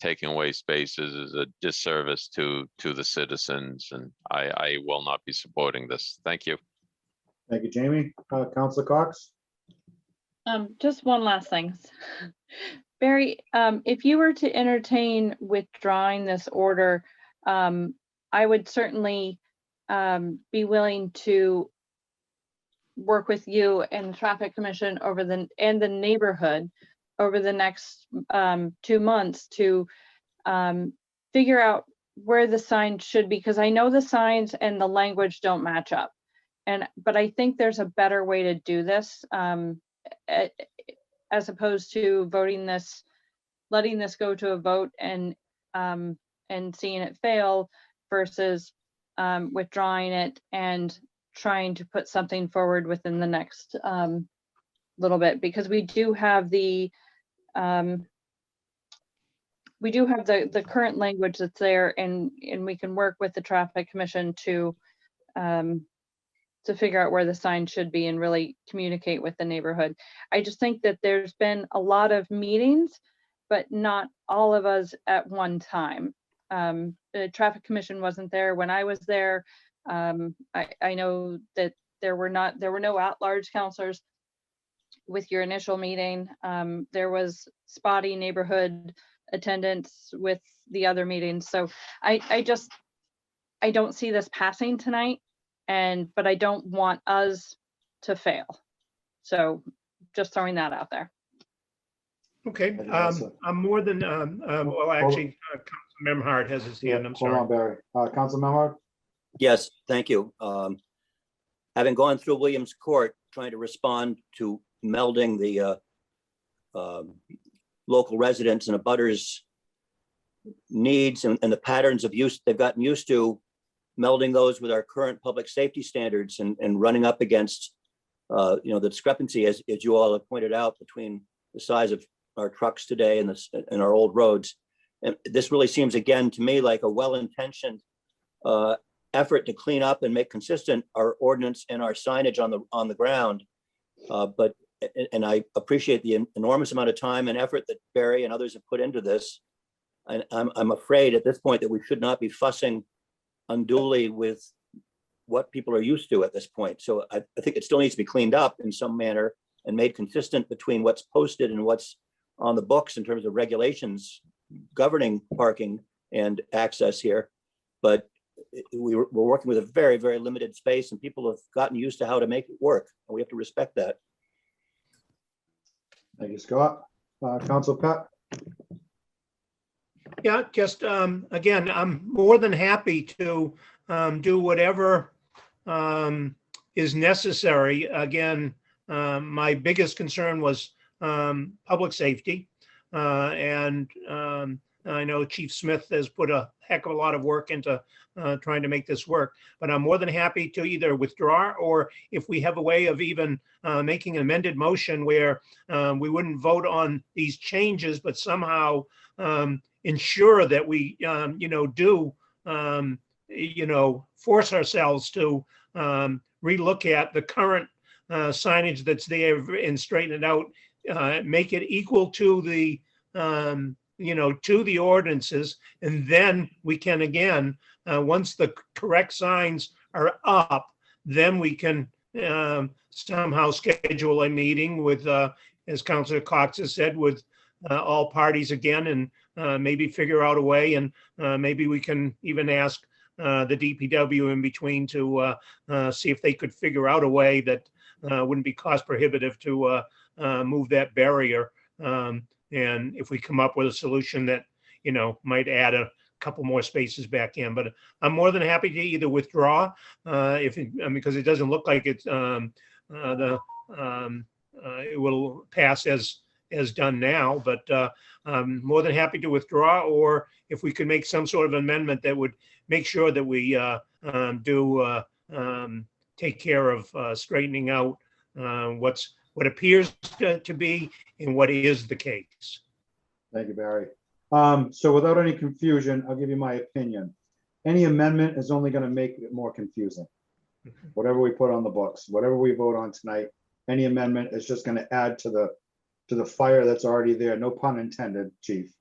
taking away spaces is a disservice to the citizens, and I will not be supporting this. Thank you. Thank you, Jamie. Councilor Cox. Just one last thing. Barry, if you were to entertain withdrawing this order, I would certainly be willing to work with you and the traffic commission and the neighborhood over the next 2 months to figure out where the sign should be, because I know the signs and the language don't match up. But I think there's a better way to do this. a- as opposed to voting this, letting this go to a vote and seeing it fail versus withdrawing it and trying to put something forward within the next little bit, because we do have the current language that's there, and we can work with the traffic commission to figure out where the sign should be and really communicate with the neighborhood. I just think that there's been a lot of meetings, but not all of us at one time. The traffic commission wasn't there when I was there. I know that there were no at-large counselors with your initial meeting. There was spotty neighborhood attendance with the other meetings. So I don't see this passing tonight, but I don't want us to fail. So just throwing that out there. Okay, think that's I'm more than, well, actually, Councilmember Hart has his hand, I'm Hold sorry. on, Barry. Council Memard? Yes, thank you. Having gone through Williams Court, trying to respond to melding the local residents and abutters needs and the patterns of use they've gotten used to, melding those with our current public safety standards and running up against the discrepancy, as you all have pointed out, between the size of our trucks today and our old roads. And this really seems, again, to me, like a well-intentioned effort to clean up and make consistent our ordinance and our signage on the ground. But I appreciate the enormous amount of time and effort that Barry and others have put into this. And I'm afraid at this point that we should not be fussing unduly with what people are used to at this point. So I think it still needs to be cleaned up in some manner and made consistent between what's posted and what's on the books in terms of regulations governing parking and access here. But we're working with a very, very limited space, and people have gotten used to how to make it work, and we have to respect that. Thank you, Scott. Council Pat? Yeah, just, again, I'm more than happy to do whatever is necessary. Again, my biggest concern was public safety. And I know Chief Smith has put a heck of a lot of work into trying to make this work, but I'm more than happy to either withdraw, or if we have a way of even making an amended motion where we wouldn't vote on these changes, but somehow ensure that we, do, force ourselves to relook at the current signage that's there and straighten it out, make it equal to the, to the ordinances. And then we can, again, once the correct signs are up, then we can somehow schedule a meeting with, as Councilor Cox has said, with all parties again, and maybe figure out a way, and maybe we can even ask the DPW in between to see if they could figure out a way that wouldn't be cost prohibitive to move that barrier. And if we come up with a solution that, might add a couple more spaces back in, but I'm more than happy to either withdraw because it doesn't look like it's it will pass as done now, but I'm more than happy to withdraw, or if we could make some sort of amendment that would make sure that we take care of straightening out what appears to be and what is the case. Thank you, Barry. So without any confusion, I'll give you my opinion. Any amendment is only going to make it more confusing. Whatever we put on the books, whatever we vote on tonight, any amendment is just going to add to the fire that's already there. No pun intended, Chief.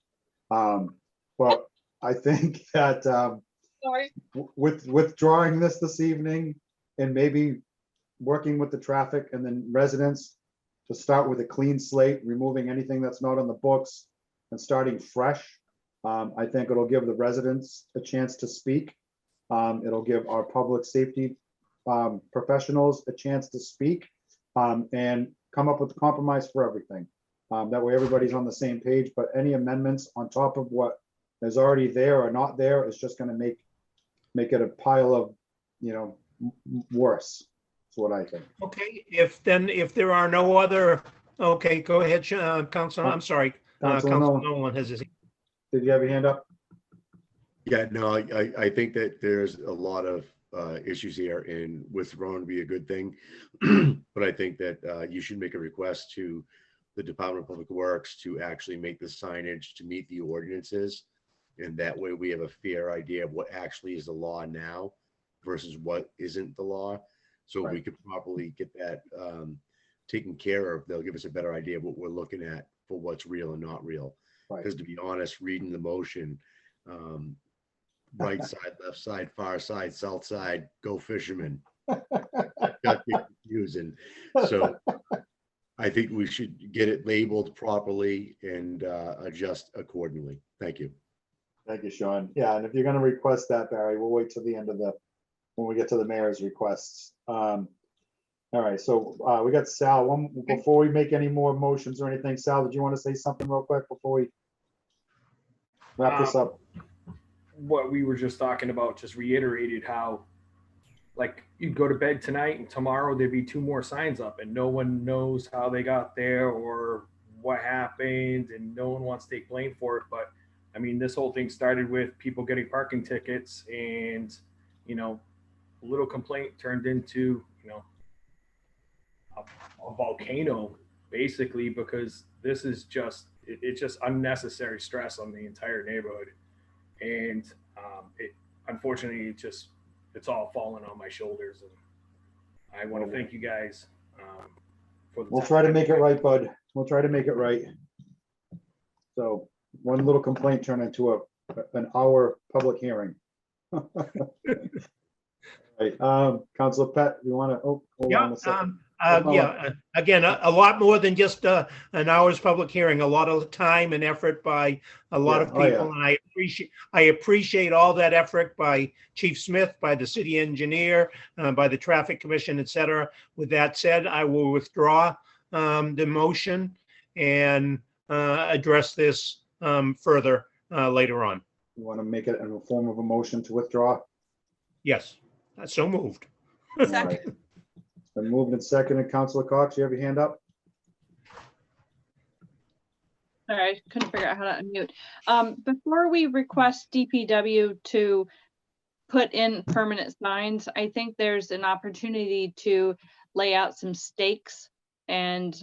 But I think that with withdrawing this evening and maybe working with the traffic and then residents to start with a clean slate, removing anything that's not on the books and starting fresh, I think it'll give the residents a chance to speak. It'll give our public safety professionals a chance to speak and come up with a compromise for everything. That way everybody's on the same page, but any amendments on top of what is already there or not there is just going to make it a pile of, worse. That's what I think. Okay, if there are no other, okay, go ahead, Council, I'm sorry. Councilor Council Nolan. Nolan has his, Did you have your hand up? Yeah, no, I think that there's a lot of issues here, and withdrawing would be a good thing. But I think that you should make a request to the Department of Public Works to actually make the signage to meet the ordinances. And that way we have a fair idea of what actually is the law now versus what isn't the law. So we could properly get that taken care of. They'll give us a better idea of what we're looking at for what's real and not real. Because to be honest, reading the motion, right side, left side, far side, south side, go fishermen. Got confusing. So I think we should get it labeled properly and adjust accordingly. Thank you. Thank you, Sean. Yeah, and if you're gonna request that, Barry, we'll wait till the end of when we get to the mayor's requests. All right, so we got Sal. Before we make any more motions or anything, Sal, did you want to say something real quick before we wrap this up? What we were just talking about just reiterated how, like, you'd go to bed tonight and tomorrow there'd be 2 more signs up and no one knows how they got there or what happened and no one wants to take blame for it. But I mean, this whole thing started with people getting parking tickets and, you know, a little complaint turned into, you know, a volcano basically, because this is just, it's just unnecessary stress on the entire neighborhood. And unfortunately, it's all falling on my shoulders. And I want to thank you guys for the We'll time. try to make it right, bud. We'll try to make it right. So one little complaint turned into an hour public hearing. Right, Councilor Pat, you want to, hold on a second. Again, a lot more than just an hour's public hearing, a lot of time and effort by a lot of people. And I appreciate all that effort by Chief Smith, by the city engineer, by the traffic commission, et cetera. With that said, I will withdraw the motion and address this further later on. You want to make it in the form of a motion to withdraw? Yes, so moved. All right. It's been moved and seconded. Councilor Cox, you have your hand up? Sorry, I couldn't figure out how to unmute. Before we request DPW to put in permanent signs, I think there's an opportunity to lay out some stakes and,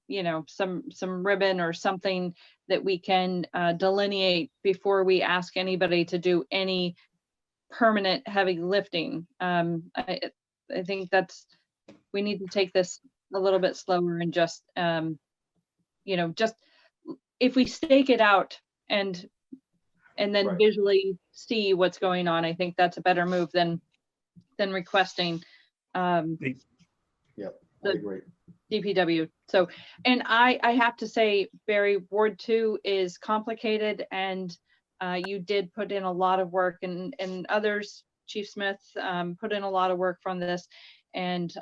you know, some ribbon or something that we can delineate before we ask anybody to do any permanent heavy lifting. I think we need to take this a little bit slower and just, you know, just if we stake it out and then visually see what's going on, I think that's a better move than requesting Yep, I agree. DPW. So, and I have to say, Barry, Ward 2 is complicated, and you did put in a lot of work, and others, Chief Smith, put in a lot of work from this. And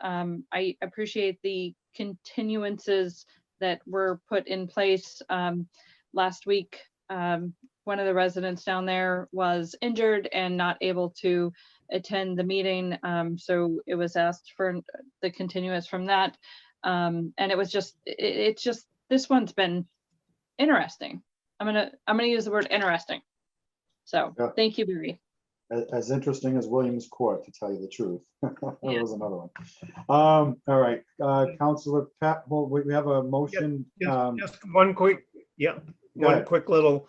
I appreciate the continuances that were put in place. Last week, one of the residents down there was injured and not able to attend the meeting. So it was asked for the continuance from that. And it was just, it's just, this one's been interesting. I'm gonna use the word interesting. So thank you, Barry. As interesting as Williams Court, to tell you the truth. That was another one. All right, Councilor Pat, well, we have a motion. Just one quick, one quick little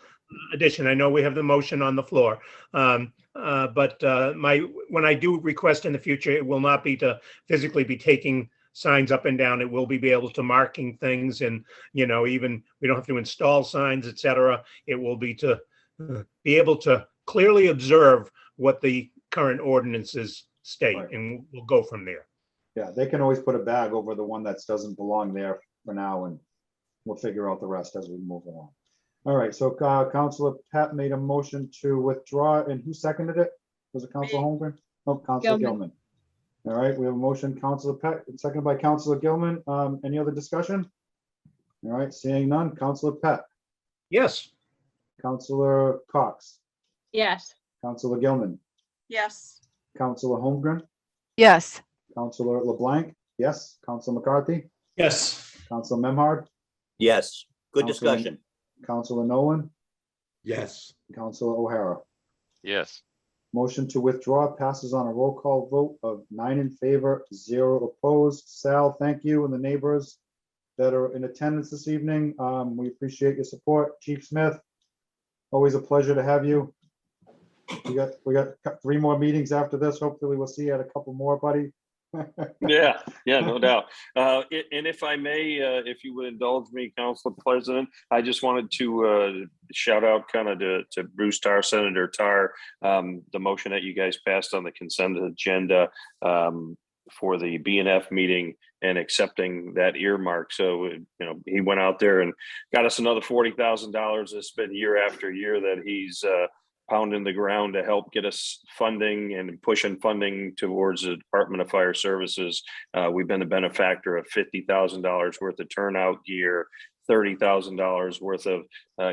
addition. I know we have the motion on the floor, but when I do request in the future, it will not be to physically be taking signs up and down. It will be able to marking things, and you know, even we don't have to install signs, etc. It will be to be able to clearly observe what the current ordinances state, and we'll go from there. Yeah, they can always put a bag over the one that doesn't belong there for now, and we'll figure out the rest as we move along. All right, so Councilor Pat made a motion to withdraw, and who seconded it? Was it Councilor Holmgren? Oh, Councilor Gilman. All right, we have a motion, Councilor Pat, seconded by Councilor Gilman. Any other discussion? All right, seeing none. Councilor Pat. Yes. Councilor Cox. Yes. Councilor Gilman. Yes. Councilor Holmgren. Yes. Counselor LeBlanc, yes. Counselor McCarthy, Yes. Counselor Memhard, Yes, good Councilman- discussion. Counselor Nolan, Yes. Counselor O'Hara. Yes. Motion to withdraw passes on a roll call vote of 9 in favor, 0 opposed. Sal, thank you, and the neighbors that are in attendance this evening. We appreciate your support. Chief Smith, always a pleasure to have you. We got 3 more meetings after this. Hopefully we'll see you at a couple more, buddy. Yeah, no doubt. And if I may, if you would indulge me, Council President, I just wanted to shout out kind of to Bruce Tarr, Senator Tarr, the motion that you guys passed on the consent agenda for the BNF meeting and accepting that earmark. So, he went out there and got us another $40,000. It's been year after year that he's pounding the ground to help get us funding and pushing funding towards the Department of Fire Services. We've been the benefactor of $50,000 worth of turnout gear, $30,000 worth of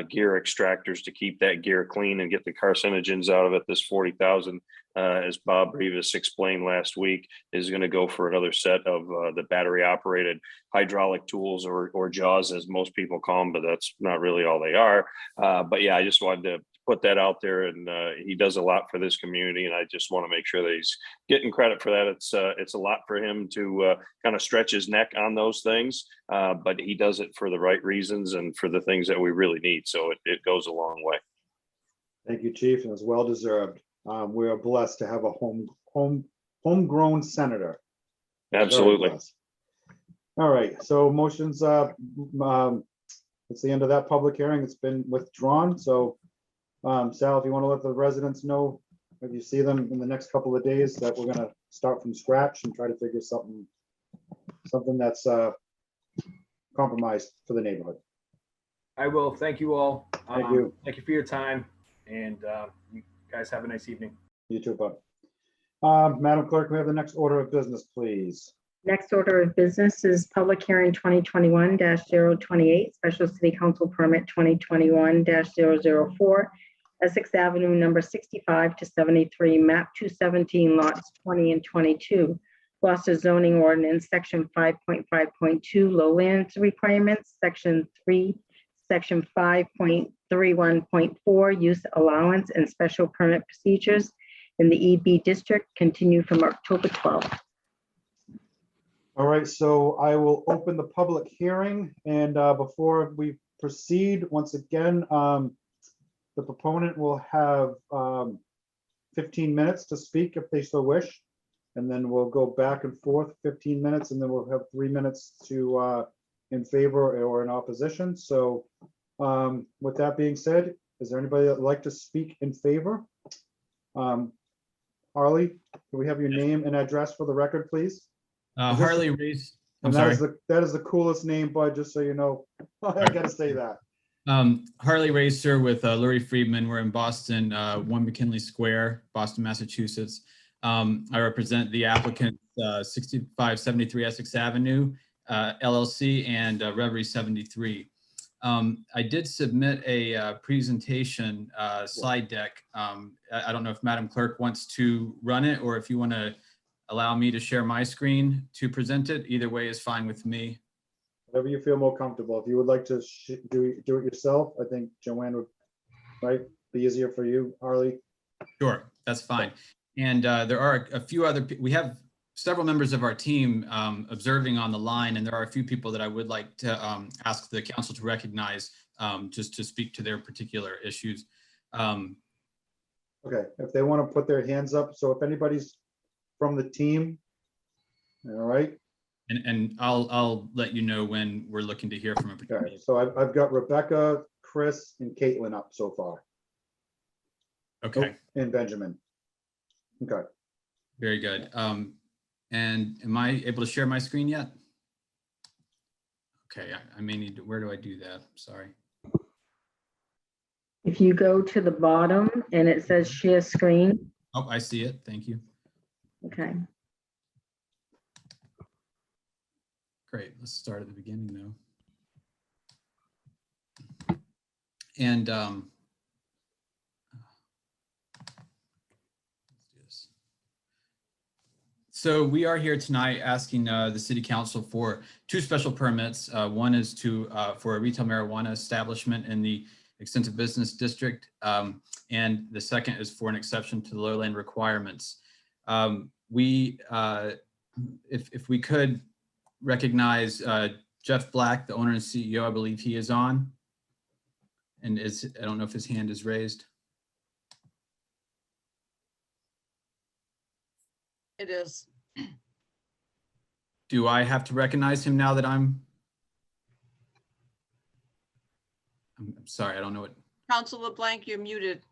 gear extractors to keep that gear clean and get the carcinogens out of it. This $40,000, as Bob Rivas explained last week, is going to go for another set of the battery operated hydraulic tools, or jaws as most people call them, but that's not really all they are. But yeah, I just wanted to put that out there, and he does a lot for this community, and I just want to make sure that he's getting credit for that. It's a lot for him to kind of stretch his neck on those things, but he does it for the right reasons and for the things that we really need. So it goes a long way. Thank you, Chief, and it's well deserved. We are blessed to have a homegrown senator. Absolutely. All right, so motions, it's the end of that public hearing. It's been withdrawn. So Sal, if you want to let the residents know, if you see them in the next couple of days, that we're gonna start from scratch and try to figure something that's compromised for the neighborhood. I will. Thank you all. Thank you. Thank you for your time, and you guys have a nice evening. You too, bud. Madam Clerk, we have the next order of business, please. Next order of business is public hearing 2021-028, special city council permit 2021-004, Essex Avenue number 65 to 73, map 217, lots 20 and 22. Gloucester zoning ordinance, section 5.5.2, lowlands requirements, section 3, section 5.31.4, use allowance and special permit procedures in the EB district, continued from October 12th. All right, so I will open the public hearing, and before we proceed, once again, the proponent will have 15 minutes to speak if they so wish, and then we'll go back and forth 15 minutes, and then we'll have 3 minutes to in favor or in opposition. So with that being said, is there anybody that would like to speak in favor? Harley, can we have your name and address for the record, please? Harley Reese. And that is the coolest name, bud, just so you know. I gotta say that. Harley Racer with Lurie Friedman. We're in Boston, 1 McKinley Square, Boston, Massachusetts. I represent the applicant 6573 Essex Avenue, LLC, and Reverie 73. I did submit a presentation slide deck. I don't know if Madam Clerk wants to run it or if you want to allow me to share my screen to present it. Either way is fine with me. Whatever you feel more comfortable. If you would like to do it yourself, I think Joanne would be easier for you, Harley. Sure, that's fine. And there are a few other, we have several members of our team observing on the line, and there are a few people that I would like to ask the council to recognize just to speak to their particular issues. Okay, if they want to put their hands up. So if anybody's from the team, all right. And I'll let you know when we're looking to hear from a particular. Okay, so I've got Rebecca, Chris, and Caitlin up so far. Okay. And Benjamin. Okay. Very good. And am I able to share my screen yet? Okay, I may need to, where do I do that? Sorry. If you go to the bottom and it says share screen. Oh, I see it. Thank you. Okay. Great. Let's start at the beginning though. And let's do this. So we are here tonight asking the city council for two special permits. One is for a retail marijuana establishment in the extensive business district. And the second is for an exception to the lowland requirements. If we could recognize Jeff Black, the owner and CEO, I believe he is on. And I don't know if his hand is raised. It is. Do I have to recognize him now that I'm sorry, I don't know what. Council LeBlanc, you're muted.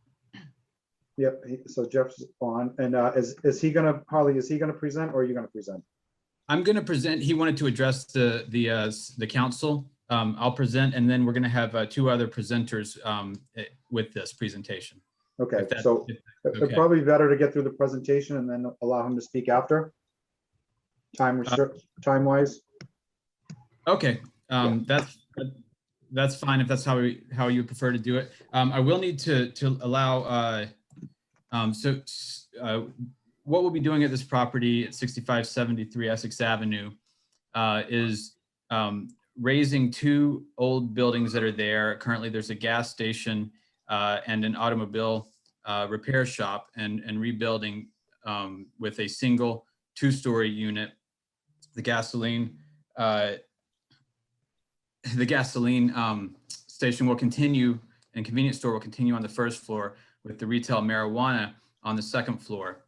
Yep, so Jeff's on, and is he gonna, Harley, is he gonna present or are you gonna present? I'm going to present. He wanted to address the council. I'll present, and then we're going to have two other presenters with this presentation. Okay, If so okay. it'd probably be better to get through the presentation and then allow him to speak after. Time wise. Okay, that's fine if that's how you prefer to do it. I will need to allow. What we'll be doing at this property at 6573 Essex Avenue is raising two old buildings that are there. Currently, there's a gas station and an automobile repair shop, and rebuilding with a single two-story unit. The gasoline station will continue, and convenience store will continue on the first floor, with the retail marijuana on the second floor.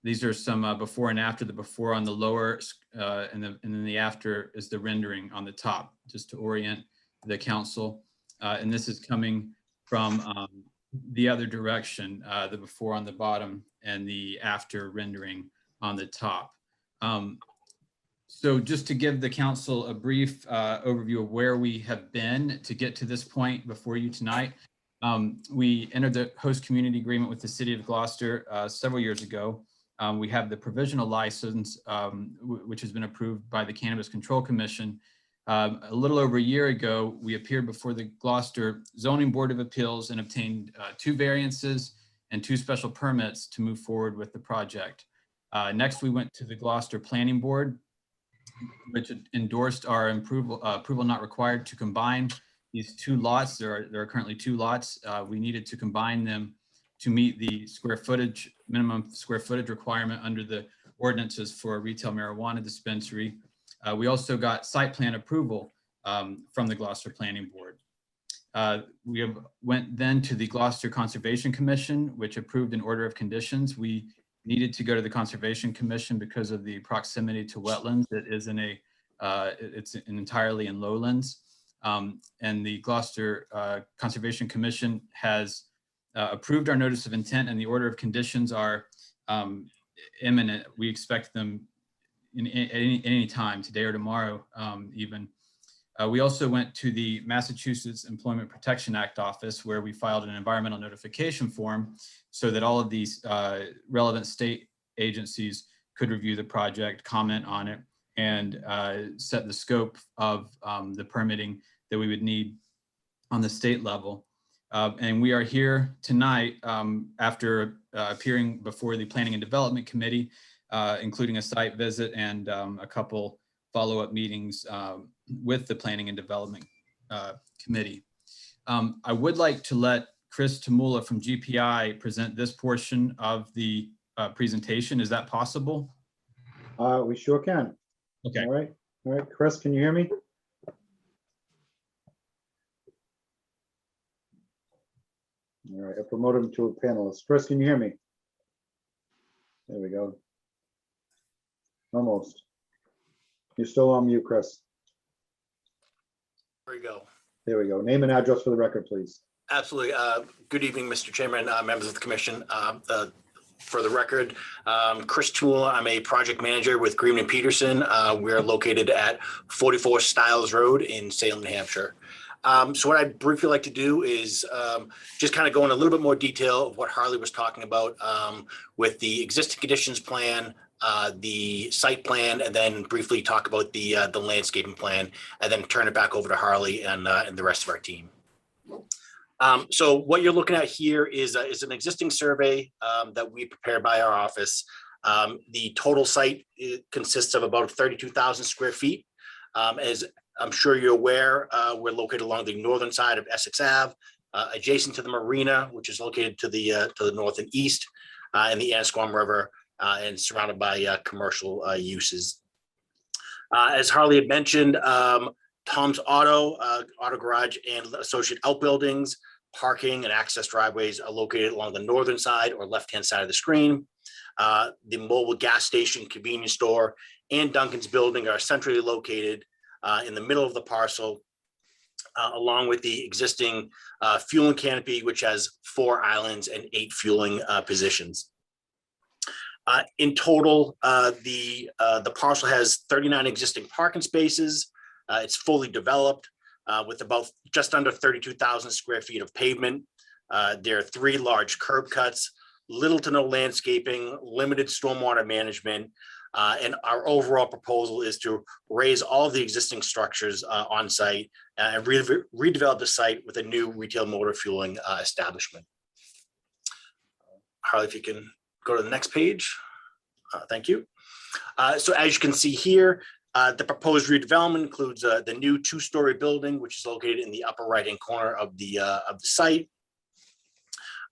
These are some before and after. The before on the lower, and then the after is the rendering on the top, just to orient the council. And this is coming from the other direction, the before on the bottom and the after rendering on the top. So just to give the council a brief overview of where we have been to get to this point before you tonight. We entered the host community agreement with the city of Gloucester several years ago. We have the provisional license, which has been approved by the Cannabis Control Commission. A little over a year ago, we appeared before the Gloucester Zoning Board of Appeals and obtained two variances and two special permits to move forward with the project. Next, we went to the Gloucester Planning Board, which endorsed our approval not required to combine these two lots. There are currently two lots. We needed to combine them to meet the minimum square footage requirement under the ordinances for a retail marijuana dispensary. We also got site plan approval from the Gloucester Planning Board. We went then to the Gloucester Conservation Commission, which approved an order of conditions. We needed to go to the Conservation Commission because of the proximity to wetlands. It is it's entirely in lowlands. And the Gloucester Conservation Commission has approved our notice of intent, and the order of conditions are imminent. We expect them at any time, today or tomorrow even. We also went to the Massachusetts Employment Protection Act office, where we filed an environmental notification form so that all of these relevant state agencies could review the project, comment on it, and set the scope of the permitting that we would need on the state level. And we are here tonight after appearing before the Planning and Development Committee, including a site visit and a couple follow-up meetings with the Planning and Development Committee. I would like to let Chris Tamula from GPI present this portion of the presentation. Is that possible? We sure can. Okay. All right, Chris, can you hear me? All right, I promoted him to a panelist. Chris, can you hear me? There we go. Almost. You're still on mute, Chris. There we go. There we go. Name and address for the record, please. Absolutely. Good evening, Mr. Chairman, members of the commission. For the record, Chris Tamula, I'm a project manager with Green & Peterson. We're located at 44 Stiles Road in Salem, New Hampshire. So what I'd briefly like to do is just kind of go in a little bit more detail of what Harley was talking about with the existing conditions plan, the site plan, and then briefly talk about the landscaping plan, and then turn it back over to Harley and the rest of our team. So what you're looking at here is an existing survey that we prepared by our office. The total site consists of about 32,000 square feet. As I'm sure you're aware, we're located along the northern side of Essex Ave, adjacent to the marina, which is located to the north and east, and the Annisquam River, and surrounded by commercial uses. As Harley had mentioned, Tom's Auto Garage and associate outbuildings, parking and access driveways are located along the northern side or left-hand side of the screen. The mobile gas station, convenience store, and Dunkin's building are centrally located in the middle of the parcel, along with the existing fueling canopy, which has 4 islands and 8 fueling positions. In total, the parcel has 39 existing parking spaces. It's fully developed with about just under 32,000 square feet of pavement. There are 3 large curb cuts, little to no landscaping, limited stormwater management, and our overall proposal is to raise all the existing structures on site and redevelop the site with a new retail motor fueling establishment. Harley, if you can go to the next page. Thank you. So as you can see here, the proposed redevelopment includes the new 2-story building, which is located in the upper right-hand corner of the site.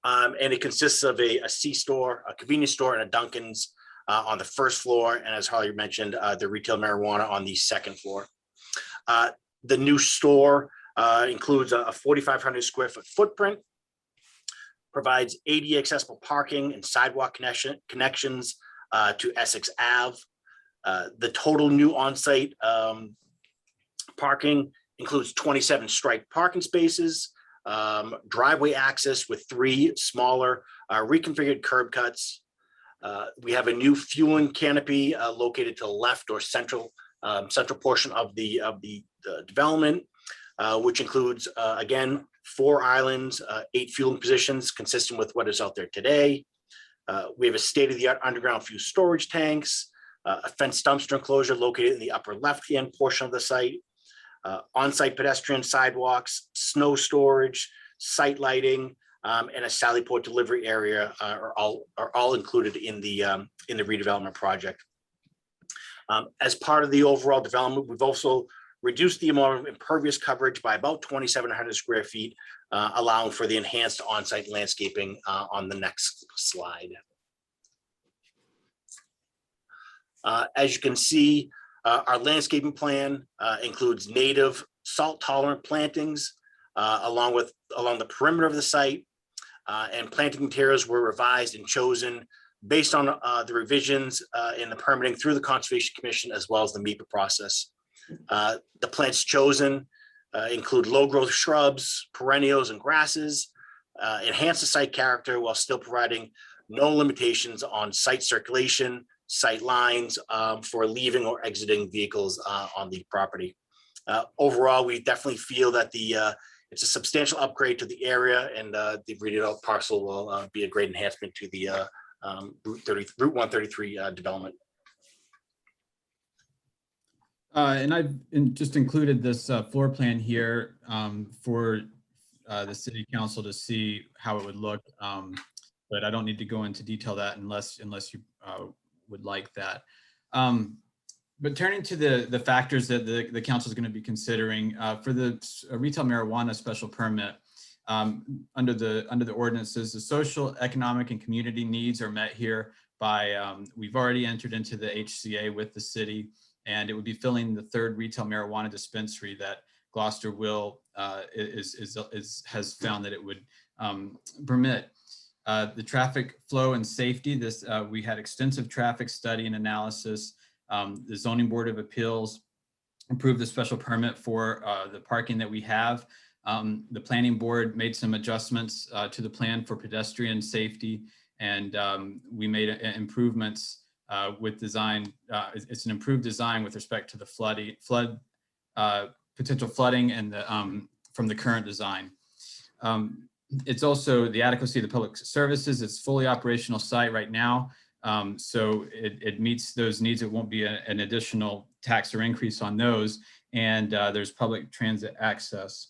And it consists of a C-store, a convenience store, and a Dunkin's on the first floor. And as Harley mentioned, the retail marijuana on the second floor. The new store includes a 4,500 square foot footprint, provides ADA accessible parking and sidewalk connections to Essex Ave. The total new on-site parking includes 27 striped parking spaces, driveway access with 3 smaller reconfigured curb cuts. We have a new fueling canopy located to the left or central portion of the development, which includes again 4 islands, 8 fueling positions, consistent with what is out there today. We have a state-of-the-art underground fuel storage tanks, a fenced dumpster enclosure located in the upper left-hand portion of the site, on-site pedestrian sidewalks, snow storage, site lighting, and a Sally Port delivery area are all included in the redevelopment project. As part of the overall development, we've also reduced the amount of impervious coverage by about 2,700 square feet, allowing for the enhanced on-site landscaping on the next slide. As you can see, our landscaping plan includes native salt-tolerant plantings along the perimeter of the site, and planting materials were revised and chosen based on the revisions in the permitting through the Conservation Commission as well as the MEPA process. The plants chosen include low-growth shrubs, perennials, and grasses, enhance the site character while still providing no limitations on site circulation, sight lines for leaving or exiting vehicles on the property. Overall, we definitely feel that it's a substantial upgrade to the area, and the redeveloped parcel will be a great enhancement to the Route 133 development. And I've just included this floor plan here for the city council to see how it would look. But I don't need to go into detail that unless you would like that. But turning to the factors that the council is going to be considering for the retail marijuana special permit, under the ordinances, the social, economic, and community needs are met here by, we've already entered into the HCA with the city, and it would be filling the 3rd retail marijuana dispensary that Gloucester has found that it would permit. The traffic flow and safety, we had extensive traffic study and analysis. The Zoning Board of Appeals approved the special permit for the parking that we have. The Planning Board made some adjustments to the plan for pedestrian safety, and we made improvements with design. It's an improved design with respect to the potential flooding and from the current design. It's also the adequacy of the public services. It's fully operational site right now. So it meets those needs. It won't be an additional tax or increase on those. And there's public transit access.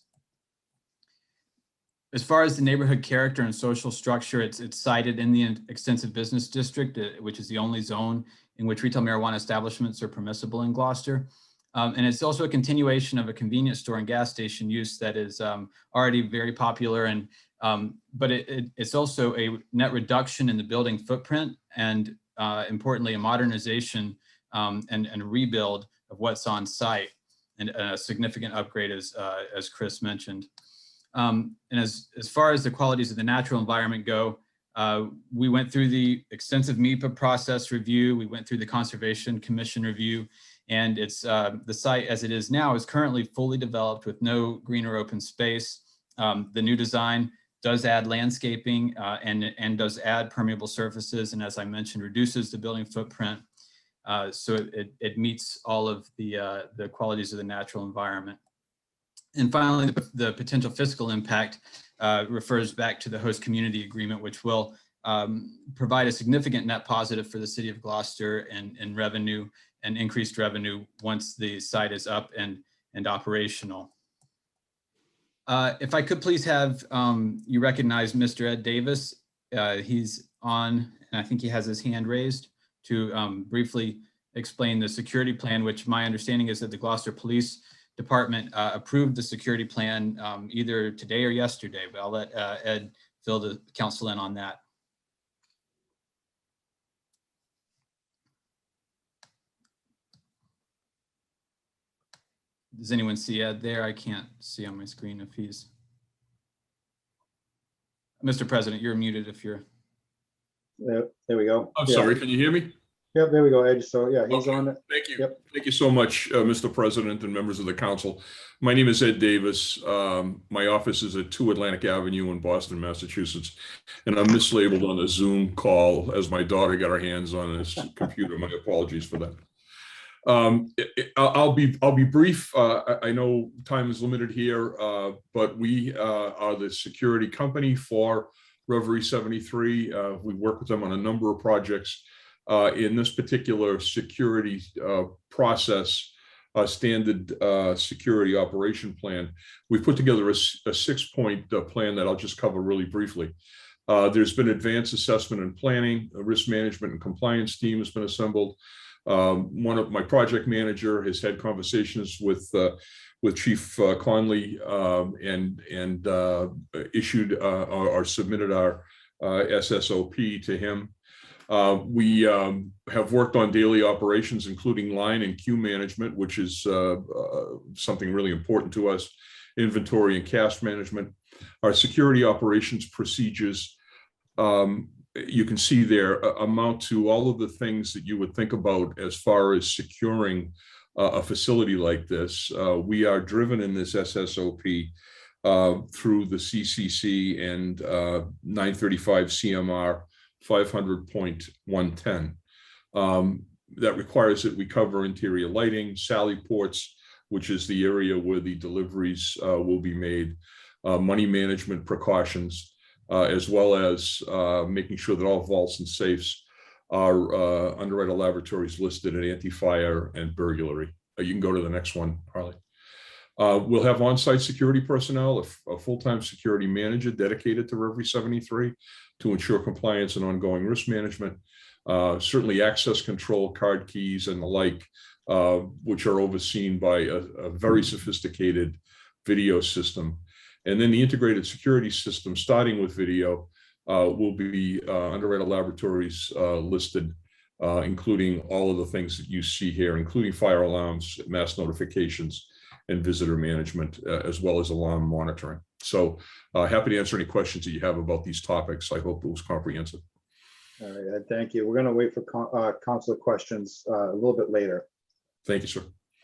As far as the neighborhood character and social structure, it's cited in the extensive business district, which is the only zone in which retail marijuana establishments are permissible in Gloucester. And it's also a continuation of a convenience store and gas station use that is already very popular. And but it's also a net reduction in the building footprint and importantly, a modernization and rebuild of what's on site and a significant upgrade as Chris mentioned. And as far as the qualities of the natural environment go, we went through the extensive MEPA process review. We went through the Conservation Commission review, and it's the site as it is now is currently fully developed with no green or open space. The new design does add landscaping and does add permeable surfaces, and as I mentioned, reduces the building footprint. So it meets all of the qualities of the natural environment. And finally, the potential fiscal impact refers back to the host community agreement, which will provide a significant net positive for the city of Gloucester and revenue and increased revenue once the site is up and operational. If I could please have you recognize Mr. Ed Davis. He's on, and I think he has his hand raised to briefly explain the security plan, which my understanding is that the Gloucester Police Department approved the security plan either today or yesterday, but I'll let Ed fill the council in on that. Does anyone see Ed there? I can't see on my screen if he's. Mr. President, you're muted if you're. There we go. I'm sorry, can you hear me? Yep, there we go, Ed. So yeah, he's Okay, on it. Thank you. Yep. Thank you so much, Mr. President and members of the council. My name is Ed Davis. My office is at 2 Atlantic Avenue in Boston, Massachusetts. And I'm mislabeled on a Zoom call as my daughter got her hands on this computer. My apologies for that. I'll be brief. I know time is limited here, but we are the security company for Reverie 73. We work with them on a number of projects. In this particular security process, standard security operation plan, we've put together a 6-point plan that I'll just cover really briefly. There's been advanced assessment and planning, a risk management and compliance team has been assembled. One of my project manager has had conversations with Chief Conley and issued or submitted our SSOP to him. We have worked on daily operations, including line and queue management, which is something really important to us, inventory and cash management. Our security operations procedures, you can see there, amount to all of the things that you would think about as far as securing a facility like this. We are driven in this SSOP through the CCC and 935 CMR 500.110. That requires that we cover interior lighting, sally ports, which is the area where the deliveries will be made, money management precautions, as well as making sure that all vaults and safes are Underwriter Laboratories listed at anti-fire and burglary. You can go to the next one, Harley. We'll have on-site security personnel, a full-time security manager dedicated to Reverie 73 to ensure compliance and ongoing risk management. Certainly access control, card keys and the like, which are overseen by a very sophisticated video system. And then the integrated security system, starting with video, will be Underwriter Laboratories listed, including all of the things that you see here, including fire alarms, mass notifications, and visitor management, as well as alarm monitoring. So happy to answer any questions that you have about these topics. I hope it was comprehensive. All right, Ed, thank you. We're going to wait for council questions a little bit later. Thank you, sir.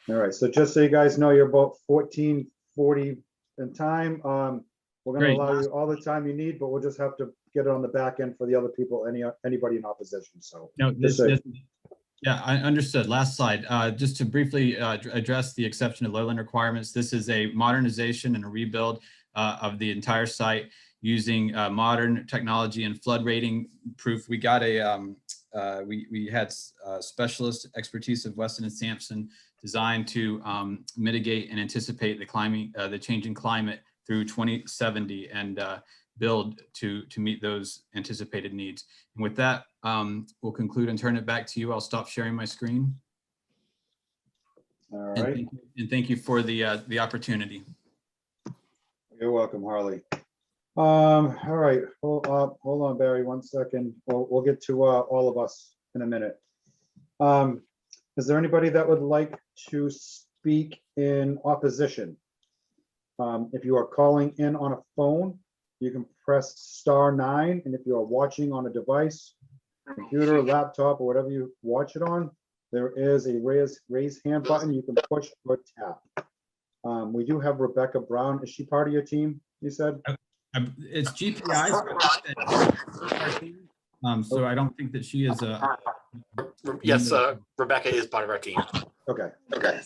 All right, so just so you guys know, you're about 14:40 in time. We're going to allow you all the time you need, but we'll just have to get it on the back end for the other people, anybody in opposition. So no, yeah, I understood. Last slide. Just to briefly address the exception to lowland requirements. This is a modernization and a rebuild of the entire site using modern technology and flood rating proof. We got we had specialist expertise of Weston and Sampson designed to mitigate and anticipate the changing climate through 2070 and build to meet those anticipated needs. And with that, we'll conclude and turn it back to you. I'll stop sharing my screen. All right. And thank you for the opportunity. You're welcome, Harley. All right, hold on, Barry, 1 second. We'll get to all of us in a minute. Is there anybody that would like to speak in opposition? If you are calling in on a phone, you can press *9, and if you are watching on a device, computer, laptop, or whatever you watch it on, there is a raise hand button you can push or tap. We do have Rebecca Brown. Is she part of your team, you said? It's GPI. So I don't think that she is a. Yes, Rebecca is part of our team. Okay. Okay.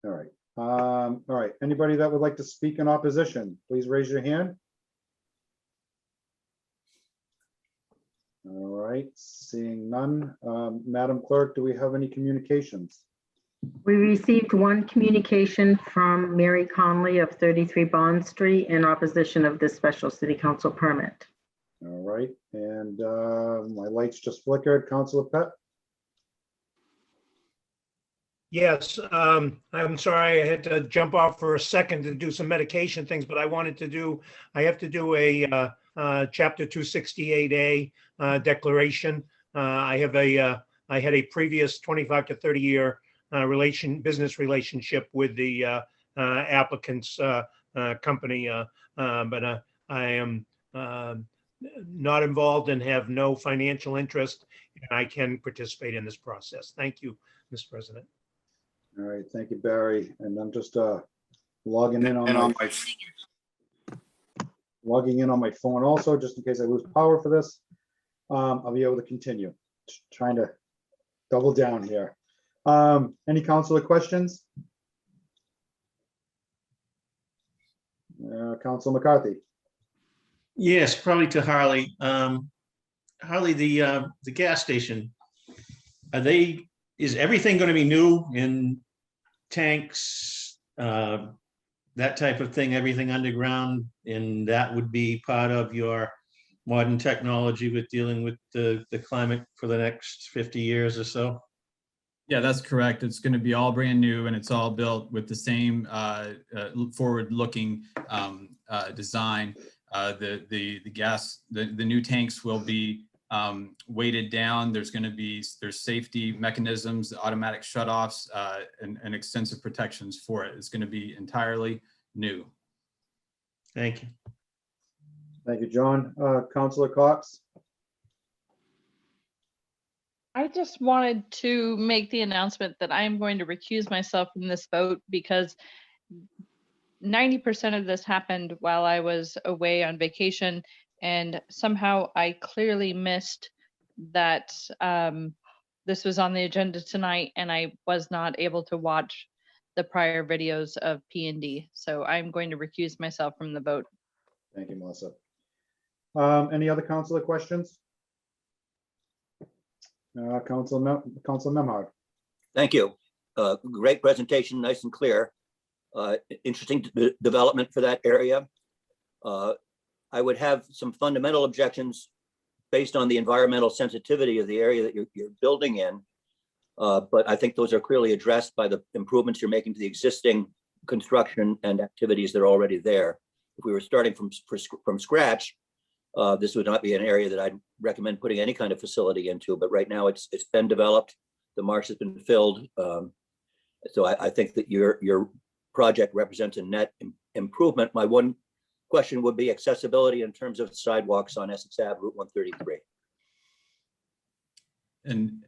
All right. All right. Anybody that would like to speak in opposition, please raise your hand. All right. Seeing none. Madam Clerk, do we have any communications? We received one communication from Mary Conley of 33 Bond Street in opposition of this special city council permit. All right. And my lights just flickered. Councilor Pett? Yes, I'm sorry, I had to jump off for a second to do some medication things, but I have to do a chapter 268A declaration. I had a previous 25 to 30 year business relationship with the applicant's company, but I am not involved and have no financial interest, and I can participate in this process. Thank you, Mr. President. All right, thank you, Barry. And I'm just logging in on my phone also, just in case I lose power for this. I'll be able to continue. Trying to double down here. Any councilor questions? Council McCarthy. Yes, probably to Harley. Harley, the gas station, is everything going to be new in tanks, that type of thing, everything underground? And that would be part of your modern technology with dealing with the climate for the next 50 years or so? Yeah, that's correct. It's going to be all brand new, and it's all built with the same forward-looking design. The new tanks will be weighted down. There's safety mechanisms, automatic shutoffs, and extensive protections for it. It's going to be entirely new. Thank you. Thank you, John. Councilor Cox. I just wanted to make the announcement that I am going to recuse myself from this vote because 90% of this happened while I was away on vacation, and somehow I clearly missed that this was on the agenda tonight, and I was not able to watch the prior videos of P&D. So I'm going to recuse myself from the vote. Thank you, Melissa. Any other councilor questions? Councilor Memhard. Thank you. Great presentation, nice and clear. Interesting development for that area. I would have some fundamental objections based on the environmental sensitivity of the area that you're building in. But I think those are clearly addressed by the improvements you're making to the existing construction and activities that are already there. If we were starting from scratch, this would not be an area that I'd recommend putting any kind of facility into, but right now it's been developed, the marsh has been filled. So I think that your project represents a net improvement. My one question would be accessibility in terms of sidewalks on Essex Ave, Route 133. And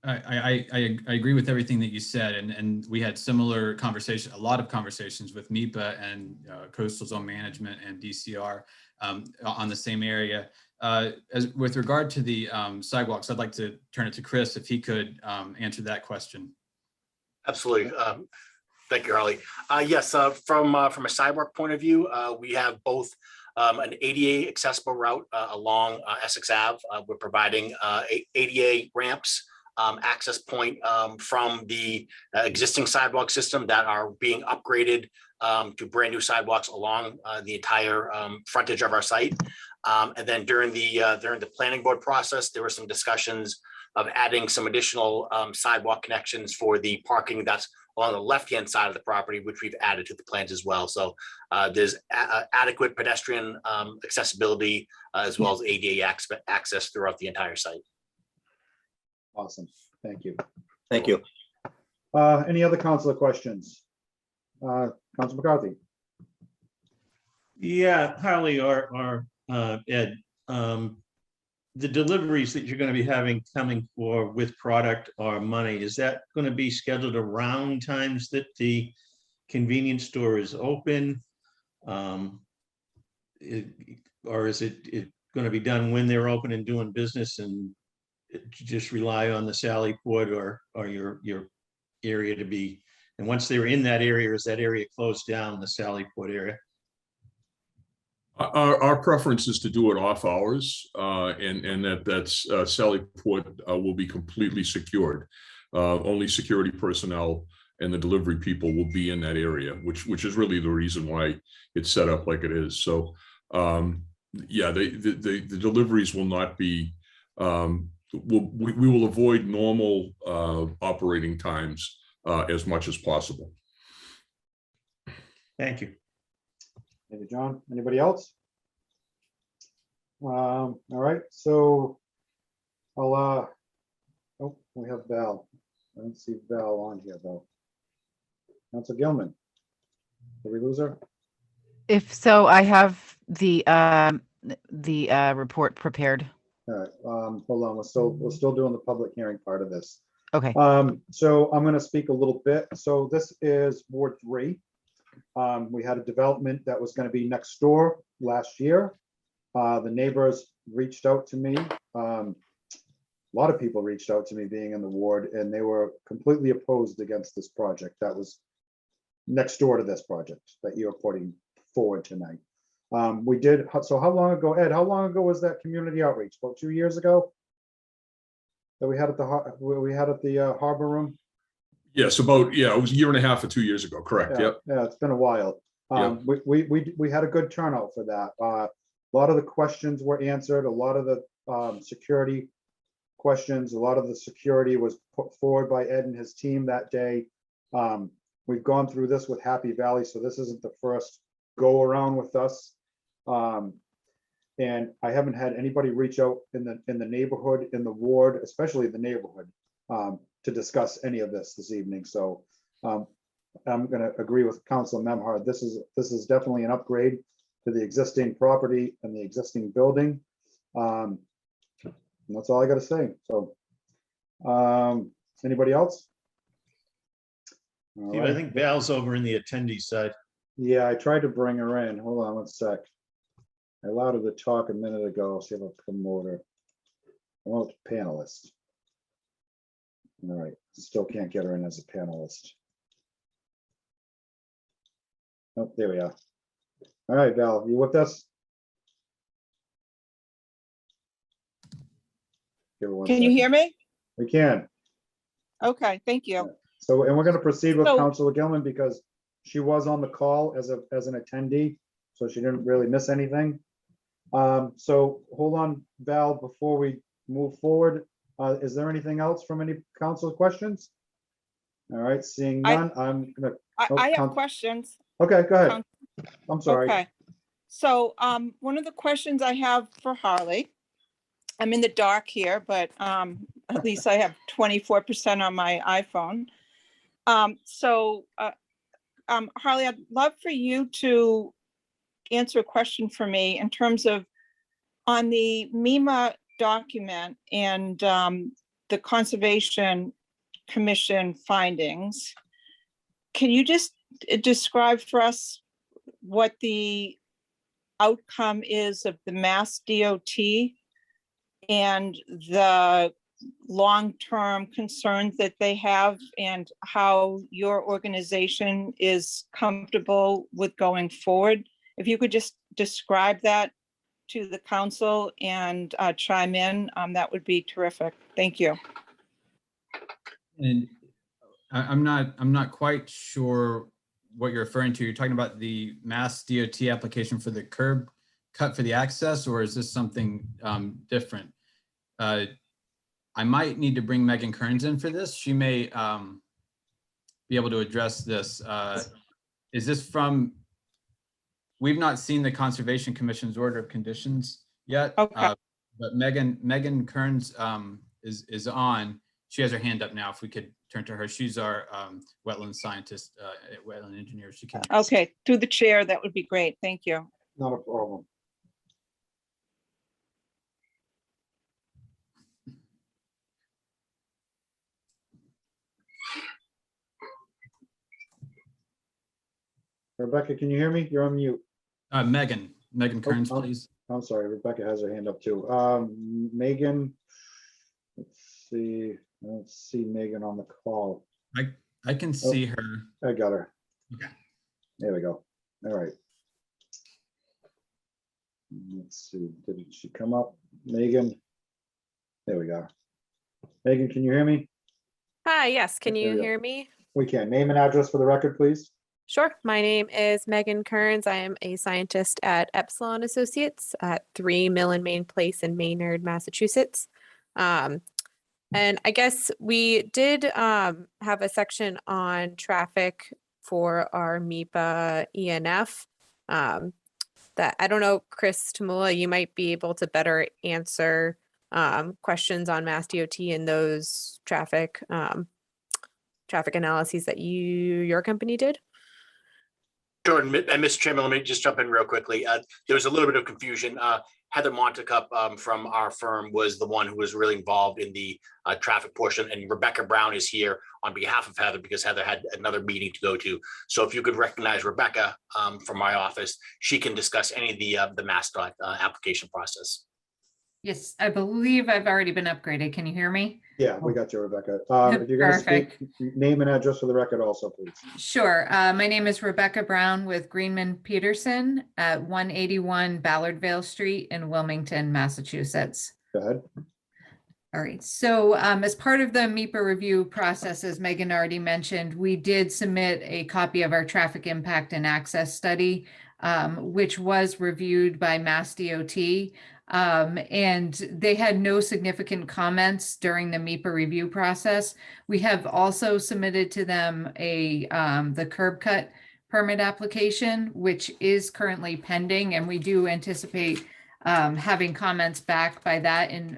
I agree with everything that you said, and we had similar conversation, a lot of conversations with MIPA and Coastal Zone Management and DCR on the same area. As with regard to the sidewalks, I'd like to turn it to Chris if he could answer that question. Absolutely. Thank you, Harley. Yes, from a sidewalk point of view, we have both an ADA accessible route along Essex Ave. We're providing ADA ramps access point from the existing sidewalk system that are being upgraded to brand new sidewalks along the entire frontage of our site. And then during the planning board process, there were some discussions of adding some additional sidewalk connections for the parking that's on the left-hand side of the property, which we've added to the plans as well. So there's adequate pedestrian accessibility as well as ADA access throughout the entire site. Awesome. Thank you. Thank you. Any other councilor questions? Council McCarthy. Yeah, Harley or Ed, the deliveries that you're going to be having coming for with product or money, is that going to be scheduled around times that the convenience store is open? Or is it going to be done when they're open and doing business, and just rely on the Sally Port or your area to be, and once they're in that area, is that area closed down, the Sally Port area? Our preference is to do it off hours, and that's Sally Port will be completely secured. Only security personnel and the delivery people will be in that area, which is really the reason why it's set up like it is. So, yeah, the deliveries will not be. We will avoid normal operating times as much as possible. Thank you. Thank you, John. Anybody else? All right, so I'll, oh, we have Val. I don't see Val on here though. Council Gilman. Did we lose her? If so, I have the report prepared. All right, hold on, we're still doing the public hearing part of this. Okay. So I'm going to speak a little bit. So this is Ward 3. We had a development that was going to be next door last year. The neighbors reached out to me. A lot of people reached out to me being in the ward, and they were completely opposed against this project that was next door to this project that you're putting forward tonight. We did, so how long ago, Ed, how long ago was that community outreach? About 2 years ago? That we had at the Harbor Room? Yes, it was a year and a half or 2 years ago, correct, Yeah, yep. yeah, it's been a while. We had a good turnout for that. A lot of the questions were answered, a lot of the security questions, a lot of the security was put forward by Ed and his team that day. We've gone through this with Happy Valley, so this isn't the first go around with us. And I haven't had anybody reach out in the neighborhood, in the ward, especially the neighborhood, to discuss any of this evening. So I'm going to agree with Councilor Memhard. This is definitely an upgrade to the existing property and the existing building. And that's all I got to say. So anybody else? Steve, I think Val's over in the attendee side. Yeah, I tried to bring her in. Hold on one sec. I allowed her to talk a minute ago. See if I'll promote her. Promote panelist. All right, still can't get her in as a panelist. Oh, there we are. All right, Val, you with us? Can you hear me? We can. Okay, thank you. So, and we're going to proceed with So- Councilor Gilman because she was on the call as an attendee, so she didn't really miss anything. So hold on, Val, before we move forward. Is there anything else from any council questions? All right, seeing none, I'm gonna. I have questions. Okay, go ahead. I'm sorry. Okay. So one of the questions I have for Harley, I'm in the dark here, but at least I have 24% on my iPhone. Harley, I'd love for you to answer a question for me in terms of on the MEMA document and the Conservation Commission findings. Can you just describe for us what the outcome is of the Mass DOT and the long-term concerns that they have and how your organization is comfortable with going forward? If you could just describe that to the council and chime in, that would be terrific. Thank you. And I'm not quite sure what you're referring to. You're talking about the Mass DOT application for the curb cut for the access, or is this something different? I might need to bring Megan Kearns in for this. She may be able to address this. Is this from, we've not seen the Conservation Commission's order of conditions yet. Okay. But Megan Kearns is on. She has her hand up now. If we could turn to her. She's our wetland scientist, wetland engineer. She can. Okay, through the chair, that would be great. Thank you. Not a problem. Rebecca, can you hear me? You're on mute. Megan Kearns, Oh, please. I'm sorry, Rebecca has her hand up too. Megan, let's see. I don't see Megan on the call. I can see her. I got her. Okay. There we go. All right. Let's see. Did she come up? Megan. There we go. Megan, can you hear me? Hi, yes. Can There you we go. hear me? We can. Name and address for the record, please. Sure. My name is Megan Kearns. I am a scientist at Epsilon Associates at 3 Mill and Main Place in Maynard, Massachusetts. And I guess we did have a section on traffic for our MIPA ENF. That I don't know, Chris Tamula, you might be able to better answer questions on Mass DOT and those traffic analyses that your company did. Sure, and Mr. Chairman, let me just jump in real quickly. There was a little bit of confusion. Heather Montecup from our firm was the one who was really involved in the traffic portion, and Rebecca Brown is here on behalf of Heather because Heather had another meeting to go to. So if you could recognize Rebecca from my office, she can discuss any of the MassDOT application process. Yes, I believe I've already been upgraded. Can you hear me? Yeah, we got you, Rebecca. If you're going to speak, name and address for the record also, please. Sure. My name is Rebecca Brown with Greenman Peterson at 181 Ballardvale Street in Wilmington, Massachusetts. Go ahead. All right. So as part of the MIPA review process, as Megan already mentioned, we did submit a copy of our traffic impact and access study, which was reviewed by Mass DOT. And they had no significant comments during the MIPA review process. We have also submitted to them the curb cut permit application, which is currently pending, and we do anticipate having comments back by that in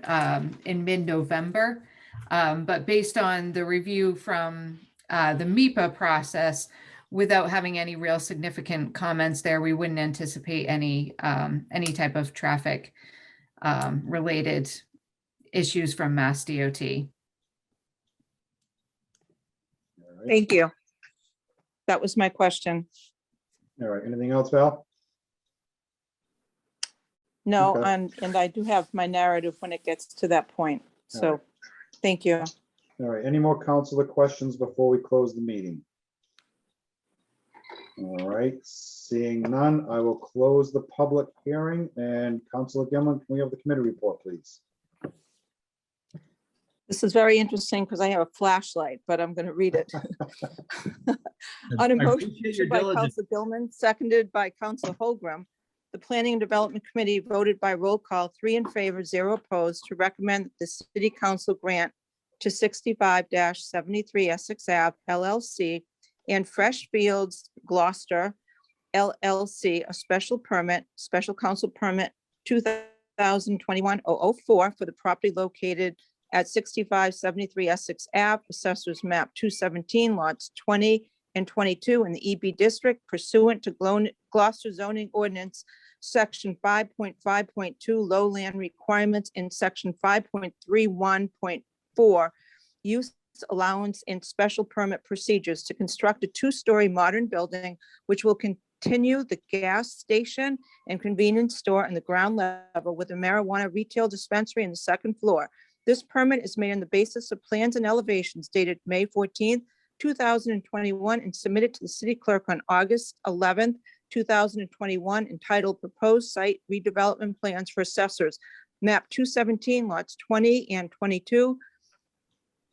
mid-November. But based on the review from the MIPA process, without having any real significant comments there, we wouldn't anticipate any type of traffic related issues from Mass DOT. Thank you. That was my question. All right. Anything else, Val? No, Okay. and I do have my narrative when it gets to that point. All So, right. thank you. All right. Any more councilor questions before we close the meeting? All right. Seeing none, I will close the public hearing. And Councilor Gilman, can we have the committee report, please? This is very interesting because I have a flashlight, but I'm going to read it. On a I motion appreciate your by diligence. Councilor Gilman, seconded by Councilor Holgram, the Planning and Development Committee voted by roll call, 3 in favor, 0 opposed, to recommend that the City Council grant to 65-73 Essex Ave LLC and Fresh Fields Gloucester LLC a special council permit 2021-004 for the property located at 6573 Essex Ave, Assessors Map 217, lots 20 and 22 in the EB District pursuant to Gloucester zoning ordinance, section 5.5.2, lowland requirements, in section 5.31.4, use allowance and special permit procedures to construct a 2-story modern building which will continue the gas station and convenience store on the ground level with a marijuana retail dispensary in the 2nd floor. This permit is made on the basis of plans and elevations dated May 14th, 2021 and submitted to the city clerk on August 11th, 2021, entitled Proposed Site Redevelopment Plans for Assessors, map 217, lots 20 and 22,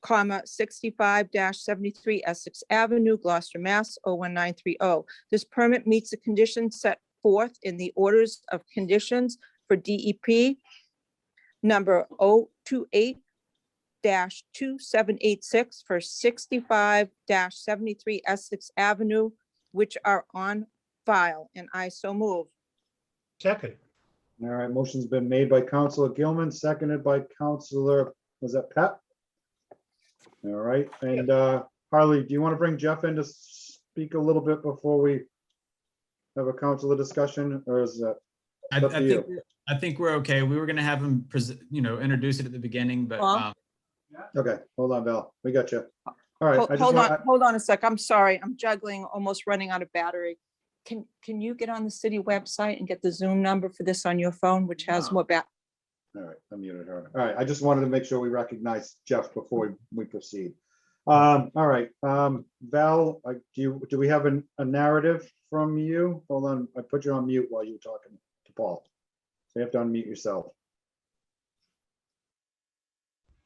65-73 Essex Avenue, Gloucester, Mass. 01930. This permit meets the conditions set forth in the orders of conditions for DEP number 028-2786 for 65-73 Essex Avenue, which are on file, and I so move. Second. All right, motion's been made by Counselor Gilman, seconded by Counselor, was that Pat? All right, and Harley, do you want to bring Jeff in to speak a little bit before we have a councilor discussion, or is that? I up to you? think we're okay. We were gonna have him introduce it at the beginning, but Okay, hold on, Val, we got you. All right, I just Hold want- on, hold on a sec. I'm sorry. I'm juggling, almost running out of battery. Can you get on the city website and get the Zoom number for this on your phone, which has more All right, I muted her. All right, I just wanted to make sure we recognize Jeff before we proceed. All right, Val, do we have a narrative from you? Hold on, I put you on mute while you were talking to Paul. So you have to unmute yourself.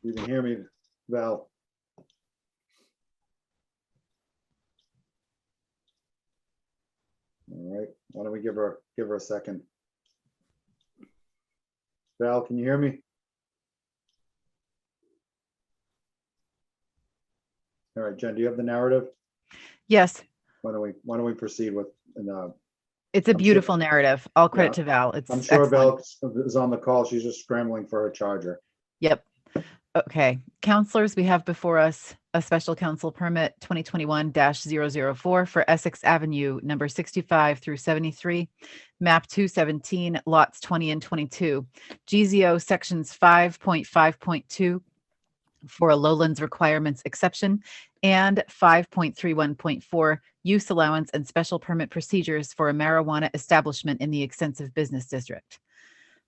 You can hear me, Val. All right, why don't we give her a second? Val, can you hear me? All right, Jen, do you have the narrative? Yes, Why don't we proceed with, it's a I'm sure- beautiful narrative. All credit Yeah, to Val. It's I'm sure excellent. Val is on the call. She's just scrambling for her charger. Yep. Okay, counselors, we have before us a special council permit 2021-004 for Essex Avenue, number 65 through 73, map 217, lots 20 and 22, GZO sections 5.5.2 for a lowlands requirements exception, and 5.31.4 use allowance and special permit procedures for a marijuana establishment in the extensive business district.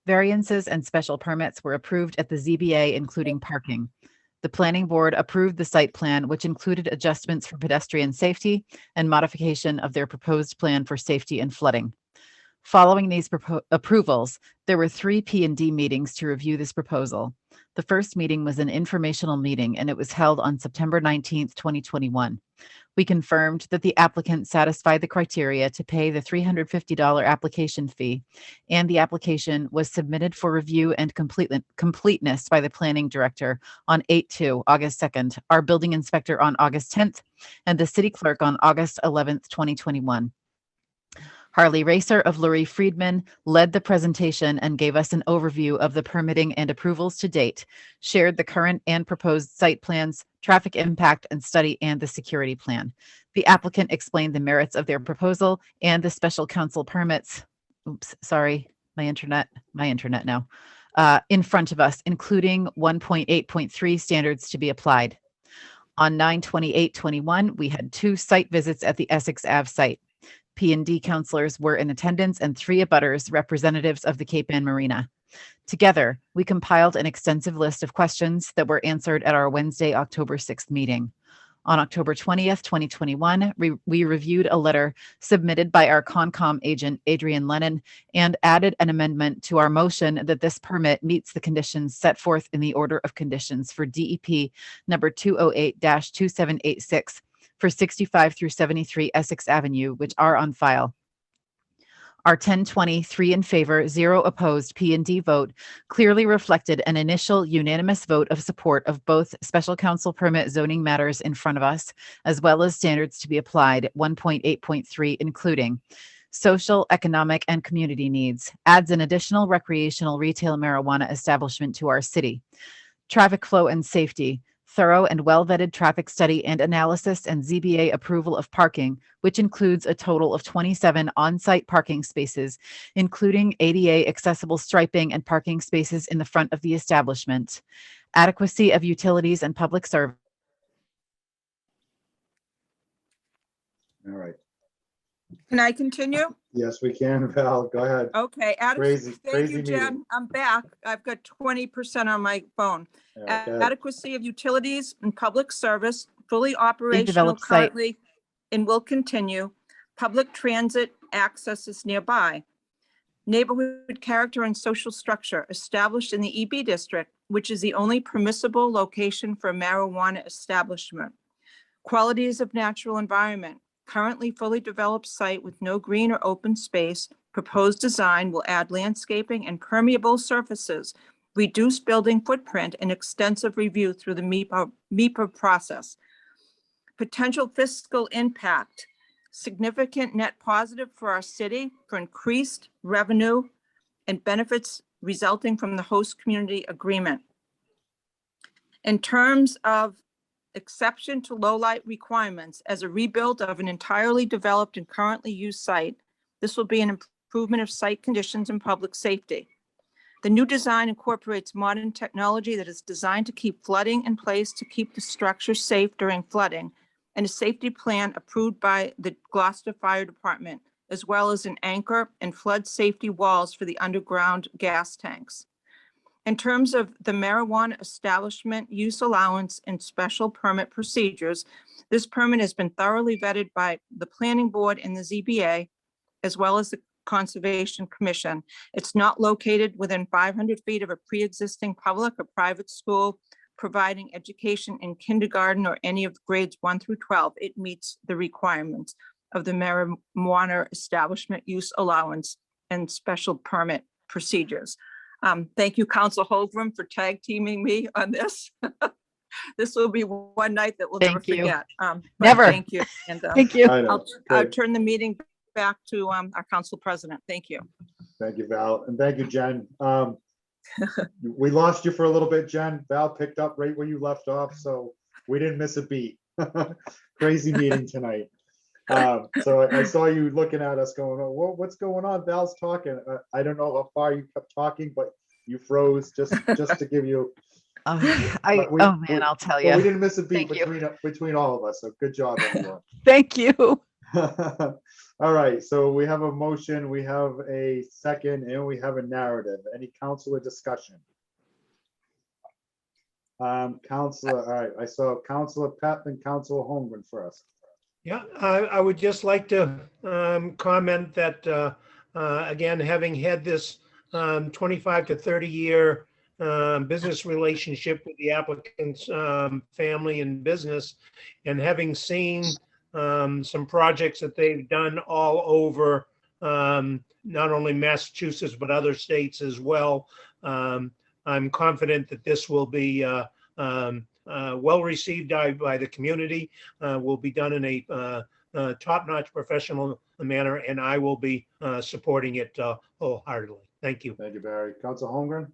Variances and special permits were approved at the ZBA, including parking. The planning board approved the site plan, which included adjustments for pedestrian safety and modification of their proposed plan for safety and flooding. Following these approvals, there were 3 P&D meetings to review this proposal. The first meeting was an informational meeting, and it was held on September 19th, 2021. We confirmed that the applicant satisfied the criteria to pay the $350 application fee, and the application was submitted for review and completeness by the planning director on 8/2, August 2nd, our building inspector on August 10th, and the city clerk on August 11th, 2021. Harley Racer of Lurie Friedman led the presentation and gave us an overview of the permitting and approvals to date, shared the current and proposed site plans, traffic impact and study, and the security plan. The applicant explained the merits of their proposal and the special council permits. Oops, sorry, my internet now. In front of us, including 1.8.3 standards to be applied. On 9/28/21, we had 2 site visits at the Essex Ave site. P&D counselors were in attendance and 3 abutters, representatives of the Cape Ann Marina. Together, we compiled an extensive list of questions that were answered at our Wednesday, October 6th meeting. On October 20th, 2021, we reviewed a letter submitted by our Concom agent, Adrian Lennon, and added an amendment to our motion that this permit meets the conditions set forth in the order of conditions for DEP number 208-2786 for 65 through 73 Essex Avenue, which are on file. Our 10-20, 3 in favor, 0 opposed P&D vote clearly reflected an initial unanimous vote of support of both special council permit zoning matters in front of us, as well as standards to be applied, 1.8.3, including social, economic, and community needs, adds an additional recreational retail marijuana establishment to our city, traffic flow and safety, thorough and well-vetted traffic study and analysis, and ZBA approval of parking, which includes a total of 27 on-site parking spaces, including ADA accessible striping and parking spaces in the front of the establishment, adequacy of utilities and public service. All right. Can I continue? Yes, we can, Val. Go ahead. Okay, Crazy, thank crazy you, Jen. meeting. I'm back. I've got 20% on my phone. All right, go ahead. Adequacy of utilities and public service, fully operational Redeveloped site. currently and will continue. Public transit access is nearby. Neighborhood character and social structure established in the EB district, which is the only permissible location for a marijuana establishment. Qualities of natural environment, currently fully developed site with no green or open space. Proposed design will add landscaping and permeable surfaces, reduce building footprint, and extensive review through the MIPA process. Potential fiscal impact, significant net positive for our city for increased revenue and benefits resulting from the host community agreement. In terms of exception to low light requirements as a rebuild of an entirely developed and currently used site, this will be an improvement of site conditions and public safety. The new design incorporates modern technology that is designed to keep flooding in place to keep the structure safe during flooding, and a safety plan approved by the Gloucester Fire Department, as well as an anchor and flood safety walls for the underground gas tanks. In terms of the marijuana establishment use allowance and special permit procedures, this permit has been thoroughly vetted by the Planning Board and the ZBA, as well as the Conservation Commission. It's not located within 500 feet of a pre-existing public or private school providing education in kindergarten or any of grades 1 through 12. It meets the requirements of the marijuana establishment use allowance and special permit procedures. Thank you, Council Holgram, for tag teaming me on this. This will be one night that we'll never Thank you. forget. But Never. Thank you. And Thank you. I know. I'll Great. turn the meeting back to our Council President. Thank you. Thank you, Val, and thank you, Jen. We lost you for a little bit, Jen. Val picked up right where you left off, so we didn't miss a beat. Crazy meeting tonight. So I saw you looking at us going, oh, what's going on? Val's talking. I don't know how far you kept talking, but you froze just to give you. But we- oh man, I'll tell Well, we you. didn't miss a beat Thank you. between all of us, so good job, everyone. Thank you. All right, so we have a motion, we have a second, and we have a narrative. Any councilor discussion? Councilor, all right, I saw Councilor Pep and Councilor Holmgren first. Yeah, I would just like to comment that, again, having had this 25 to 30-year business relationship with the applicant's family and business, and having seen some projects that they've done all over, not only Massachusetts, but other states as well. I'm confident that this will be well received by the community, will be done in a top-notch professional manner, and I will be supporting it wholeheartedly. Thank you. Thank you, Barry. Councilor Holmgren?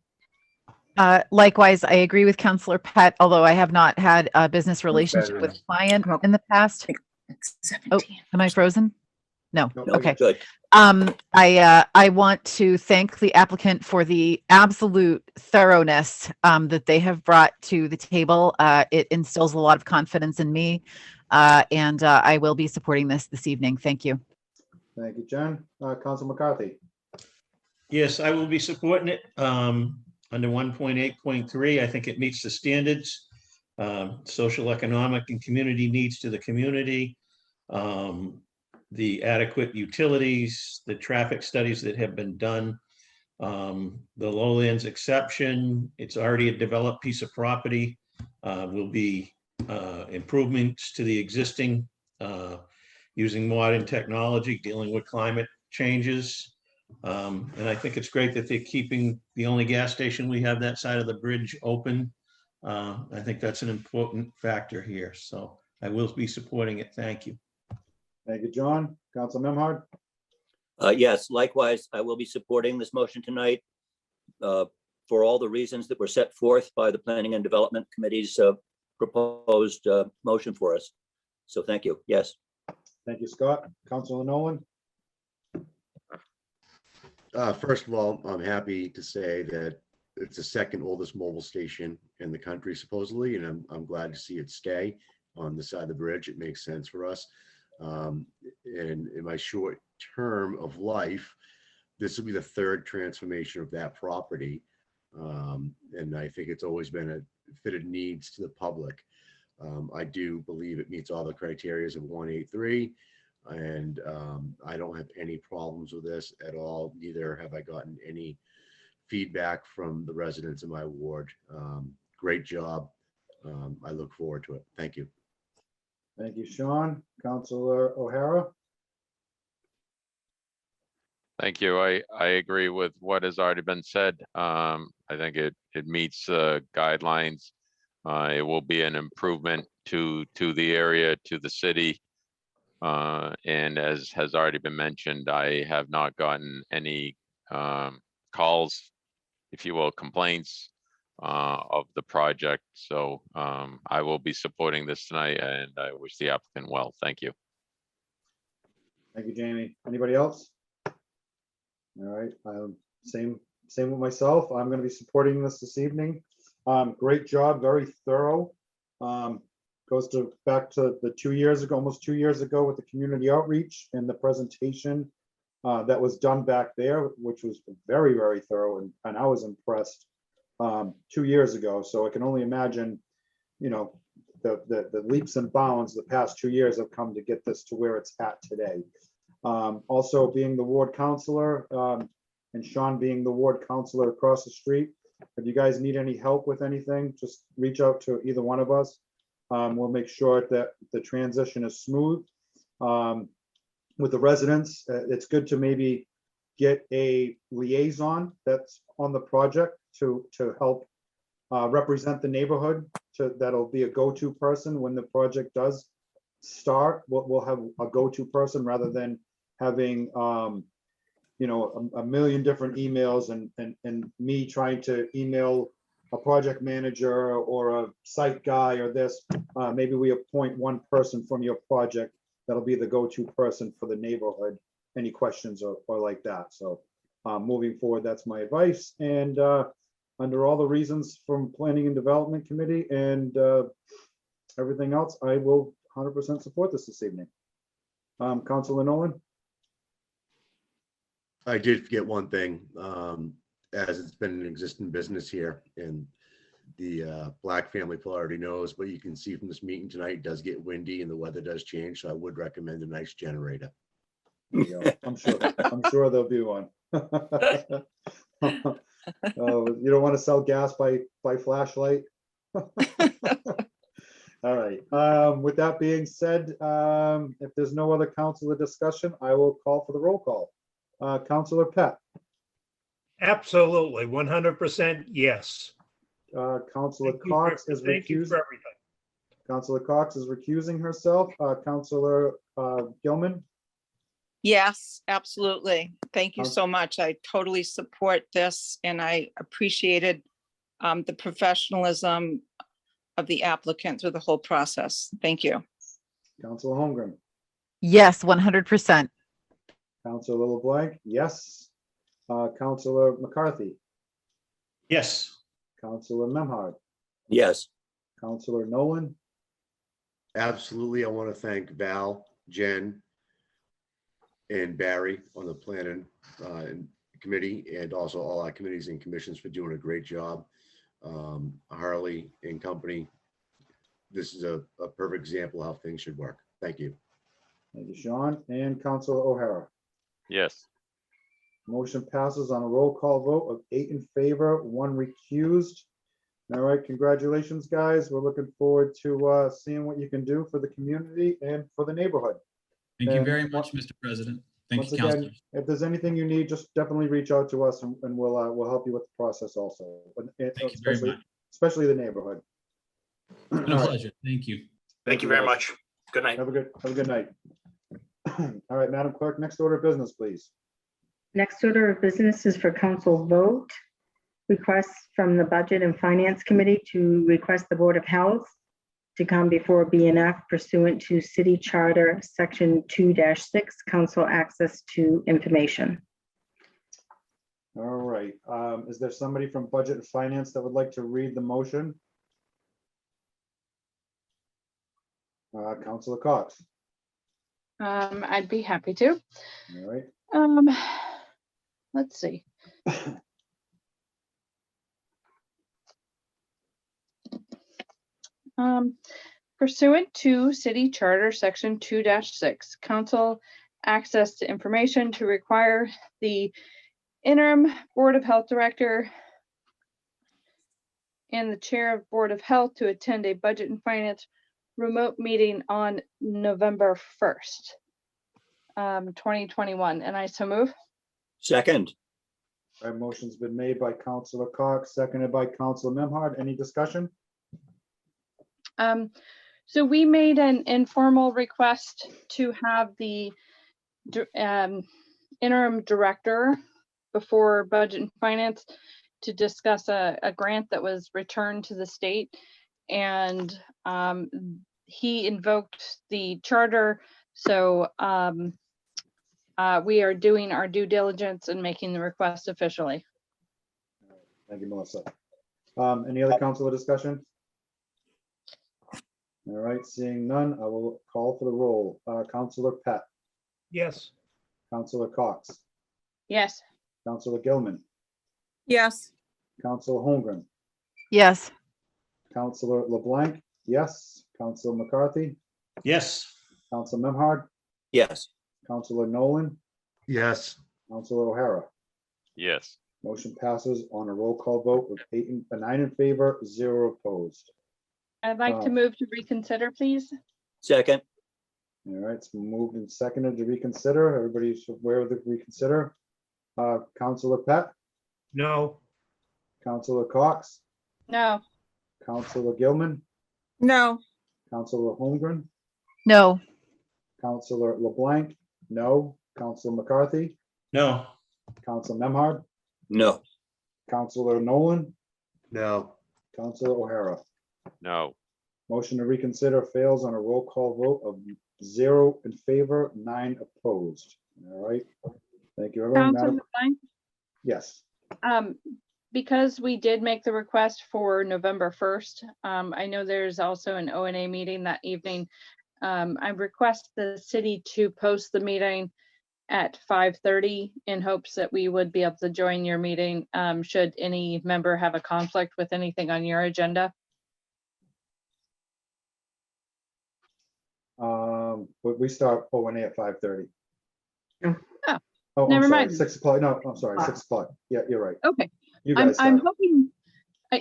Likewise, I agree with Councilor Pett, although I have not had a business relationship with a client in the past. Oh, am I frozen? No. No, Okay. Good. I want to thank the applicant for the absolute thoroughness that they have brought to the table. It instills a lot of confidence in me, and I will be supporting this evening. Thank you. Thank you, Jen. Councilor McCarthy? Yes, I will be supporting it. Under 1.8.3, I think it meets the standards, social, economic, and community needs to the community, the adequate utilities, the traffic studies that have been done, the lowlands exception. It's already a developed piece of property. Will be improvements to the existing, using modern technology, dealing with climate changes. And I think it's great that they're keeping the only gas station we have that side of the bridge open. I think that's an important factor here. So I will be supporting it. Thank you. Thank you, John. Councilor Memhard? Yes, likewise, I will be supporting this motion tonight for all the reasons that were set forth by the Planning and Development Committee's proposed motion for us. So thank you. Yes. Thank you, Scott. Councilor Nolan? First of all, I'm happy to say that it's the second oldest mobile station in the country, supposedly, and I'm glad to see it stay on the side of the bridge. It makes sense for us. And in my short term of life, this will be the third transformation of that property. And I think it's always been a fitted needs to the public. I do believe it meets all the criteria of 183. And I don't have any problems with this at all. Neither have I gotten any feedback from the residents in my ward. Great job. I look forward to it. Thank you. Thank you, Sean. Counselor O'Hara? Thank you. I agree with what has already been said. I think it meets guidelines. It will be an improvement to the area, to the city. And as has already been mentioned, I have not gotten any calls, if you will, complaints of the project. So I will be supporting this tonight, and I wish the applicant well. Thank you. Thank you, Jamie. Anybody else? All right, same with myself. I'm going to be supporting this evening. Great job, very thorough. Goes back to the 2 years ago, almost 2 years ago, with the community outreach and the presentation that was done back there, which was very, very thorough, and I was impressed 2 years ago. So I can only imagine, you know, the leaps and bounds the past 2 years have come to get this to where it's at today. Also being the ward counselor, and Sean being the ward counselor across the street. If you guys need any help with anything, just reach out to either one of us. We'll make sure that the transition is smooth. With the residents, it's good to maybe get a liaison that's on the project to help represent the neighborhood. That'll be a go-to person when the project does start. We'll have a go-to person rather than having you know, a million different emails and me trying to email a project manager or a site guy or this. Maybe we appoint one person from your project that'll be the go-to person for the neighborhood. Any questions or like that. So moving forward, that's my advice. And under all the reasons from Planning and Development Committee and everything else, I will 100% support this evening. Councilor Nolan? I did forget one thing, as it's been an existing business here, and the Black family already knows, but you can see from this meeting tonight, it does get windy and the weather does change, so I would recommend a nice generator. I'm sure there'll be one. You don't want to sell gas by flashlight? All right. With that being said, if there's no other councilor discussion, I will call for the roll call. Councilor Pat. Absolutely, 100% yes. Councilor Thank you Cox for- is thank you recused. for everything. Councilor Cox is recusing herself. Councilor Gilman. Yes, absolutely. Thank you so much. I totally support this, and I appreciated the professionalism of the applicant through the whole process. Thank you. Councilor Holmgren. Yes, 100%. Councilor LeBlanc, yes. Councilor McCarthy. Yes. Councilor Memhard. Yes. Councilor Nolan. Absolutely. I want to thank Val, Jen, and Barry on the planning committee, and also all our committees and commissions for doing a great job. Harley and company, this is a perfect example of how things should work. Thank you. Thank you, Sean. And Councilor O'Hara. Yes. Motion passes on a roll call vote of 8 in favor, 1 recused. All right, congratulations, guys. We're looking forward to seeing what you can do for the community and for the neighborhood. Thank you And very much, Mr. President. Thank once you, again, Councilors. if there's anything you need, just definitely reach out to us and we'll help you with the process also. Thank you very much. Especially the neighborhood. It's been a All right. pleasure. Thank you. Thank you very guys. much. Good night. Have a good night. All right, Madam Clerk, next order of business, please. Next order of business is for council vote. Requests from the Budget and Finance Committee to request the Board of Health to come before BNF pursuant to City Charter, Section 2-6, Council Access to Information. All right, is there somebody from Budget and Finance that would like to read the motion? Councilor Cox. I'd be happy to. All right. Let's see. Pursuant to City Charter, Section 2-6, council access to information to require the interim Board of Health Director and the Chair of Board of Health to attend a Budget and Finance remote meeting on November 1st, 2021, and I so move. Second. All right, motion's been made by Councilor Cox, seconded by Councilor Memhard. Any discussion? So we made an informal request to have the interim director before Budget and Finance to discuss a grant that was returned to the state. And he invoked the charter. So we are doing our due diligence and making the request officially. Thank you, Melissa. Any other councilor discussion? All right, seeing none, I will call for the roll. Councilor Pat, Yes. Councilor Cox, Yes. Councilor Gilman, Yes. Councilor Holmgren, Yes. Councilor LeBlanc, yes. Councilor McCarthy, Yes. Councilor Memhard, Yes. Councilor Nolan, Yes. Councilor O'Hara. Yes. Motion passes on a roll call vote with 9 in favor, 0 opposed. I'd like to move to reconsider, please. Second. All right, it's been moved and seconded to reconsider. Everybody's aware of the reconsider. Councilor Pat, No. Councilor Cox, No. Councilor Gilman, No. Councilor Holmgren, No. Councilor LeBlanc, no. Councilor McCarthy, No. Councilor Memhard, No. Councilor Nolan, No. Councilor O'Hara. No. Motion to reconsider fails on a roll call vote of 0 in favor, 9 opposed. All right, thank you, everyone. Councilor LeBlanc? Yes. Because we did make the request for November 1st, I know there's also an O&A meeting that evening. I request the city to post the meeting at 5:30 in hopes that we would be able to join your meeting, should any member have a conflict with anything on your agenda. But we start O&A at 5:30. Oh, Oh, I'm never sorry, mind. 6 o'clock. No, I'm sorry, 6 o'clock. Yeah, you're right. Okay. You I'm guys I'm start. hoping,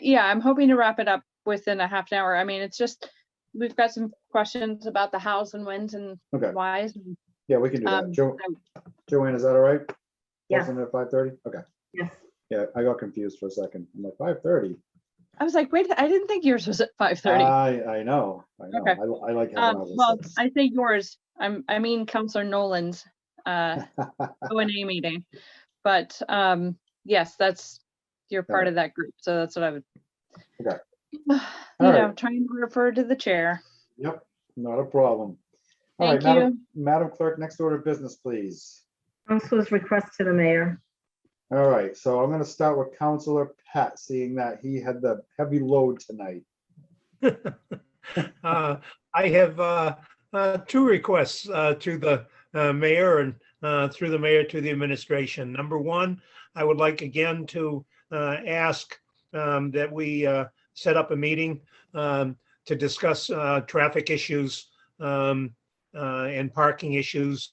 yeah, I'm hoping to wrap it up within a half an hour. I mean, it's just, we've got some questions about the hows and whens and Okay. whys. Yeah, we can do that. so- Joanne, is that all right? Yeah. Posting at 5:30? Okay. Yes. Yeah, I got confused for a second. I'm like, 5:30? I was like, wait, I didn't think yours was at 5:30. I know. Okay. I like having ours Well, at 6. I say yours, I mean Counselor Nolan's O&A meeting. But yes, you're part of that group, so that's what I would. Okay. You All know, right. trying to refer to the chair. Yep, not a problem. All right, Thank Madam Clerk, next order of business, please. Councilor's request to the mayor. All right, so I'm gonna start with Councilor Pat, seeing that he had the heavy load tonight. I have 2 requests to the mayor and through the mayor to the administration. Number 1, I would like again to ask that we set up a meeting to discuss traffic issues and parking issues,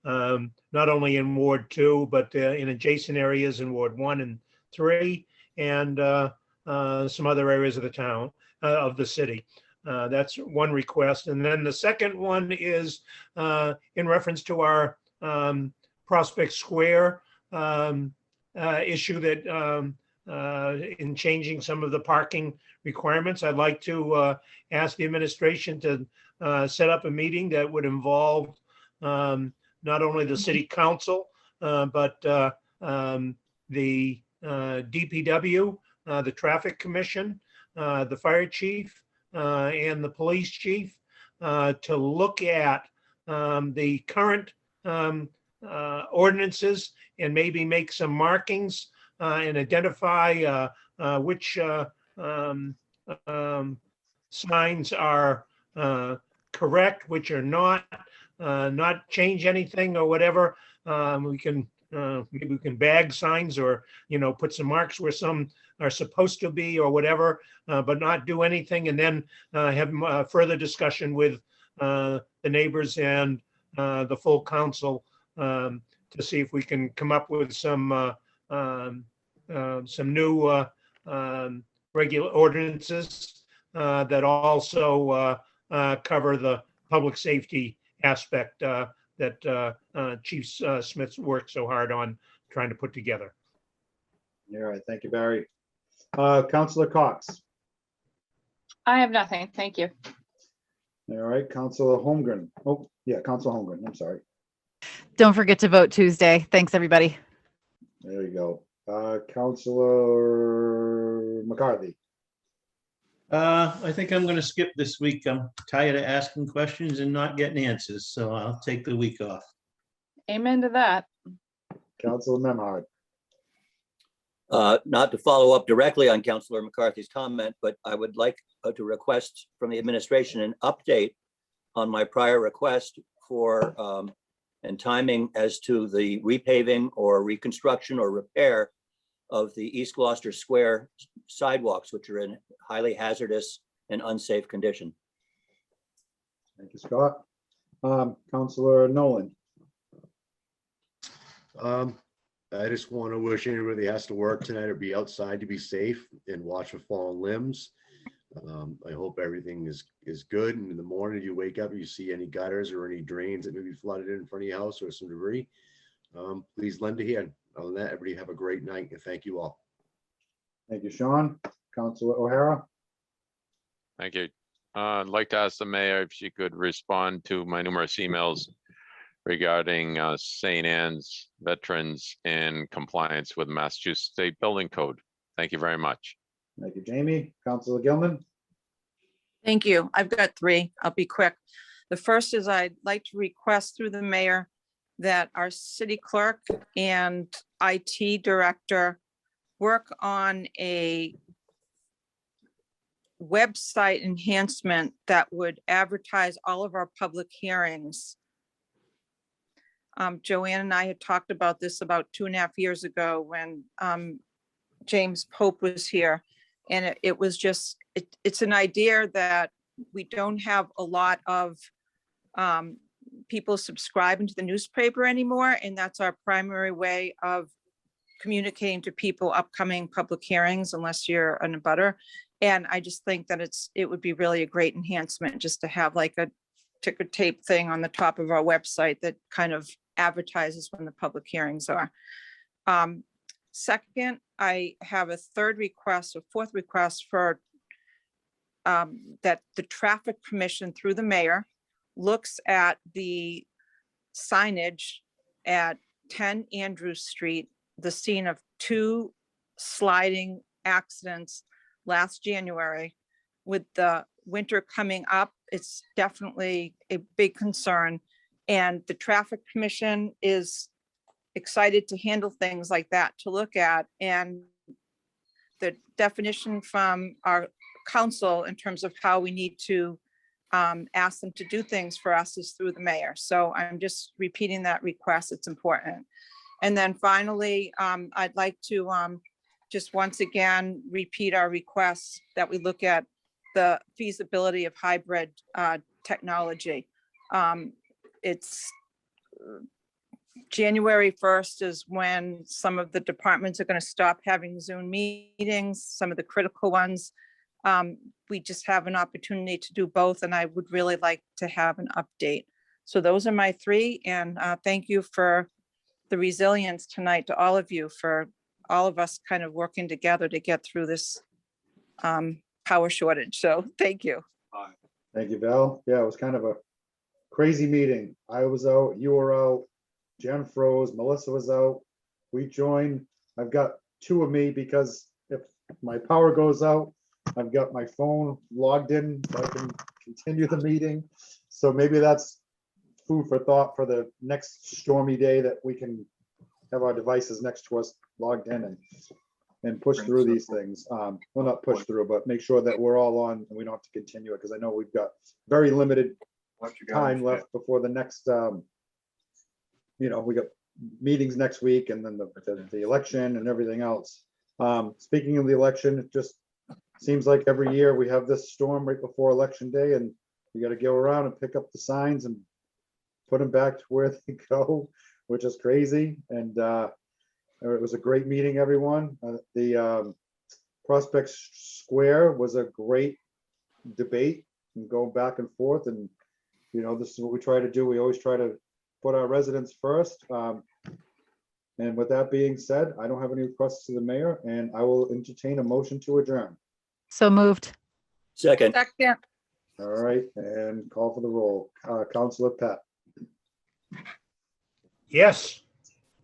not only in Ward 2, but in adjacent areas in Ward 1 and 3, and some other areas of the town, of the city. That's one request. And then the second one is in reference to our Prospect Square issue that in changing some of the parking requirements. I'd like to ask the administration to set up a meeting that would involve not only the city council, but the DPW, the traffic commission, the fire chief, and the police chief to look at the current ordinances and maybe make some markings and identify which signs are correct, which are not change anything or whatever. We can maybe we can bag signs or, put some marks where some are supposed to be or whatever, but not do anything, and then have further discussion with the neighbors and the full council to see if we can come up with some new regular ordinances that also cover the public safety aspect that Chief Smith's worked so hard on trying to put together. All right, thank you, Barry. Councilor Cox. I have nothing. Thank you. All right, Councilor Holmgren. Oh, yeah, Councilor Holmgren, I'm sorry. Don't forget to vote Tuesday. Thanks, everybody. There you go. Councilor McCarthy. I think I'm going to skip this week. I'm tired of asking questions and not getting answers, so I'll take the week off. Amen to that. Councilor Memhard. Not to follow up directly on Councilor McCarthy's comment, but I would like to request from the administration an update on my prior request for and timing as to the repaving or reconstruction or repair of the East Gloucester Square sidewalks, which are in highly hazardous and unsafe condition. Thank you, Scott. Councilor Nolan. I just want to wish anybody that has to work tonight or be outside to be safe and watch for fallen limbs. I hope everything is good. And in the morning you wake up, you see any gutters or any drains that may be flooded in front of your house or some debris. Please lend a hand. Other than that, everybody have a great night and thank you all. Thank you, Sean. Councilor O'Hara. Thank you. I'd like to ask the mayor if she could respond to my numerous emails regarding St. Anne's veterans in compliance with Massachusetts State Building Code. Thank you very much. Thank you, Jamie. Councilor Gilman. Thank you. I've got three. I'll be quick. The first is I'd like to request through the mayor that our city clerk and IT director work on a website enhancement that would advertise all of our public hearings. Joanne and I had talked about this about 2.5 years ago when James Pope was here. And it was just, it's an idea that we don't have a lot of people subscribing to the newspaper anymore. And that's our primary way of communicating to people upcoming public hearings, unless you're an abutter. And I just think that it would be really a great enhancement just to have like a ticker tape thing on the top of our website that kind of advertises when the public hearings are. Second, I have a fourth request for that the traffic commission through the mayor looks at the signage at 10 Andrews Street, the scene of 2 sliding accidents last January. With the winter coming up, it's definitely a big concern. And the traffic commission is excited to handle things like that, to look at. And the definition from our council in terms of how we need to ask them to do things for us is through the mayor. So I'm just repeating that request. It's important. And then finally, I'd like to just once again repeat our requests that we look at the feasibility of hybrid technology. It's January 1st is when some of the departments are going to stop having Zoom meetings, some of the critical ones. We just have an opportunity to do both, and I would really like to have an update. So those are my 3, and thank you for the resilience tonight to all of you, for all of us kind of working together to get through this power shortage. So thank you. Thank you, Val. Yeah, it was kind of a crazy meeting. I was out, you were out, Jen froze, Melissa was out. We joined. I've got 2 of me because if my power goes out, I've got my phone logged in so I can continue the meeting. So maybe that's food for thought for the next stormy day, that we can have our devices next to us logged in and push through these things. Well, not push through, but make sure that we're all on and we don't have to continue it, because I know we've got very limited time left before the next, we got meetings next week and then the election and everything else. Speaking of the election, it just seems like every year we have this storm right before election day, and you got to go around and pick up the signs and put them back to where they go, which is crazy. And it was a great meeting, everyone. The Prospect Square was a great debate and going back and forth. And, you know, this is what we try to do. We always try to put our residents first. And with that being said, I don't have any requests to the mayor, and I will entertain a motion to adjourn. So moved. Second, Second, All right, and call for the roll. Counselor Pat, Yes.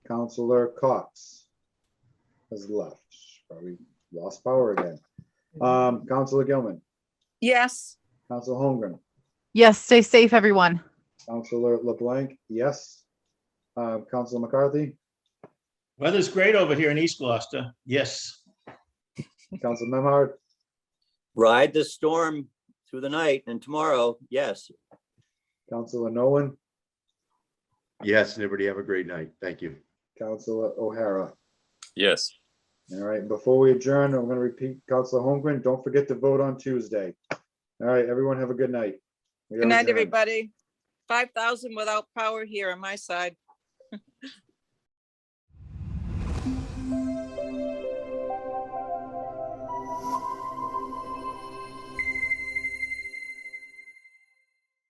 Counselor Cox has left. Probably lost power again. Counselor Gilman, yes. Counselor Holmgren, Yes, stay safe, everyone. Counselor LeBlanc, yes. Counselor McCarthy, Weather's great over here in East Gloucester. Yes. Counselor Memhard, ride the storm through the night and tomorrow. Yes. Counselor Nolan, Yes, and everybody have a great night. Thank you. Counselor O'Hara. Yes. All right, before we adjourn, I'm going to repeat, Counselor Holmgren, don't forget to vote on Tuesday. All right, everyone have a good night. We are Good night, adjourned. everybody. 5,000 without power here on my side.